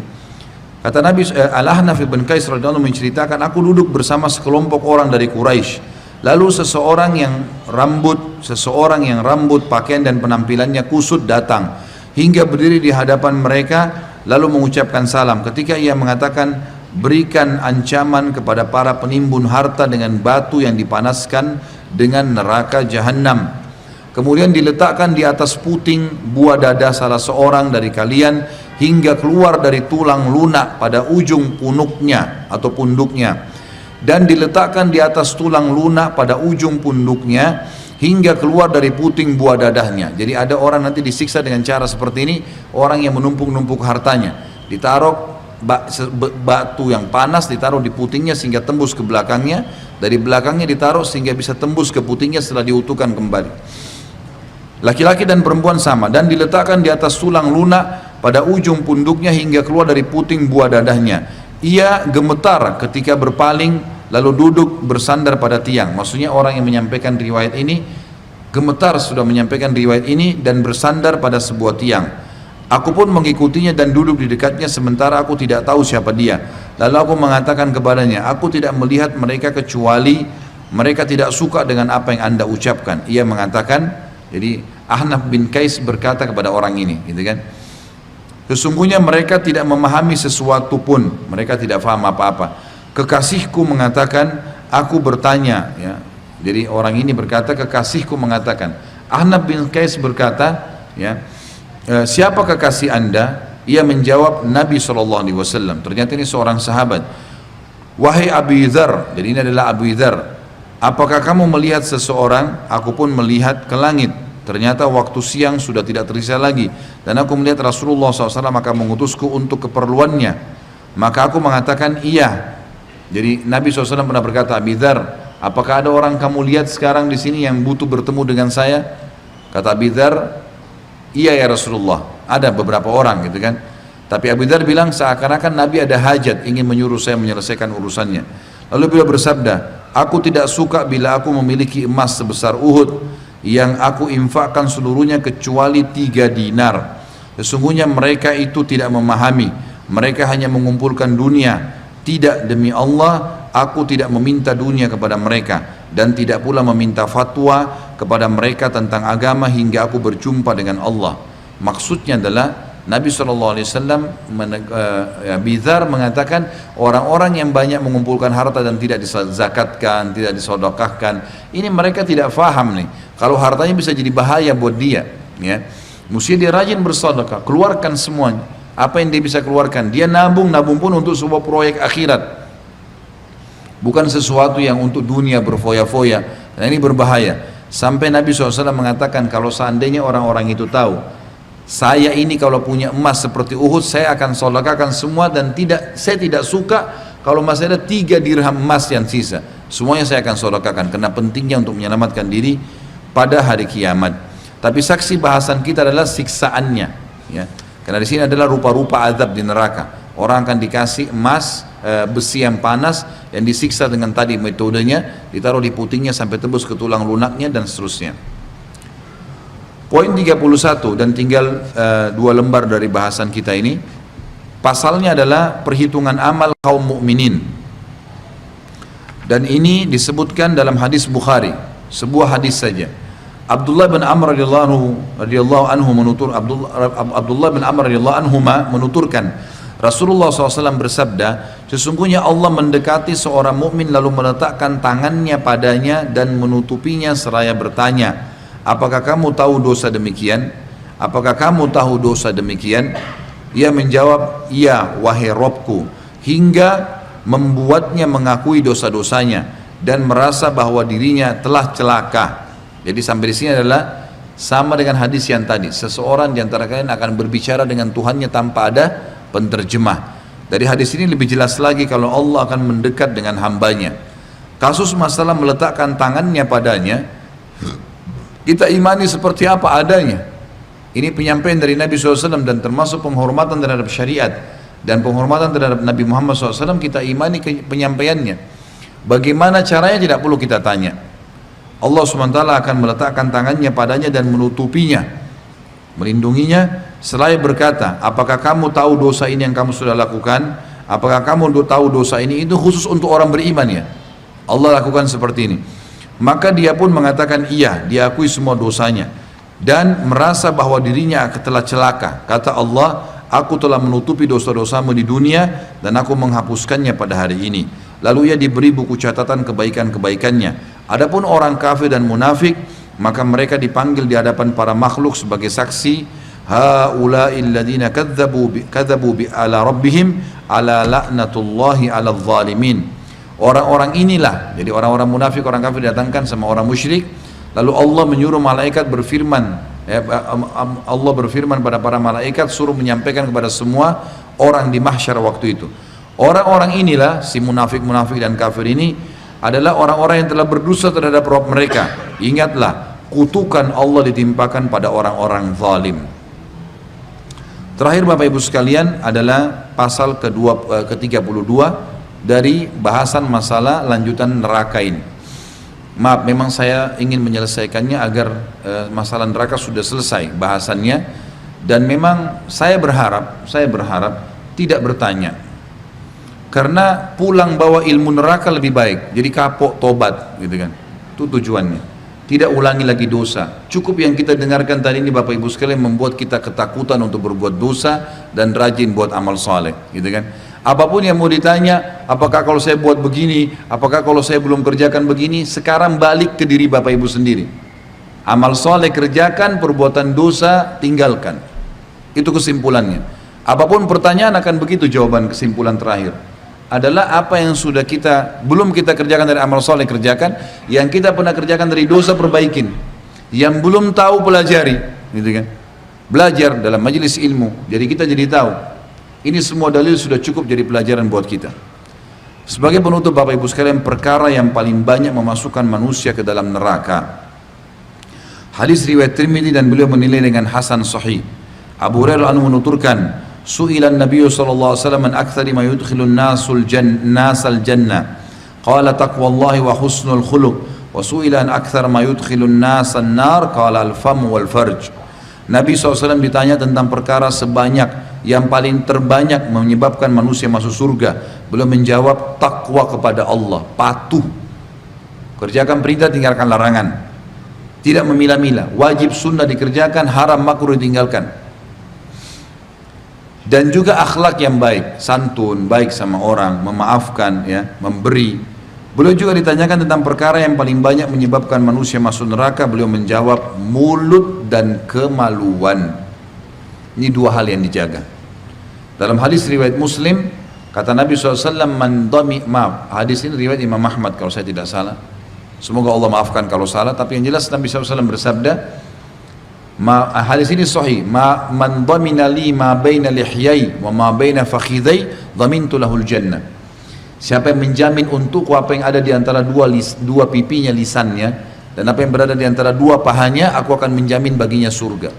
Kata Nabi Al-Ahnaf bin Qais radhiyallahu anhu menceritakan, aku duduk bersama sekelompok orang dari Quraisy. Lalu seseorang yang rambut, pakaian dan penampilannya kusut datang hingga berdiri di hadapan mereka, lalu mengucapkan salam. Ketika ia mengatakan, berikan ancaman kepada para penimbun harta dengan batu yang dipanaskan dengan neraka jahanam. Kemudian diletakkan di atas puting buah dada salah seorang dari kalian hingga keluar dari tulang lunak pada ujung punuknya atau punduknya, dan diletakkan di atas tulang lunak pada ujung punduknya hingga keluar dari puting buah dadahnya. Jadi ada orang nanti disiksa dengan cara seperti ini, orang yang menumpuk-numpuk hartanya, ditaruh batu yang panas ditaruh di putingnya sehingga tembus ke belakangnya, dari belakangnya ditaruh sehingga bisa tembus ke putingnya setelah diutuhkan kembali. Laki-laki dan perempuan sama, dan diletakkan di atas tulang lunak pada ujung punduknya hingga keluar dari puting buah dadahnya. Ia gemetar ketika berpaling lalu duduk bersandar pada tiang. Maksudnya orang yang menyampaikan riwayat ini gemetar sudah menyampaikan riwayat ini dan bersandar pada sebuah tiang. Aku pun mengikutinya dan duduk di dekatnya sementara aku tidak tahu siapa dia. Lalu aku mengatakan kepadanya, aku tidak melihat mereka kecuali mereka tidak suka dengan apa yang anda ucapkan. Ia mengatakan, jadi Ahnaf bin Qais berkata kepada orang ini, gitu kan, sesungguhnya mereka tidak memahami sesuatu pun, mereka tidak faham apa-apa. Kekasihku mengatakan, aku bertanya, ya. Jadi orang ini berkata, kekasihku mengatakan. Ahnaf bin Qais berkata, ya, siapa kekasih anda? Ia menjawab, Nabi SAW. Ternyata ini seorang sahabat. Wahai Abu Dzar, jadi ini adalah Abu Dzar, apakah kamu melihat seseorang? Aku pun melihat ke langit. Ternyata waktu siang sudah tidak tersisa lagi, dan aku melihat Rasulullah SAW maka mengutusku untuk keperluannya. Maka aku mengatakan iya. Jadi Nabi SAW pernah berkata, Abu Dzar, apakah ada orang kamu lihat sekarang di sini yang butuh bertemu dengan saya? Kata Abu Dzar, iya ya Rasulullah, ada beberapa orang, gitu kan. Tapi Abu Dzar bilang seakan-akan Nabi ada hajat ingin menyuruh saya menyelesaikan urusannya. Lalu beliau bersabda, aku tidak suka bila aku memiliki emas sebesar Uhud yang aku infakkan seluruhnya kecuali 3 dinar. Sesungguhnya mereka itu tidak memahami, mereka hanya mengumpulkan dunia. Tidak, demi Allah, aku tidak meminta dunia kepada mereka dan tidak pula meminta fatwa kepada mereka tentang agama hingga aku berjumpa dengan Allah. Maksudnya adalah Nabi SAW, Abu Dzar mengatakan, orang-orang yang banyak mengumpulkan harta dan tidak dizakatkan, tidak disodokahkan, ini mereka tidak faham nih, kalau hartanya bisa jadi bahaya buat dia, ya. Mesti dia rajin bersedekah, keluarkan semuanya, apa yang dia bisa keluarkan. Dia nabung pun untuk sebuah proyek akhirat, bukan sesuatu yang untuk dunia berfoya-foya. Dan ini berbahaya. Sampai Nabi SAW mengatakan, kalau seandainya orang-orang itu tahu saya ini kalau punya emas seperti Uhud, saya akan sedekahkan semua, dan saya tidak suka kalau masih ada 3 dirham emas yang sisa. Semuanya saya akan sedekahkan karena pentingnya untuk menyelamatkan diri pada hari kiamat. Tapi saksi bahasan kita adalah siksaannya, ya. Karena di sini adalah rupa-rupa azab di neraka. Orang akan dikasih emas, besi yang panas yang disiksa dengan tadi metodenya, ditaruh di putingnya sampai tembus ke tulang lunaknya dan seterusnya. Poin 31 dan tinggal 2 lembar dari bahasan kita ini. Pasalnya adalah perhitungan amal kaum mukminin. Dan ini disebutkan dalam hadis Bukhari, sebuah hadis saja. Abdullah bin Amr radhiyallahu anhu menuturkan, Rasulullah SAW bersabda, sesungguhnya Allah mendekati seorang mukmin lalu meletakkan tangannya padanya dan menutupinya seraya bertanya, apakah kamu tahu dosa demikian? Apakah kamu tahu dosa demikian? Ia menjawab, iya wahai Robku, hingga membuatnya mengakui dosa-dosanya dan merasa bahwa dirinya telah celaka. Jadi sampai di sini adalah sama dengan hadis yang tadi, seseorang di antara kalian akan berbicara dengan Tuhannya tanpa ada penterjemah. Dari hadis ini lebih jelas lagi kalau Allah akan mendekat dengan hambanya. Kasus masalah meletakkan tangannya padanya, kita imani seperti apa adanya. Ini penyampaian dari Nabi SAW dan termasuk penghormatan terhadap syariat dan penghormatan terhadap Nabi Muhammad SAW, kita imani penyampaiannya. Bagaimana caranya tidak perlu kita tanya. Allah SWT akan meletakkan tangannya padanya dan menutupinya, melindunginya, seraya berkata, apakah kamu tahu dosa ini yang kamu sudah lakukan? Apakah kamu tahu dosa ini? Itu khusus untuk orang beriman, ya. Allah lakukan seperti ini. Maka dia pun mengatakan iya, dia akui semua dosanya dan merasa bahwa dirinya telah celaka. Kata Allah, aku telah menutupi dosa-dosamu di dunia dan aku menghapuskannya pada hari ini. Lalu ia diberi buku catatan kebaikan-kebaikannya. Adapun orang kafir dan munafik, maka mereka dipanggil di hadapan para makhluk sebagai saksi. Haula'il ladzina kadzabu bi ala rabbihim ala la'natullahi 'alal zalimin. Orang-orang inilah, jadi orang-orang munafik, orang kafir didatangkan sama orang musyrik. Lalu Allah menyuruh malaikat berfirman, Allah berfirman pada para malaikat, suruh menyampaikan kepada semua orang di mahsyar waktu itu. Orang-orang inilah, si munafik-munafik dan kafir ini adalah orang-orang yang telah berdosa terhadap Rabb mereka. Ingatlah, kutukan Allah ditimpakan pada orang-orang zalim. Terakhir Bapak Ibu sekalian adalah pasal ke-32 dari bahasan masalah lanjutan neraka ini. Maaf, memang saya ingin menyelesaikannya agar masalah neraka sudah selesai bahasannya, dan memang saya berharap tidak bertanya, karena pulang bawa ilmu neraka lebih baik, jadi kapok tobat gitu kan, itu tujuannya, tidak ulangi lagi dosa. Cukup yang kita dengarkan tadi ini Bapak Ibu sekalian membuat kita ketakutan untuk berbuat dosa dan rajin buat amal saleh gitu kan. Apapun yang mau ditanya, apakah kalau saya buat begini, apakah kalau saya belum kerjakan begini, sekarang balik ke diri Bapak Ibu sendiri. Amal soleh kerjakan, perbuatan dosa tinggalkan. Itu kesimpulannya. Apapun pertanyaan akan begitu jawaban kesimpulan terakhir. Adalah apa yang sudah belum kita kerjakan dari amal soleh kerjakan, yang kita pernah kerjakan dari dosa perbaikin, yang belum tahu pelajari, gitu kan? Belajar dalam majelis ilmu, jadi kita jadi tahu. Ini semua dalil sudah cukup jadi pelajaran buat kita. Sebagai penutup Bapak Ibu sekalian, perkara yang paling banyak memasukkan manusia ke dalam neraka. Hadis riwayat Tirmidzi dan beliau menilai dengan hasan sahih. Abu Hurairah menuturkan, su'ilan Nabi sallallahu alaihi wasallam an aktsari ma yudkhilun nasal jannah. Qala taqwallahi wa husnul khuluq. Wa su'ila an aktsar ma yudkhilun nasan nar, qala al-fam wal farj. Nabi SAW ditanya tentang perkara sebanyak yang paling terbanyak menyebabkan manusia masuk surga. Beliau menjawab, takwa kepada Allah, patuh, kerjakan perintah, tinggalkan larangan, tidak memilah-milah, wajib sunnah dikerjakan, haram makruh ditinggalkan, dan juga akhlak yang baik, santun, baik sama orang, memaafkan, ya, memberi. Beliau juga ditanyakan tentang perkara yang paling banyak menyebabkan manusia masuk neraka. Beliau menjawab, mulut dan kemaluan. Ini dua hal yang dijaga. Dalam hadis riwayat Muslim, kata Nabi SAW, hadis ini riwayat Imam Ahmad kalau saya tidak salah. Semoga Allah maafkan kalau salah, tapi yang jelas Nabi SAW bersabda, hadis ini sahih, man dhamina li ma baina lihyai wa ma baina fakhidai dhamintu lahul jannah. Siapa yang menjamin untukku apa yang ada di antara dua pipinya, lisannya, dan apa yang berada di antara dua pahanya, aku akan menjamin baginya surga.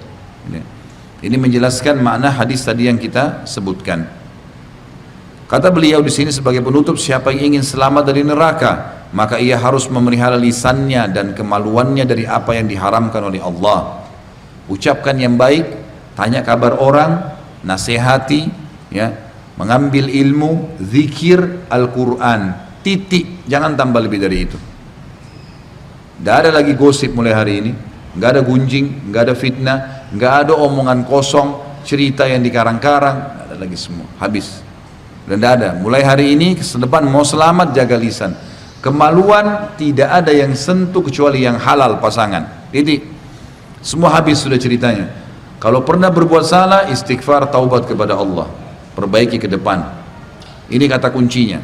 Ini menjelaskan makna hadis tadi yang kita sebutkan. Kata beliau di sini sebagai penutup, siapa yang ingin selamat dari neraka, maka ia harus memelihara lisannya dan kemaluannya dari apa yang diharamkan oleh Allah. Ucapkan yang baik, tanya kabar orang, nasihati, ya, mengambil ilmu, zikir, Al-Quran, titik, jangan tambah lebih dari itu. Tidak ada lagi gosip mulai hari ini, nggak ada gunjing, nggak ada fitnah, nggak ada omongan kosong, cerita yang dikarang-karang, nggak ada lagi, semua habis. Dan tidak ada, mulai hari ini ke depan mau selamat, jaga lisan. Kemaluan tidak ada yang sentuh kecuali yang halal pasangan, titik. Semua habis sudah ceritanya. Kalau pernah berbuat salah, istighfar, taubat kepada Allah, perbaiki ke depan. Ini kata kuncinya.